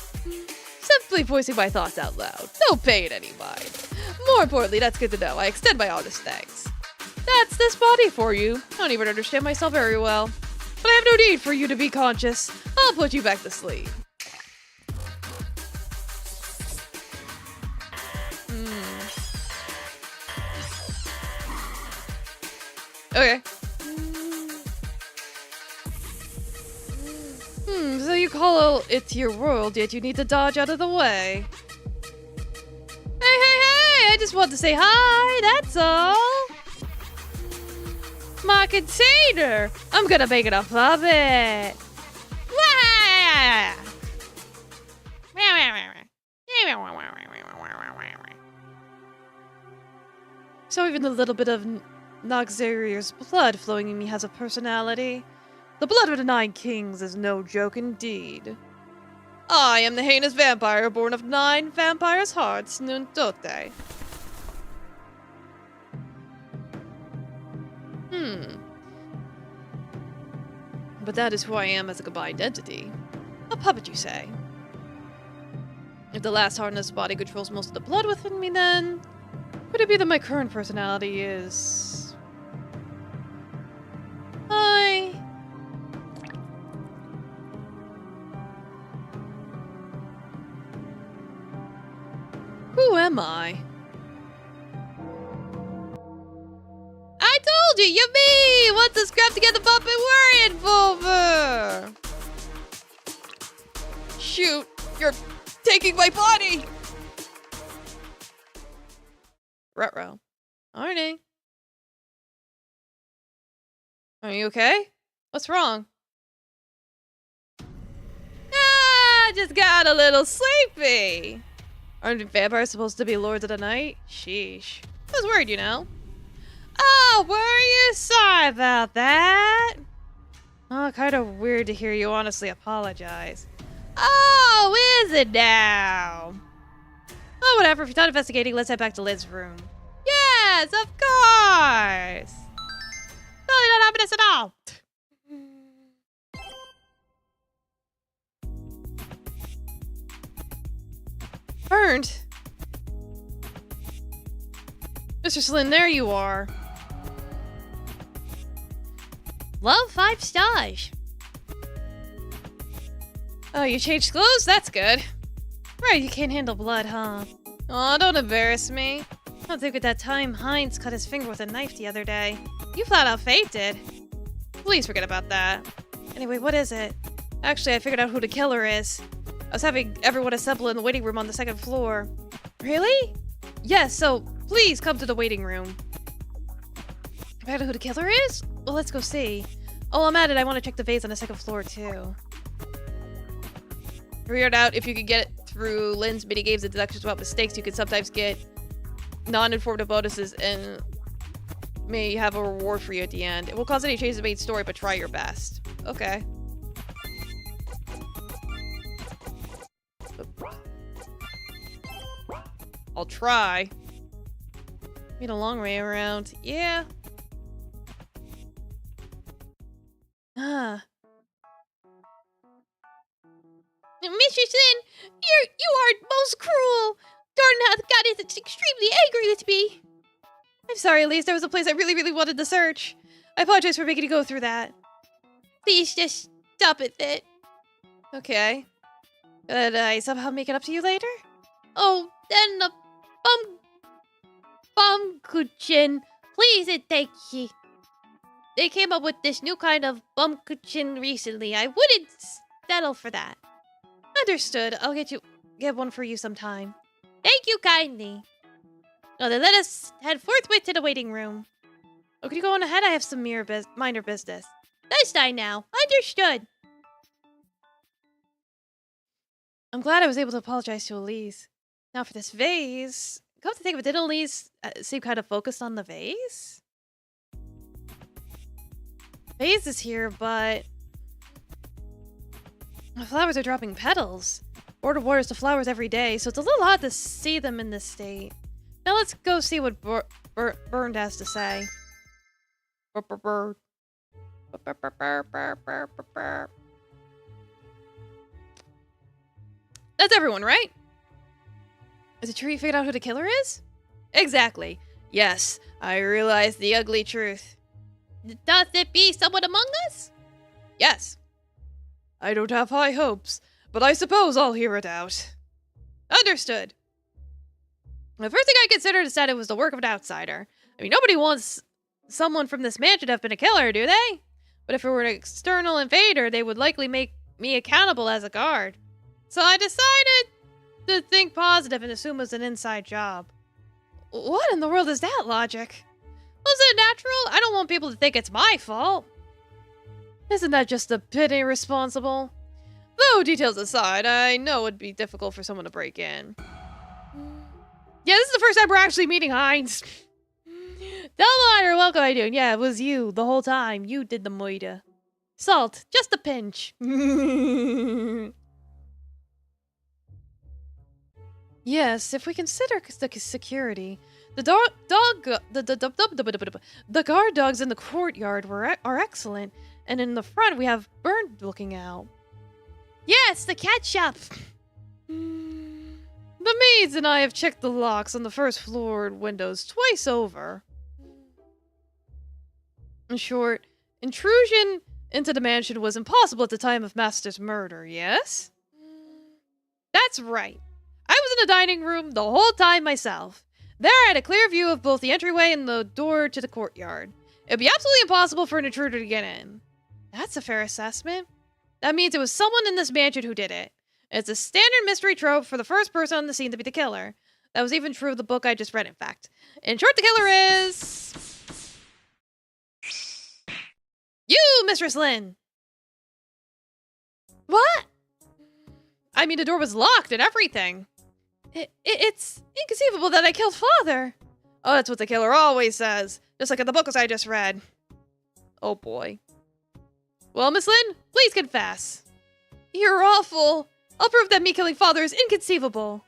Simply voicing my thoughts out loud. Don't pay it any mind. More importantly, that's good to know. I extend my honest thanks. That's this body for you. I don't even understand myself very well. But I have no need for you to be conscious. I'll put you back to sleep. Okay. So you call it your world, yet you need to dodge out of the way. Hey, I just want to say hi, that's all. My container! I'm gonna make it a puppet! Wow, So even a little bit of Noxaria's blood flowing in me has a personality. The blood of the 9 kings is no joke indeed. I am the heinous vampire born of 9 vampires' hearts, Nuntote. But that is who I am as a combined entity. A puppet, you say? If the last heart in this body controls most of the blood within me, then could it be that my current personality is... Who am I? I told you, me! Once the scrap together puppet, we're in over! Shoot, you're taking my body! Ruh-roh. Arne. Are you okay? What's wrong? Just got a little sleepy. Aren't vampires supposed to be lords of the night? Sheesh. I was worried, you know. Oh, were you? Sorry about that. Oh, kind of weird to hear you honestly apologize. Oh, is it now? Oh, whatever. If you're done investigating, let's head back to Liz's room. Yes, of course. Totally not having this at all. Burned? Mr. Slynn, there you are. Well, 5 stars. Oh, you changed clothes? That's good. Right, you can't handle blood, huh? Aw, don't embarrass me. I don't think with that time Heinz cut his finger with a knife the other day. You flat out fainted. Please forget about that. Anyway, what is it? Actually, I figured out who the killer is. I was having everyone assemble in the waiting room on the 2nd floor. Really? Yes, so please come to the waiting room. I figured out who the killer is? Well, let's go see. Oh, while I'm at it, I want to check the vase on the 2nd floor, too. Figured out if you could get it through Lynn's minigames and deductions about mistakes, you can sometimes get non-informative bonuses and may have a reward for you at the end. It won't cause any change to the main story, but try your best. Okay. I'll try. Need a long way around. Yeah. Mr. Sin, you are most cruel. Darn hath got is extremely angry with me. I'm sorry, Elise. There was a place I really, really wanted to search. I apologize for making you go through that. Please just stop it then. Okay. Could I somehow make it up to you later? Oh, then the Bumkuchen. Please and thank you. They came up with this new kind of Bumkuchen recently. I wouldn't settle for that. Understood. I'll get one for you sometime. Thank you kindly. Now then, let us head forthwith to the waiting room. Oh, could you go on ahead? I have some minor business. Best I now. Understood. I'm glad I was able to apologize to Elise. Now for this vase, come to think of it, didn't Elise seem kind of focused on the vase? Vase is here, but the flowers are dropping petals. Order waters the flowers every day, so it's a little odd to see them in this state. Now let's go see what Burned has to say. That's everyone, right? Is it true you figured out who the killer is? Exactly. Yes, I realized the ugly truth. Doth it be someone among us? Yes. I don't have high hopes, but I suppose I'll hear it out. Understood. The first thing I considered is that it was the work of an outsider. I mean, nobody wants someone from this mansion to have been a killer, do they? But if it were an external invader, they would likely make me accountable as a guard. So I decided to think positive and assume it was an inside job. What in the world is that logic? Was it natural? I don't want people to think it's my fault. Isn't that just a bit irresponsible? Though, details aside, I know it'd be difficult for someone to break in. Yeah, this is the first time we're actually meeting Heinz. Delmar, welcome, I doing? Yeah, it was you the whole time. You did the murder. Salt, just a pinch. Yes, if we consider the security, the guard dogs in the courtyard are excellent, and in the front we have Bernd looking out. Yes, the cat shop. The maids and I have checked the locks on the first floor windows twice over. In short, intrusion into the mansion was impossible at the time of Master's murder, yes? That's right. I was in the dining room the whole time myself. There I had a clear view of both the entryway and the door to the courtyard. It'd be absolutely impossible for an intruder to get in. That's a fair assessment. That means it was someone in this mansion who did it. It's a standard mystery trope for the first person on the scene to be the killer. That was even true of the book I just read, in fact. In short, the killer is... you, Mistress Lynn! What? I mean, the door was locked and everything. It's inconceivable that I killed Father. Oh, that's what the killer always says. Just like in the books I just read. Oh, boy. Well, Miss Lynn, please confess. You're awful. I'll prove that me killing Father is inconceivable.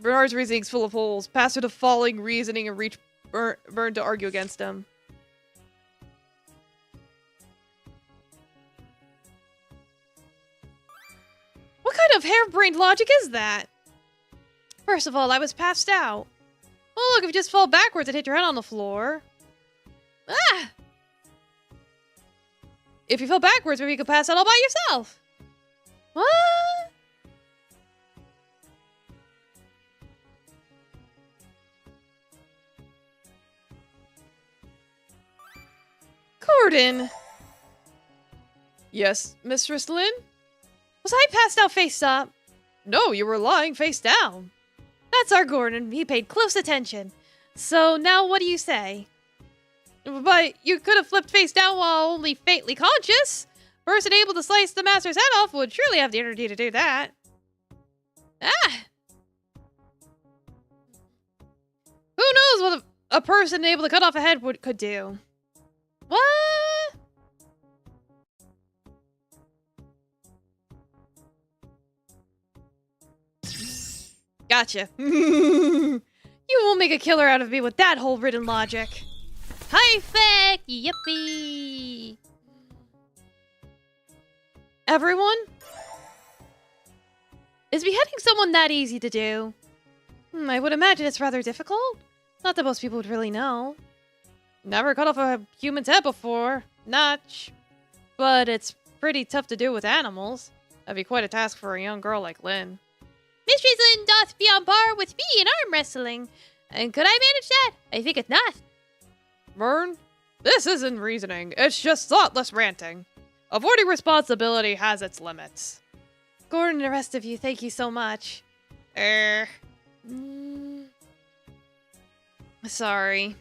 Bernard's reasoning's full of holes. Pass her the following reasoning and reach Bern to argue against him. What kind of harebrained logic is that? First of all, I was passed out. Well, look, if you just fall backwards and hit your head on the floor. Ah! If you fell backwards, maybe you could pass out all by yourself. What? Gordon. Yes, Mistress Lynn? Was I passed out face up? No, you were lying face down. That's our Gordon. He paid close attention. So now what do you say? But you could have flipped face down while only faintly conscious. A person able to slice the master's head off would surely have the energy to do that. Ah! Who knows what a person able to cut off a head could do? What? Gotcha. You won't make a killer out of me with that hole-ridden logic. Perfect! Yippee! Everyone? Is beheading someone that easy to do? I would imagine it's rather difficult. Not that most people would really know. Never cut off a human's head before. Notch. But it's pretty tough to do with animals. That'd be quite a task for a young girl like Lynn. Mistress Lynn doth be on par with me in arm wrestling. And could I manage that? I think it not. Bern, this isn't reasoning. It's just thoughtless ranting. Avoiding responsibility has its limits. Gordon and the rest of you, thank you so much. Sorry.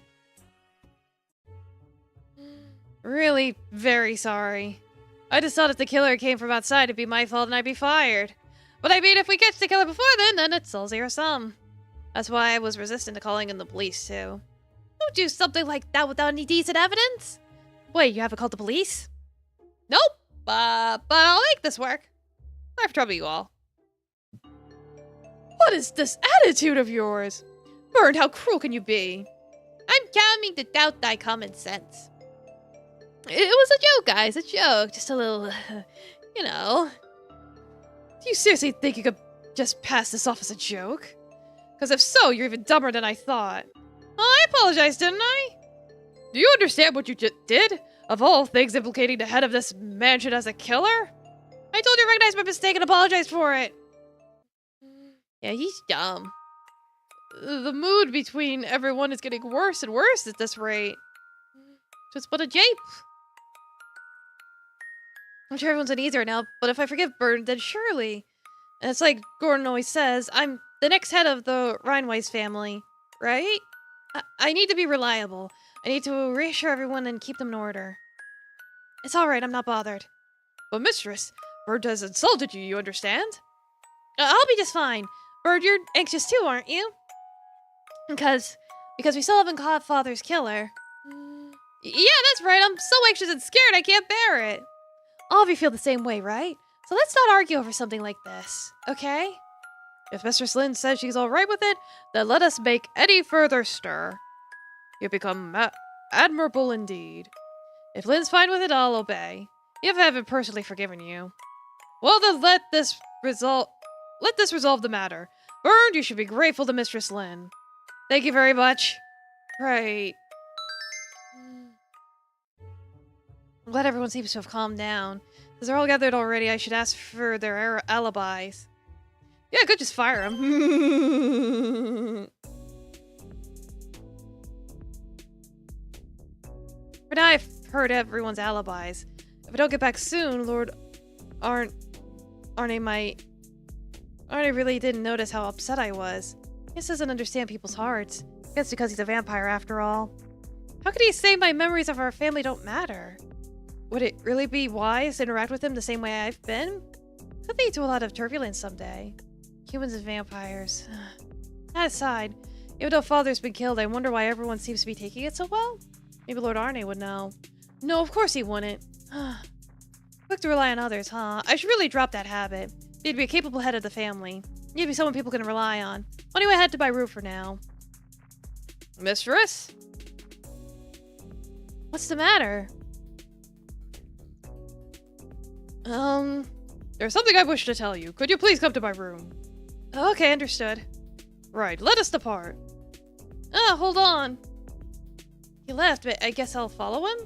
Really, very sorry. I just thought if the killer came from outside, it'd be my fault and I'd be fired. But I mean, if we catch the killer before then it's all zero sum. That's why I was resistant to calling in the police, too. Don't do something like that without any decent evidence. Wait, you haven't called the police? Nope. But I'll make this work. Sorry for troubling you all. What is this attitude of yours? Bern, how cruel can you be? I'm coming to doubt thy common sense. It was a joke, guys. A joke. Just a little, you know. Do you seriously think you could just pass this off as a joke? Because if so, you're even dumber than I thought. Oh, I apologized, didn't I? Do you understand what you just did? Of all things, implicating the head of this mansion as a killer? I told you to recognize my mistake and apologize for it. Yeah, he's dumb. The mood between everyone is getting worse and worse at this rate. Just but a jape. I'm sure everyone's uneasy now, but if I forgive Bern, then surely. And it's like Gordon always says, I'm the next head of the Rhinewise family, right? I need to be reliable. I need to reassure everyone and keep them in order. It's alright, I'm not bothered. But mistress, Bird has insulted you, you understand? I'll be just fine. Bird, you're anxious too, aren't you? Because Because we still haven't caught Father's killer. Yeah, that's right. I'm so anxious and scared I can't bear it. All of you feel the same way, right? So let's not argue over something like this, okay? If Mistress Lynn says she's alright with it, then let us make any further stir. You've become admirable indeed. If Lynn's fine with it, I'll obey. If I haven't personally forgiven you. Well, then let this resolve the matter. Burned, you should be grateful to Mistress Lynn. Thank you very much. Right. I'm glad everyone seems to have calmed down. Since they're all gathered already, I should ask for their alibis. Yeah, I could just fire them. For now, I've heard everyone's alibis. If I don't get back soon, Lord Arne really didn't notice how upset I was. He just doesn't understand people's hearts. I guess because he's a vampire after all. How could he say my memories of our family don't matter? Would it really be wise to interact with him the same way I've been? Could lead to a lot of turbulence someday. Humans and vampires. That aside, even though Father's been killed, I wonder why everyone seems to be taking it so well? Maybe Lord Arne would know. No, of course he wouldn't. Quick to rely on others, huh? I should really drop that habit. Need to be a capable head of the family. Need to be someone people can rely on. Anyway, head to my room for now. Mistress? What's the matter? There's something I wish to tell you. Could you please come to my room? Okay, understood. Right, let us depart. Hold on. He left, but I guess I'll follow him?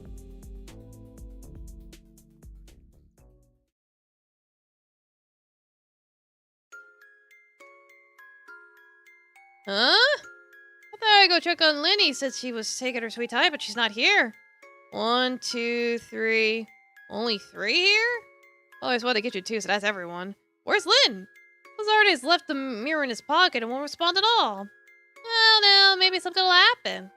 Huh? I thought I'd go check on Linny since she was taking her sweet time, but she's not here. 1, 2, 3. Only 3 here? Always wanted to get you 2, so that's everyone. Where's Lynn? Lazard has left the mirror in his pocket and won't respond at all. I don't know, maybe something will happen.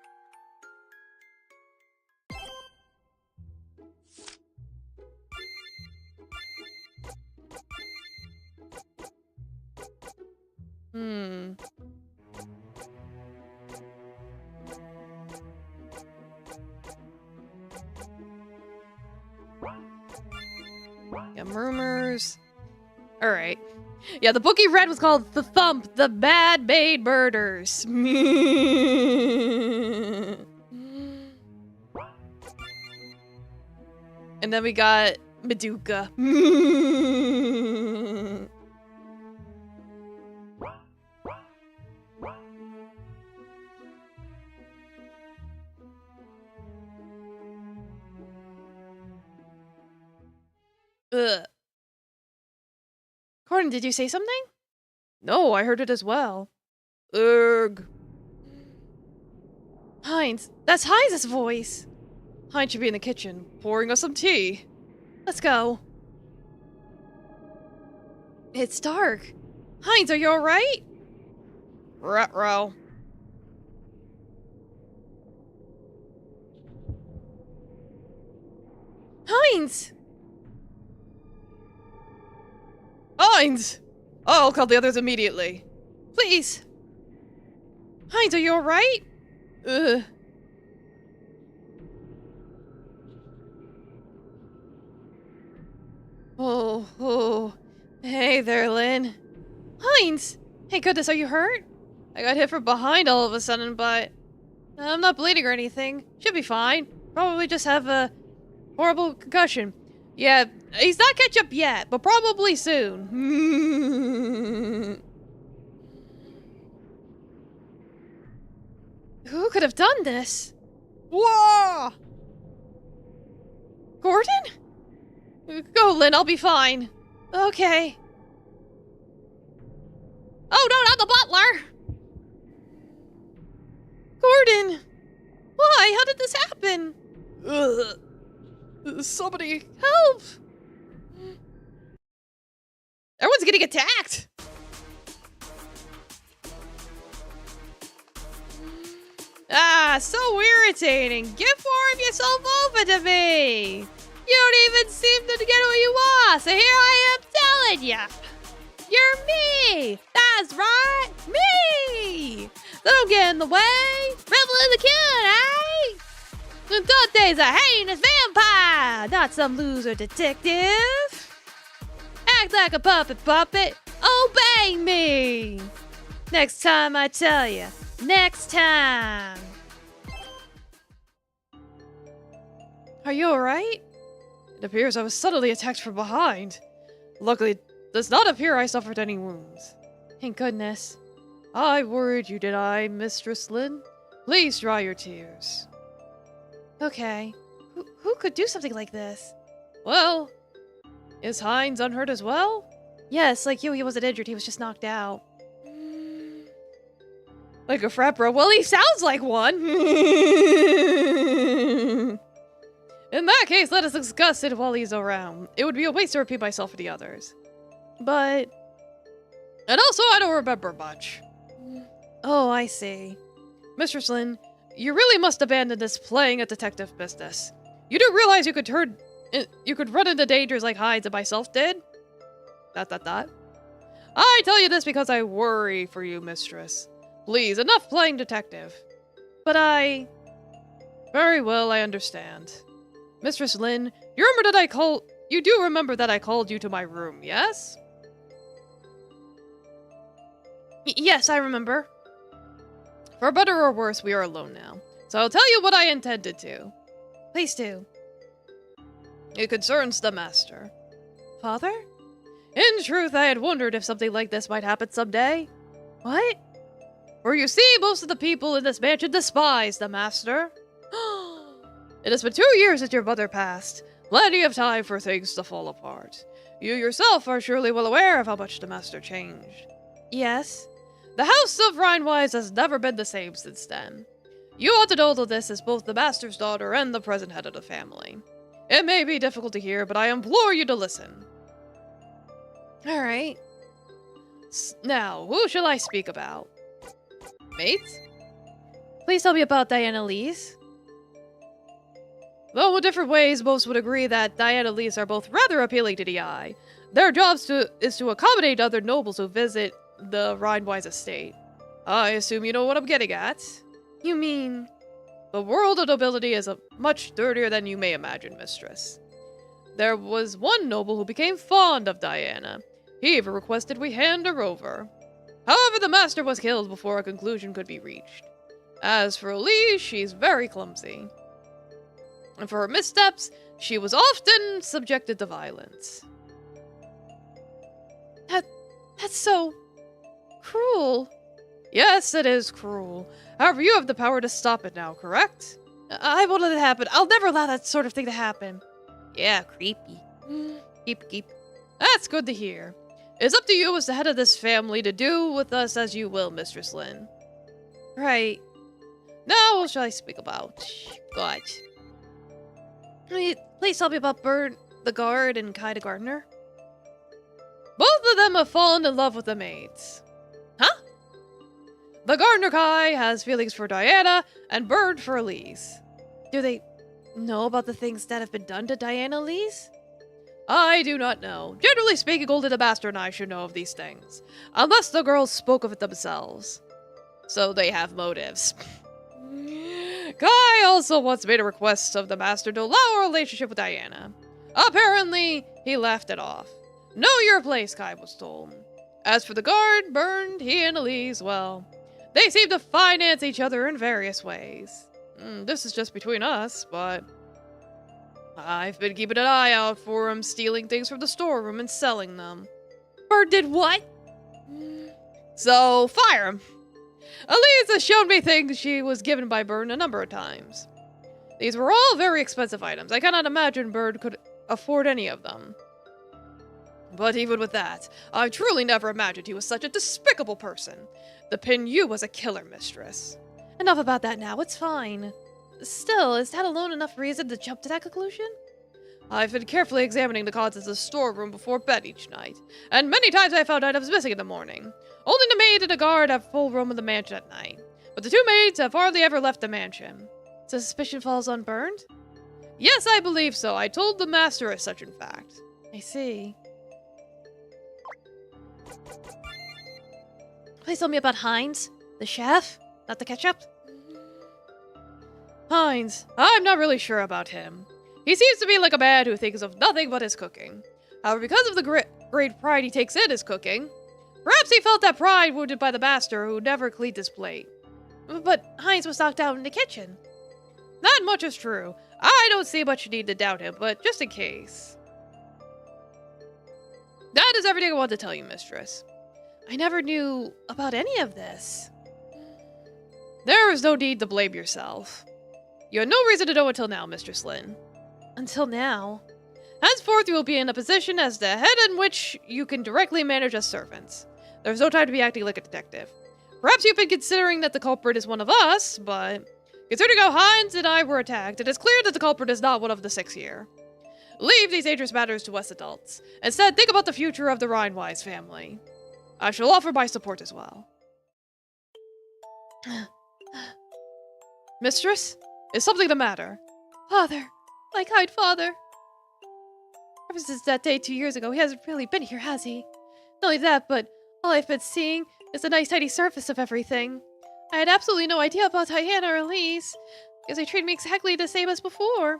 Yeah, murmurs. Alright. Yeah, the book he read was called The Thump, The Bad Maid Murders. And then we got Meduca. Ugh. Gordon, did you say something? No, I heard it as well. Ugh. Heinz, that's Heinz's voice. Heinz should be in the kitchen, pouring us some tea. Let's go. It's dark. Heinz, are you alright? Ruh-roh. Heinz! Heinz! Oh, I'll call the others immediately. Please. Heinz, are you alright? Ugh. Oh. Hey there, Lynn. Heinz! Hey, goodness, are you hurt? I got hit from behind all of a sudden, but I'm not bleeding or anything. Should be fine. Probably just have a horrible concussion. yeah, he's not ketchup yet, but probably soon. Who could have done this? Whoa! Gordon? Go, Lynn, I'll be fine. Okay. Oh, no, not the butler! Gordon! Why? How did this happen? Ugh. Somebody Help! Everyone's getting attacked! So irritating. Give more of yourself over to me. You don't even seem to get what you want, so here I am telling ya. You're me. That's right, me. So don't get in the way. Rebel in the kid, eh? Dante's a heinous vampire, not some loser detective. Act like a puppet. Obey me. Next time, I tell you. Next time. Are you alright? It appears I was suddenly attacked from behind. Luckily, it does not appear I suffered any wounds. Thank goodness. I worried you, did I, Mistress Lynn? Please dry your tears. Okay. Who could do something like this? Well, is Hines unhurt as well? Yes, like you, he wasn't injured, he was just knocked out. Like a frat bro? Well, he sounds like one! In that case, let us discuss it while he's around. It would be a waste to repeat myself for the others. But... And also, I don't remember much. Oh, I see. Mistress Lynn, you really must abandon this playing a detective business. You do realize you could run into dangers like Hines and myself did? ... I tell you this because I worry for you, mistress. Please, enough playing detective. But I... Very well, I understand. Mistress Lynn, you do remember that I called you to my room, yes? Yes, I remember. For better or worse, we are alone now. So I'll tell you what I intended to. Please do. It concerns the master. Father? In truth, I had wondered if something like this might happen someday. What? For you see, most of the people in this mansion despise the master. It has been 2 years since your mother passed. Plenty of time for things to fall apart. You yourself are surely well aware of how much the master changed. Yes. The house of Rhinewise has never been the same since then. You ought to know all this as both the master's daughter and the present head of the family. It may be difficult to hear, but I implore you to listen. Alright. Now, who shall I speak about? Mates? Please tell me about Diana Lees. Though in different ways, most would agree that Diana Lees are both rather appealing to the eye. Their job is to accommodate other nobles who visit the Rhinewise estate. I assume you know what I'm getting at. You mean... The world of nobility is much dirtier than you may imagine, mistress. There was one noble who became fond of Diana. He even requested we hand her over. However, the master was killed before a conclusion could be reached. As for Elise, she's very clumsy. And for her missteps, she was often subjected to violence. That's so... cruel. Yes, it is cruel. However, you have the power to stop it now, correct? I won't let it happen. I'll never allow that sort of thing to happen. Yeah, creepy. Keep. That's good to hear. It's up to you as the head of this family to do with us as you will, Mistress Lynn. Right. Now, what shall I speak about? God. Please tell me about Bird the guard and Kai the gardener. Both of them have fallen in love with the maids. Huh? The gardener Kai has feelings for Diana, and Bird for Elise. Do they know about the things that have been done to Diana Lees? I do not know. Generally speaking, only the master and I should know of these things. Unless the girls spoke of it themselves. So they have motives. Kai also once made a request of the master to allow a relationship with Diana. Apparently, he laughed it off. Know your place, Kai was told. As for the guard, Burned, he and Elise, well, they seem to finance each other in various ways. This is just between us, but I've been keeping an eye out for him stealing things from the storeroom and selling them. Bird did what? So, fire him. Elise has shown me things she was given by Bird a number of times. These were all very expensive items. I cannot imagine Bird could afford any of them. But even with that, I truly never imagined he was such a despicable person. The Pinyu was a killer mistress. Enough about that now, it's fine. Still, is that alone enough reason to jump to that conclusion? I've been carefully examining the contents of the storeroom before bed each night, and many times I found items missing in the morning. Only the maid and the guard have full room of the mansion at night, but the two maids have hardly ever left the mansion. So suspicion falls on Burned? Yes, I believe so. I told the master as such, in fact. I see. Please tell me about Hines, the chef. Not the ketchup? Heinz, I'm not really sure about him. He seems to be like a man who thinks of nothing but his cooking. However, because of the great pride he takes in his cooking, perhaps he felt that pride wounded by the master who never cleaned his plate. But Heinz was knocked out in the kitchen. That much is true. I don't see much need to doubt him, but just in case. That is everything I want to tell you, mistress. I never knew about any of this. There is no need to blame yourself. You had no reason to know until now, Mistress Lynn. Until now. Henceforth, you will be in a position as the head in which you can directly manage as servants. There's no time to be acting like a detective. Perhaps you've been considering that the culprit is one of us, but considering how Heinz and I were attacked, it is clear that the culprit is not one of the 6 here. Leave these dangerous matters to us adults. Instead, think about the future of the Rhinewise family. I shall offer my support as well. Mistress, is something the matter? Father, my kind father. Ever since that day 2 years ago, he hasn't really been here, has he? Not only that, but all I've been seeing is the nice, tidy surface of everything. I had absolutely no idea about Diana or Elise, because they treated me exactly the same as before.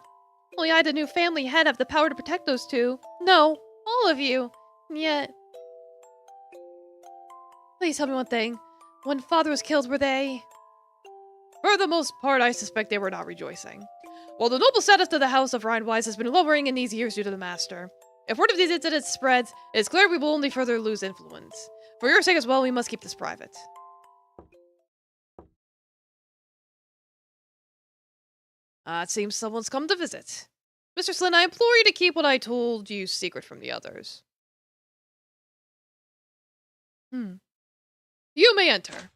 Only I, the new family head, have the power to protect those two. No, all of you. And yet... Please tell me one thing. When Father was killed, were they... For the most part, I suspect they were not rejoicing. While the noble status of the House of Rhinewise has been lowering in these years due to the Master, if word of these incidents spreads, it is clear we will only further lose influence. For your sake as well, we must keep this private. It seems someone's come to visit. Mr. Slynn, I implore you to keep what I told you secret from the others. You may enter.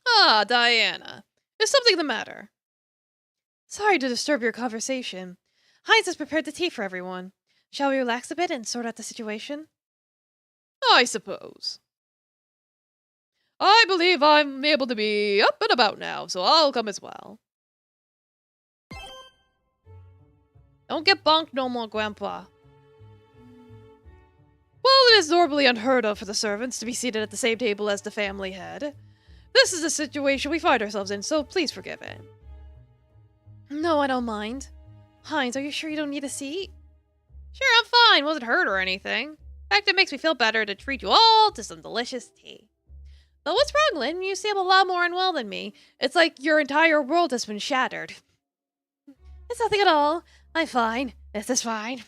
Ah, Diana. Is something the matter? Sorry to disturb your conversation. Heinz has prepared the tea for everyone. Shall we relax a bit and sort out the situation? I suppose. I believe I'm able to be up and about now, so I'll come as well. Don't get bonked no more, Grandpa. Well, it is normally unheard of for the servants to be seated at the same table as the family head. This is the situation we find ourselves in, so please forgive it. No, I don't mind. Heinz, are you sure you don't need a seat? Sure, I'm fine. Wasn't hurt or anything. In fact, it makes me feel better to treat you all to some delicious tea. But what's wrong, Lynn? You seem a lot more unwell than me. It's like your entire world has been shattered. It's nothing at all. I'm fine. This is fine.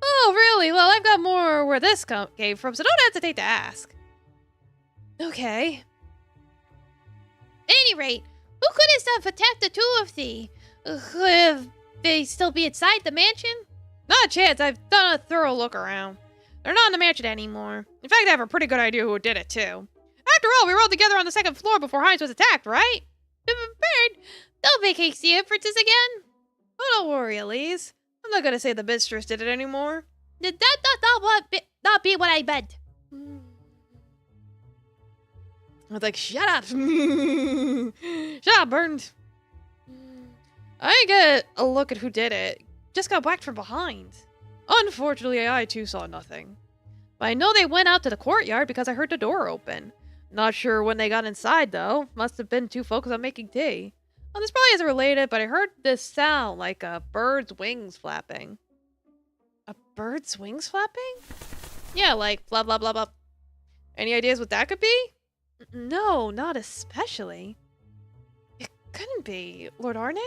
Oh, really? Well, I've got more where this came from, so don't hesitate to ask. Okay. Any rate, who could have attacked the two of thee? Could they still be inside the mansion? Not a chance. I've done a thorough look around. They're not in the mansion anymore. In fact, I have a pretty good idea who did it, too. After all, we were all together on the 2nd floor before Heinz was attacked, right? Bird, don't make hasty inferences again. Oh, don't worry, Elise. I'm not gonna say the mistress did it anymore. That not be what I meant. I was like, shut up. Shut up, Burned. I didn't get a look at who did it. Just got whacked from behind. Unfortunately, I too saw nothing. But I know they went out to the courtyard because I heard the door open. Not sure when they got inside, though. Must have been too focused on making tea. Well, this probably isn't related, but I heard this sound like a bird's wings flapping. A bird's wings flapping? Yeah, like blah, blah, blah, blah. Any ideas what that could be? No, not especially. It couldn't be. Lord Arne?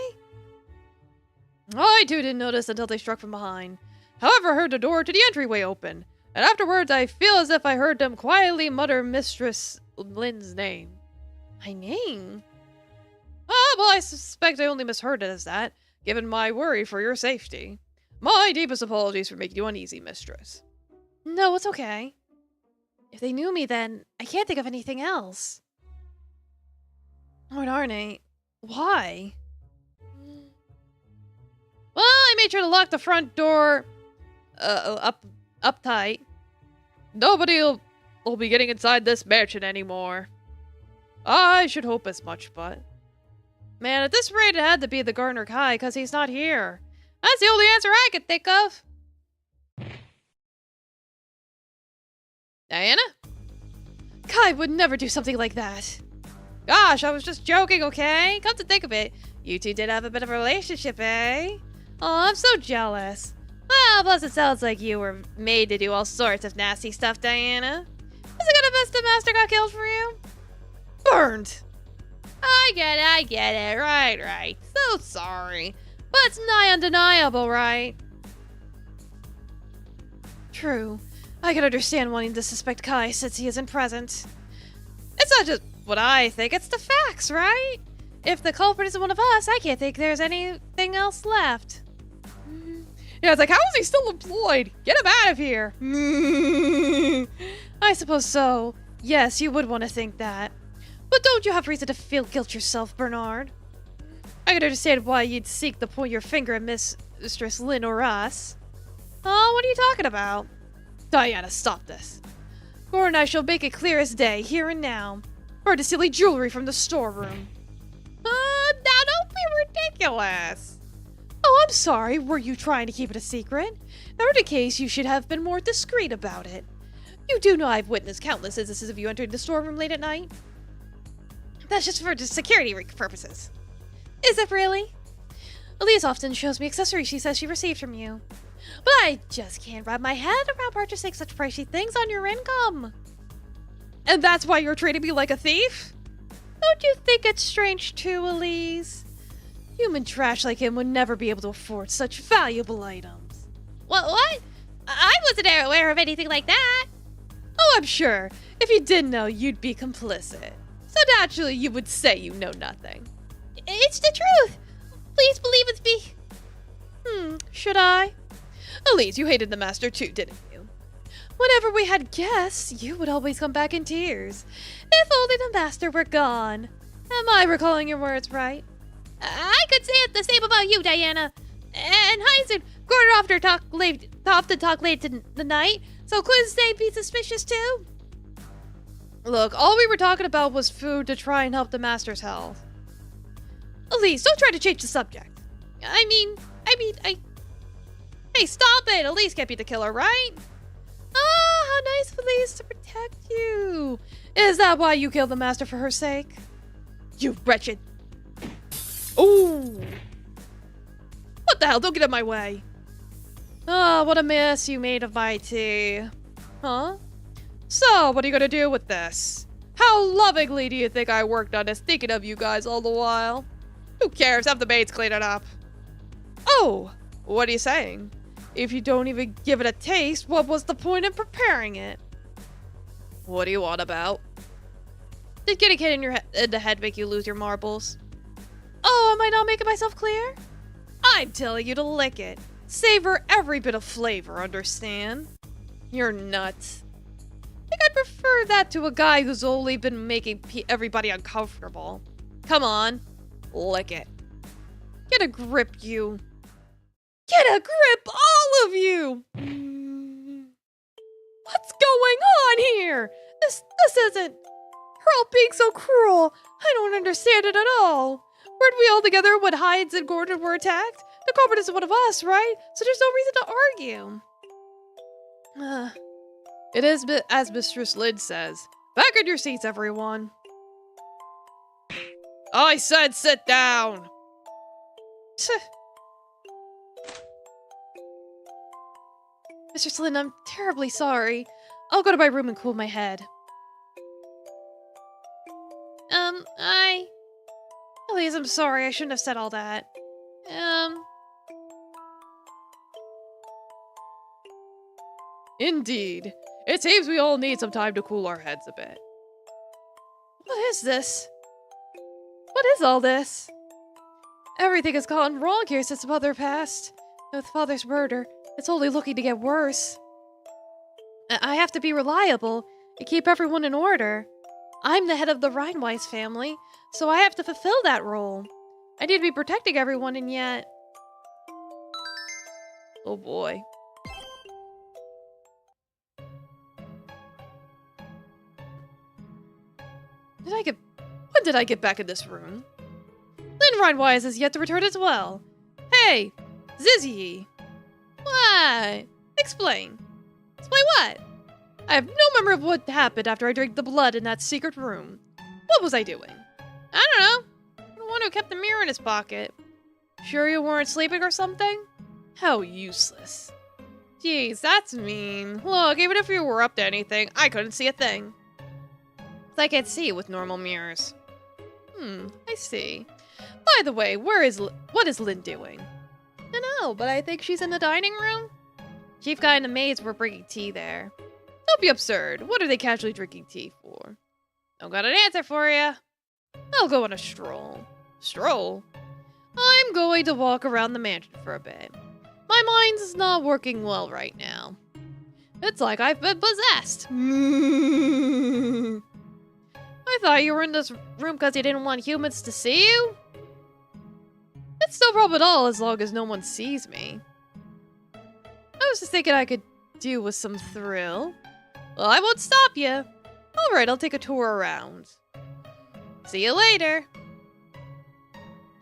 I too didn't notice until they struck from behind. However, I heard the door to the entryway open, and afterwards I feel as if I heard them quietly mutter Mistress Lynn's name. My name? Ah, well, I suspect I only misheard it as that, given my worry for your safety. My deepest apologies for making you uneasy, mistress. No, it's okay. If they knew me, then I can't think of anything else. Lord Arne, why? Well, I made sure to lock the front door up tight. Nobody will be getting inside this mansion anymore. I should hope as much, but... Man, at this rate, it had to be the Gardener Kai, because he's not here. That's the only answer I could think of. Diana? Kai would never do something like that. Gosh, I was just joking, okay? Come to think of it, you two did have a bit of a relationship, eh? Oh, I'm so jealous. Well, plus it sounds like you were made to do all sorts of nasty stuff, Diana. Is it gonna miss the master got killed for you? Burned. I get it. Right. So sorry. But it's nigh undeniable, right? True. I can understand wanting to suspect Kai since he isn't present. It's not just what I think, it's the facts, right? If the culprit isn't one of us, I can't think there's anything else left. Yeah, it's like, how is he still employed? Get him out of here. I suppose so. Yes, you would want to think that. But don't you have reason to feel guilt yourself, Bernard? I can understand why you'd seek to point your finger at Mistress Lynn or us. Oh, what are you talking about? Diana, stop this. Gordon and I shall make it clear as day, here and now. Or the silly jewelry from the storeroom. Now don't be ridiculous. Oh, I'm sorry. Were you trying to keep it a secret? If that were the case, you should have been more discreet about it. You do know I've witnessed countless instances of you entering the storeroom late at night. That's just for security purposes. Is it really? Elise often shows me accessories she says she received from you. But I just can't wrap my head around purchasing such pricey things on your income. And that's why you're treating me like a thief? Don't you think it's strange too, Elise? Human trash like him would never be able to afford such valuable items. What? I wasn't aware of anything like that. Oh, I'm sure. If you did know, you'd be complicit. So naturally, you would say you know nothing. It's the truth. Please believe it's me. Should I? Elise, you hated the master too, didn't you? Whenever we had guests, you would always come back in tears. If only the master were gone. Am I recalling your words right? I could say it the same about you, Diana. And Heinz and Gordon often talk late in the night, so couldn't they be suspicious too? Look, all we were talking about was food to try and help the master's health. Elise, don't try to change the subject. I mean, Hey, stop it! Elise can't be the killer, right? Ah, how nice of Elise to protect you. Is that why you killed the master for her sake? You wretched... Ooh! What the hell? Don't get in my way. Ah, what a mess you made of my tea. Huh? So, what are you gonna do with this? How lovingly do you think I worked on this, thinking of you guys all the while? Who cares? Have the maids clean it up. Oh! What are you saying? If you don't even give it a taste, what was the point in preparing it? What do you want about? Did getting hit in the head make you lose your marbles? Oh, am I not making myself clear? I'm telling you to lick it. Savor every bit of flavor, understand? You're nuts. I think I'd prefer that to a guy who's only been making everybody uncomfortable. Come on, lick it. Get a grip, you. Get a grip, all of you! What's going on here? This isn't... Her all being so cruel. I don't understand it at all. Weren't we all together when Heinz and Gordon were attacked? The culprit isn't one of us, right? So there's no reason to argue. It is as Mistress Lynn says. Back in your seats, everyone. I said sit down! Mr. Lynn, I'm terribly sorry. I'll go to my room and cool my head. Elise, I'm sorry. I shouldn't have said all that. Indeed. It seems we all need some time to cool our heads a bit. What is this? What is all this? Everything has gone wrong here since Mother passed. With Father's murder, it's only looking to get worse. I have to be reliable and keep everyone in order. I'm the head of the Rhinewise family, so I have to fulfill that role. I need to be protecting everyone, and yet... Oh boy. When did I get back in this room? Lynn Rhinewise is yet to return as well. Hey, Zizzy. What? Explain. Explain what? I have no memory of what happened after I drank the blood in that secret room. What was I doing? I don't know. The one who kept the mirror in his pocket. Sure you weren't sleeping or something? How useless. Jeez, that's mean. Look, even if you were up to anything, I couldn't see a thing. I can't see with normal mirrors. I see. By the way, what is Lynn doing? I don't know, but I think she's in the dining room. Chief Guy and the maids were bringing tea there. Don't be absurd. What are they casually drinking tea for? Don't got an answer for you. I'll go on a stroll. Stroll? I'm going to walk around the mansion for a bit. My mind's not working well right now. It's like I've been possessed. I thought you were in this room because you didn't want humans to see you? It's no problem at all as long as no one sees me. I was just thinking I could do with some thrill. Well, I won't stop you. Alright, I'll take a tour around. See you later.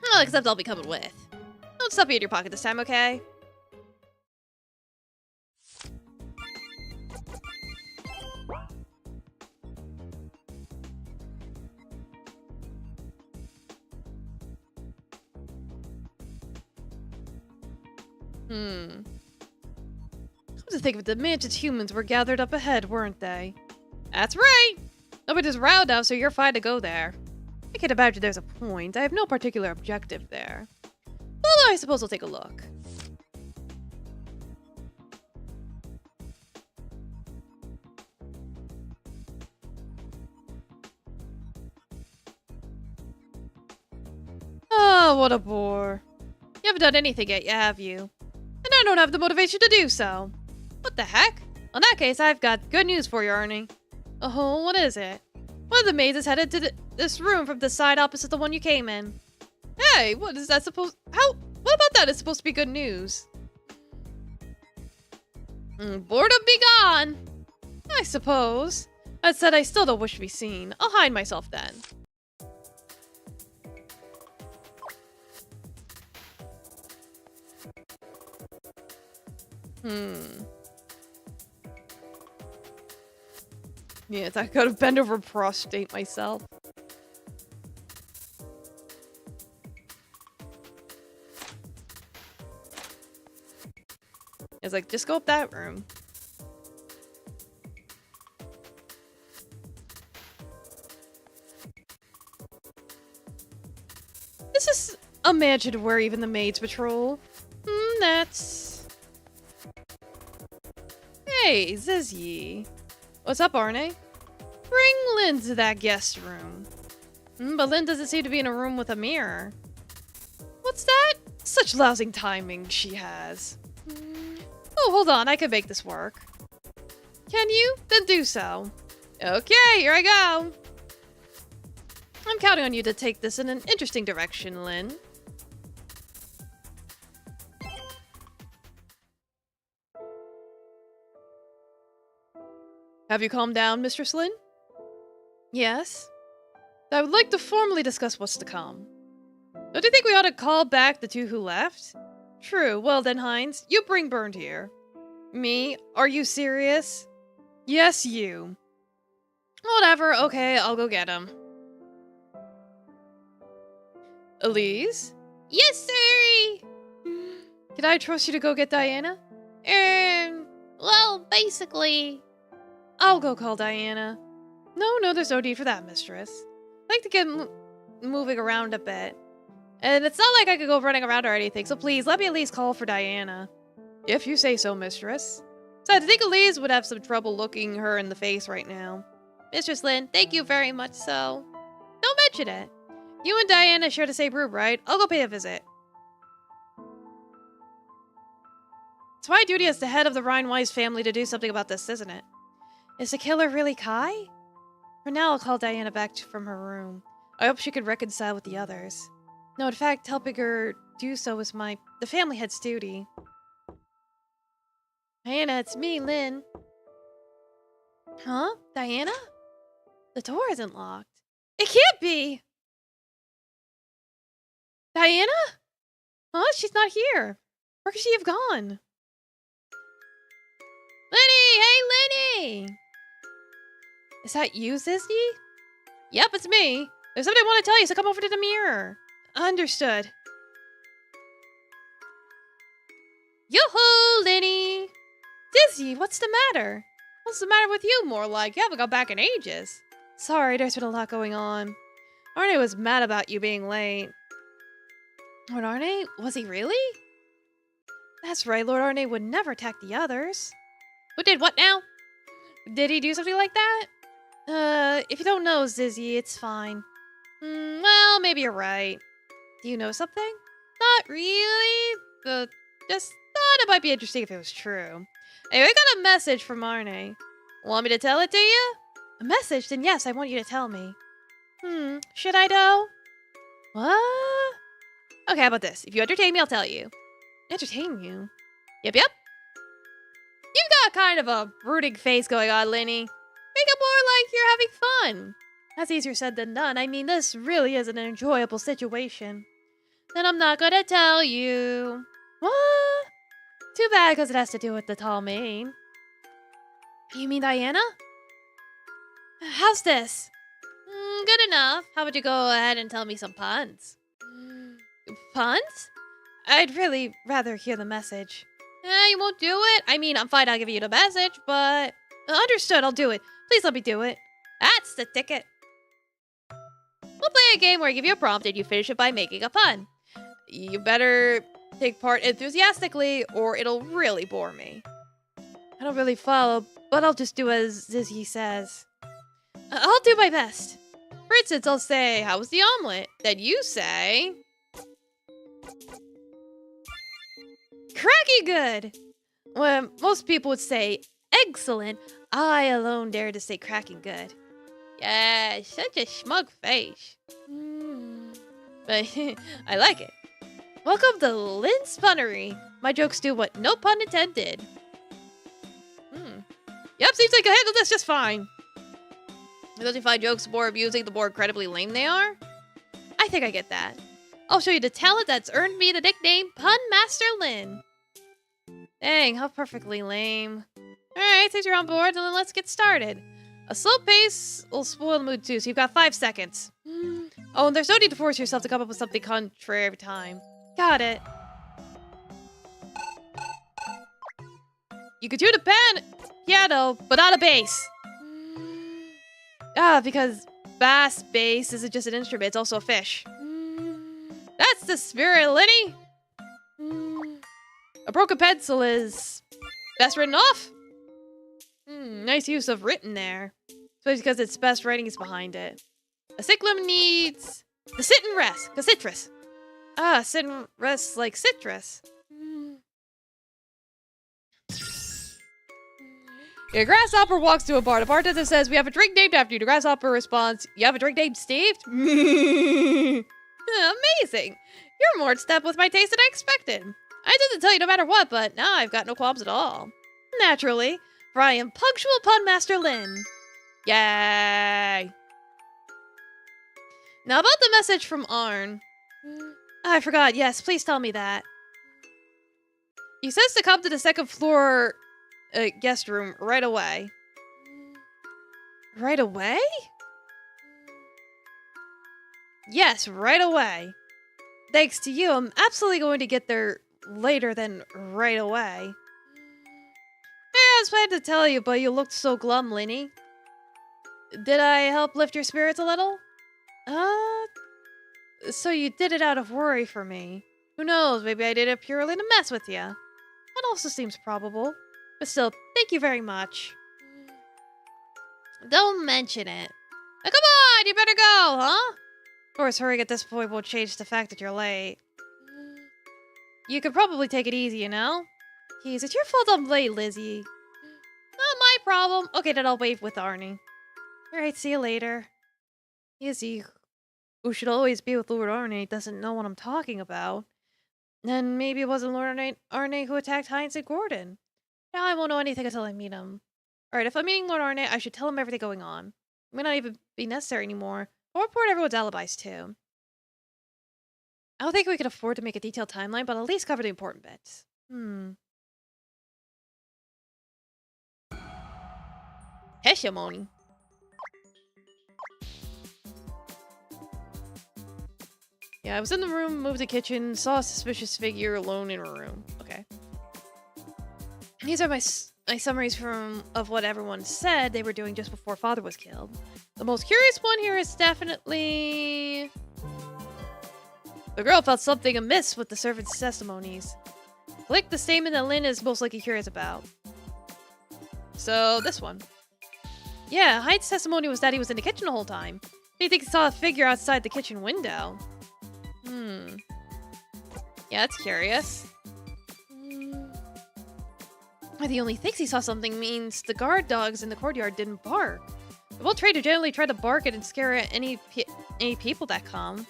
Well, except I'll be coming with. Don't stuff me in your pocket this time, okay? Come to think of it, the mansion's humans were gathered up ahead, weren't they? That's right! Nobody's around now, so you're fine to go there. I can't imagine there's a point. I have no particular objective there. Well, I suppose we'll take a look. Oh, what a bore. You haven't done anything yet, have you? And I don't have the motivation to do so. What the heck? In that case, I've got good news for you, Arne. Oh, what is it? One of the maids is headed to this room from the side opposite the one you came in. Hey, what is that supposed... What about that is supposed to be good news? Boredom be gone! I suppose. That said, I still don't wish to be seen. I'll hide myself then. Yes, I could have bent over prostrate myself. It's like, just go up that room. This is a mansion where even the maids patrol. That's... Hey, Zizzy. What's up, Arne? Bring Lynn to that guest room. But Lynn doesn't seem to be in a room with a mirror. What's that? Such lousy timing she has. Oh, hold on, I can make this work. Can you? Then do so. Okay, here I go. I'm counting on you to take this in an interesting direction, Lynn. Have you calmed down, Mistress Lynn? Yes. I would like to formally discuss what's to come. Don't you think we ought to call back the two who left? True. Well then, Hines, you bring Bernd here. Me? Are you serious? Yes, you. Whatever. Okay, I'll go get him. Elise? Yes, sir. Can I trust you to go get Diana? Well, basically. I'll go call Diana. No, there's no need for that, mistress. I like to get moving around a bit. And it's not like I could go running around or anything, so please, let me at least call for Diana. If you say so, mistress. So I think Elise would have some trouble looking her in the face right now. Mistress Lynn, thank you very much so. Don't mention it. You and Diana share the same room, right? I'll go pay a visit. It's my duty as the head of the Rhine-Wise family to do something about this, isn't it? Is the killer really Kai? For now, I'll call Diana back from her room. I hope she could reconcile with the others. No, in fact, helping her do so is the family head's duty. Diana, it's me, Lynn. Huh? Diana? The door isn't locked. It can't be! Diana? Huh? She's not here. Where could she have gone? Lenny! Hey, Lenny! Is that you, Zizzy? Yep, it's me. There's something I want to tell you, so come over to the mirror. Understood. Yoo-hoo, Linny! Dizzy, what's the matter? What's the matter with you, more like? You haven't got back in ages. Sorry, there's been a lot going on. Arne was mad about you being late. Lord Arne? Was he really? That's right, Lord Arne would never attack the others. Who did what now? Did he do something like that? If you don't know, Zizzy, it's fine. Well, maybe you're right. Do you know something? Not really, but just thought it might be interesting if it was true. Anyway, I got a message from Arne. Want me to tell it to you? A message? Then yes, I want you to tell me. Should I though? What? Okay, how about this? If you entertain me, I'll tell you. Entertain you? Yep. You've got kind of a brooding face going on, Linny. Make it more like you're having fun. That's easier said than done. I mean, this really is an enjoyable situation. Then I'm not gonna tell you. What? Too bad, because it has to do with the tall mane. You mean Diana? How's this? Good enough. How about you go ahead and tell me some puns? Puns? I'd really rather hear the message. You won't do it? I mean, I'm fine, I'll give you the message, but... Understood, I'll do it. Please let me do it. That's the ticket. We'll play a game where I give you a prompt and you finish it by making a pun. You better take part enthusiastically or it'll really bore me. I don't really follow, but I'll just do as Zizzy says. I'll do my best. For instance, I'll say, how was the omelet? Then you say... Cracky good! Well, most people would say excellent. I alone dare to say cracking good. Yeah, such a smug face. But I like it. Welcome to Lynn's Punnery. My jokes do what no pun intended. Yep, seems like I handled this just fine. Don't you find jokes more amusing the more incredibly lame they are? I think I get that. I'll show you the talent that's earned me the nickname Pun Master Lynn. Dang, how perfectly lame. Alright, since you're on board, then let's get started. A slow pace will spoil the mood too, so you've got 5 seconds. Oh, and there's no need to force yourself to come up with something contrary every time. Got it. You could tune a piano, but not a bass. Because bass isn't just an instrument, it's also a fish. That's the spirit, Linny! A broken pencil is best written off? Nice use of written there. Especially because its best writing is behind it. A sick limb needs to sit and rest, cause citrus. Sit and rest like citrus. A grasshopper walks to a bar. The bartender says, we have a drink named after you. The grasshopper responds, you have a drink named Steve? Amazing. You're more in step with my taste than I expected. I didn't tell you no matter what, but now I've got no qualms at all. Naturally, for I am punctual Pun Master Lynn. Yay! Now about the message from Arne. I forgot. Yes, please tell me that. He says to come to the second floor guest room right away. Right away? Yes, right away. Thanks to you, I'm absolutely going to get there later than right away. I was planning to tell you, but you looked so glum, Linny. Did I help lift your spirits a little? So you did it out of worry for me. Who knows, maybe I did it purely to mess with you. That also seems probable. But still, thank you very much. Don't mention it. Now, come on, you better go, huh? Of course, hurrying at this point won't change the fact that you're late. You could probably take it easy, you know? Jeez, it's your fault I'm late, Lizzie. Not my problem. Okay, then I'll wave with Arne. Alright, see you later. Izzy, who should always be with Lord Arne, doesn't know what I'm talking about. And maybe it wasn't Lord Arne who attacked Heinz and Gordon. Now I won't know anything until I meet him. Alright, if I'm meeting Lord Arne, I should tell him everything going on. It may not even be necessary anymore. I'll report everyone's alibis, too. I don't think we could afford to make a detailed timeline, but at least cover the important bits. Hegemony. Yeah, I was in the room, moved the kitchen, saw a suspicious figure alone in a room. Okay. These are my summaries of what everyone said they were doing just before Father was killed. The most curious one here is definitely... The girl felt something amiss with the servant's testimonies. Click the statement that Lynn is most likely curious about. So, this one. Yeah, Hyde's testimony was that he was in the kitchen the whole time. He thinks he saw a figure outside the kitchen window. Yeah, that's curious. Why he only thinks he saw something means the guard dogs in the courtyard didn't bark. The Will Trader generally try to bark at and scare at any people that come.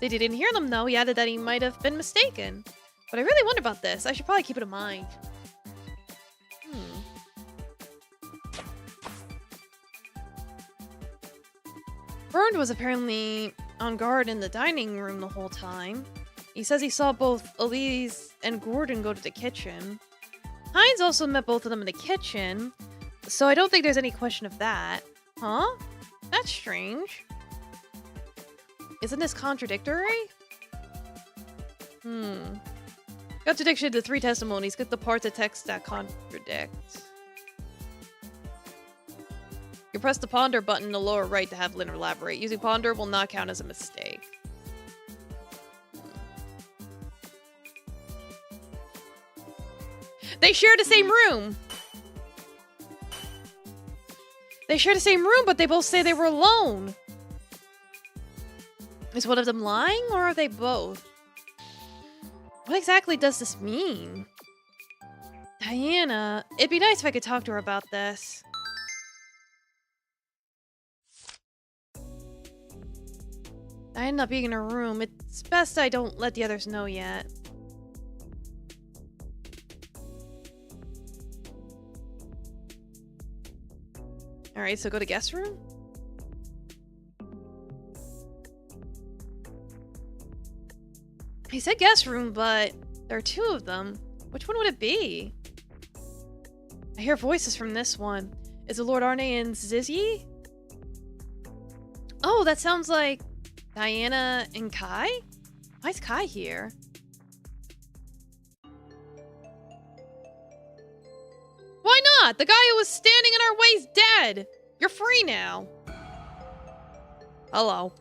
They didn't hear them though. He added that he might have been mistaken. But I really wonder about this. I should probably keep it in mind. Bernd was apparently on guard in the dining room the whole time. He says he saw both Elise and Gordon go to the kitchen. Hines also met both of them in the kitchen, so I don't think there's any question of that. Huh? That's strange. Isn't this contradictory? Contradiction to 3 testimonies. Get the parts of text that contradict. You press the ponder button in the lower right to have Lynn elaborate. Using ponder will not count as a mistake. They share the same room! They share the same room, but they both say they were alone. Is one of them lying, or are they both? What exactly does this mean? Diana, it'd be nice if I could talk to her about this. Diana not being in her room, it's best I don't let the others know yet. Alright, so go to guest room? He said guest room, but there are 2 of them. Which one would it be? I hear voices from this one. Is it Lord Arne and Zizzy? Oh, that sounds like Diana and Kai? Why is Kai here? Why not? The guy who was standing in our way is dead! You're free now. Hello.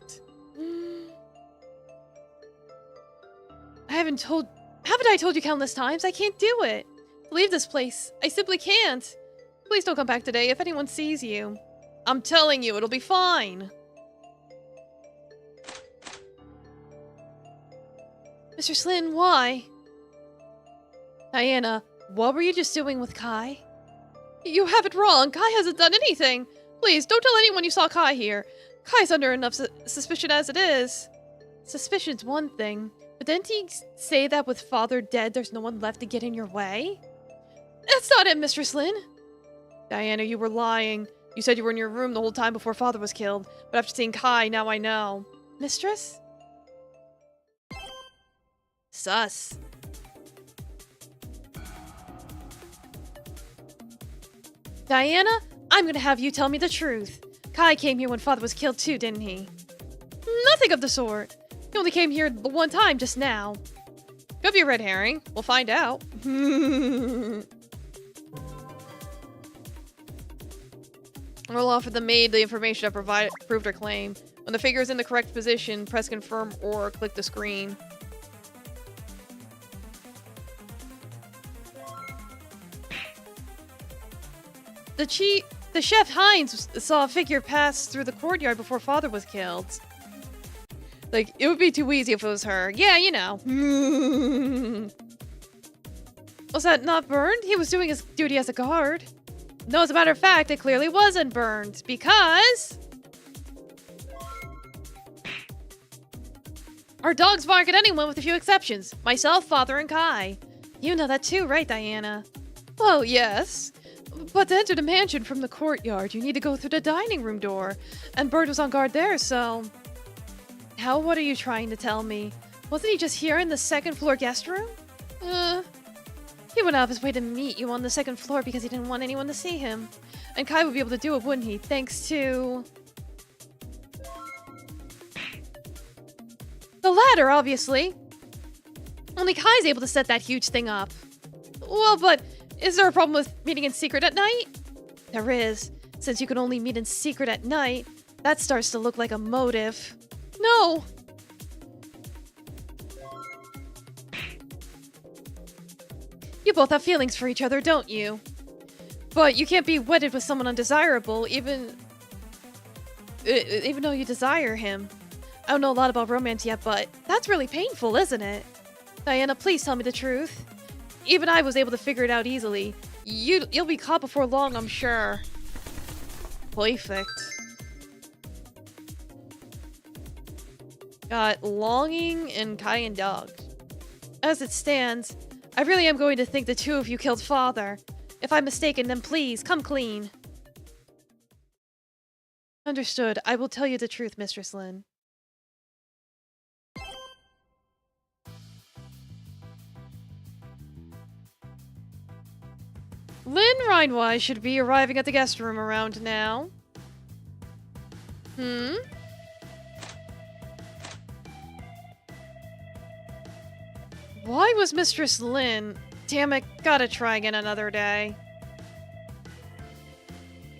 Haven't I told you countless times? I can't do it. Leave this place. I simply can't. Please don't come back today if anyone sees you. I'm telling you, it'll be fine. Mr. Slynn, why? Diana, what were you just doing with Kai? You have it wrong. Kai hasn't done anything. Please, don't tell anyone you saw Kai here. Kai's under enough suspicion as it is. Suspicion's one thing, but didn't he say that with Father dead, there's no one left to get in your way? That's not it, Mistress Lynn. Diana, you were lying. You said you were in your room the whole time before Father was killed, but after seeing Kai, now I know. Mistress? Sus. Diana, I'm gonna have you tell me the truth. Kai came here when Father was killed too, didn't he? Nothing of the sort. He only came here the one time just now. Could be a red herring. We'll find out. Roll off of the maid the information that proved her claim. When the figure is in the correct position, press confirm or click the screen. The chef Hines saw a figure pass through the courtyard before Father was killed. Like, it would be too easy if it was her. Yeah, you know. Was that not Burned? He was doing his duty as a guard. No, as a matter of fact, it clearly wasn't Burned, because... our dogs bark at anyone with a few exceptions. Myself, Father, and Kai. You know that too, right, Diana? Well, yes. But to enter the mansion from the courtyard, you need to go through the dining room door. And Bird was on guard there, so... How, what are you trying to tell me? Wasn't he just here in the second floor guest room? He went out of his way to meet you on the second floor because he didn't want anyone to see him. And Kai would be able to do it, wouldn't he? Thanks to... the The ladder, obviously. Only Kai's able to set that huge thing up. Well, but is there a problem with meeting in secret at night? There is. Since you can only meet in secret at night, that starts to look like a motive. No! You both have feelings for each other, don't you? But you can't be wedded with someone undesirable, even though you desire him. I don't know a lot about romance yet, but that's really painful, isn't it? Diana, please tell me the truth. Even I was able to figure it out easily. You'll be caught before long, I'm sure. Perfect. Got longing and Kai and dogs. As it stands, I really am going to think the two of you killed father. If I'm mistaken, then please, come clean. Understood. I will tell you the truth, Mistress Lin. Lin Rhinewise should be arriving at the guest room around now. Why was Mistress Lin... Damn it, gotta try again another day.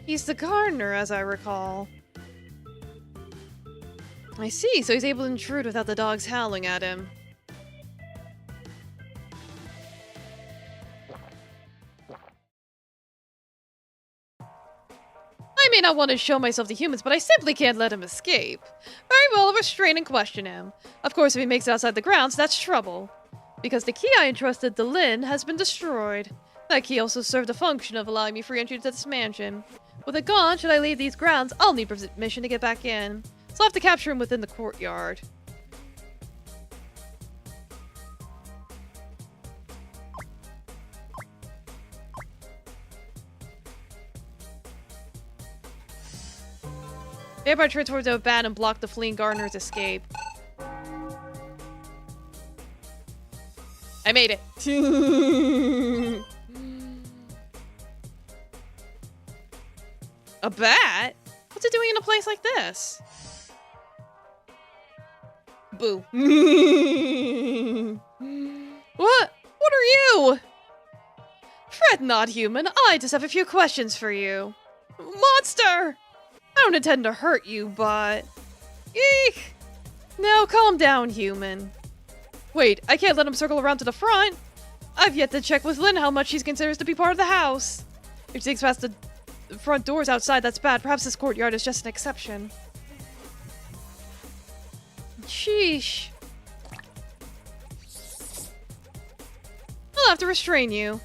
He's the gardener, as I recall. I see, so he's able to intrude without the dogs howling at him. I may not want to show myself to humans, but I simply can't let him escape. Very well, I'll restrain and question him. Of course, if he makes it outside the grounds, that's trouble. Because the key I entrusted to Lin has been destroyed. That key also served the function of allowing me free entry to this mansion. With it gone, should I leave these grounds, I'll need permission to get back in. So I'll have to capture him within the courtyard. Vampire turned towards the bat and blocked the fleeing gardener's escape. I made it. A bat? What's it doing in a place like this? Boo. What? What are you? Fret not, human. I just have a few questions for you. Monster! I don't intend to hurt you, but... Eek! Now calm down, human. Wait, I can't let him circle around to the front. I've yet to check with Lin how much she considers to be part of the house. If she takes past the front doors outside, that's bad. Perhaps this courtyard is just an exception. Sheesh. I'll have to restrain you.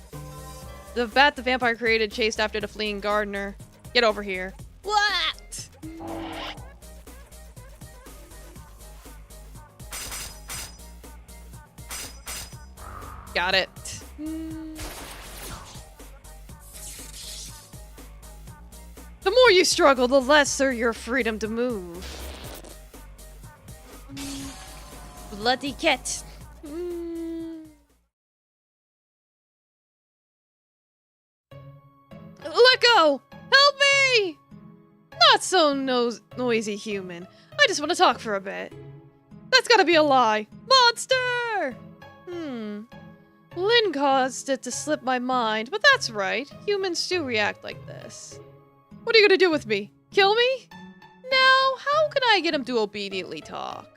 The bat the vampire created chased after the fleeing gardener. Get over here. What? Got it. The more you struggle, the lesser your freedom to move. Bloody cat. Let go! Help me! Not so noisy, human. I just want to talk for a bit. That's gotta be a lie. Monster! Lin caused it to slip my mind, but that's right. Humans do react like this. What are you gonna do with me? Kill me? Now, how can I get him to obediently talk?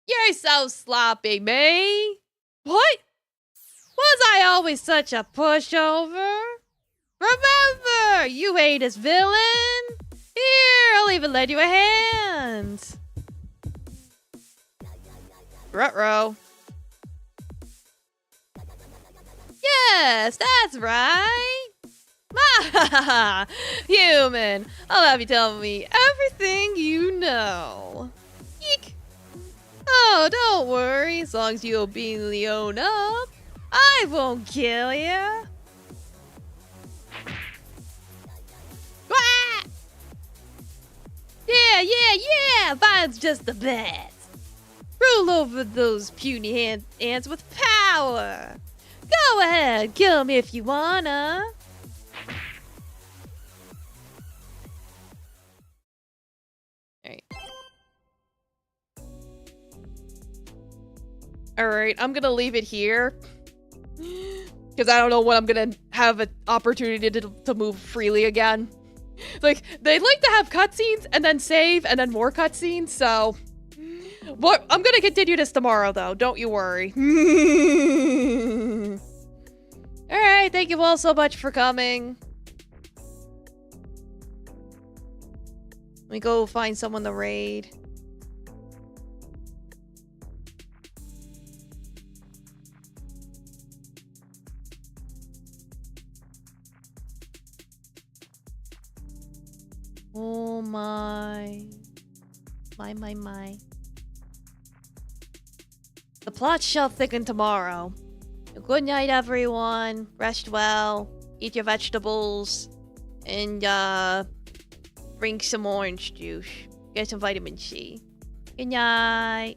You're so sloppy, me. What? Was I always such a pushover? Remember, you hate his villain. Here, I'll even lend you a hand. Ruh-roh. Yes, that's right. Human, I'll have you tell me everything you know. Eek. Oh, don't worry, as long as you obediently own up, I won't kill you. Wah! Yeah, mine's just the best. Rule over those puny ants with power. Go ahead, kill me if you wanna. Alright. Alright, I'm gonna leave it here. Because I don't know when I'm gonna have an opportunity to move freely again. Like, they like to have cutscenes, and then save, and then more cutscenes, so... What? I'm gonna continue this tomorrow, though. Don't you worry. Alright, thank you all so much for coming. Let me go find someone to raid. Oh my. My. The plot shall thicken tomorrow. Good night, everyone. Rest well. Eat your vegetables. And, drink some orange juice. Get some vitamin C. Good night.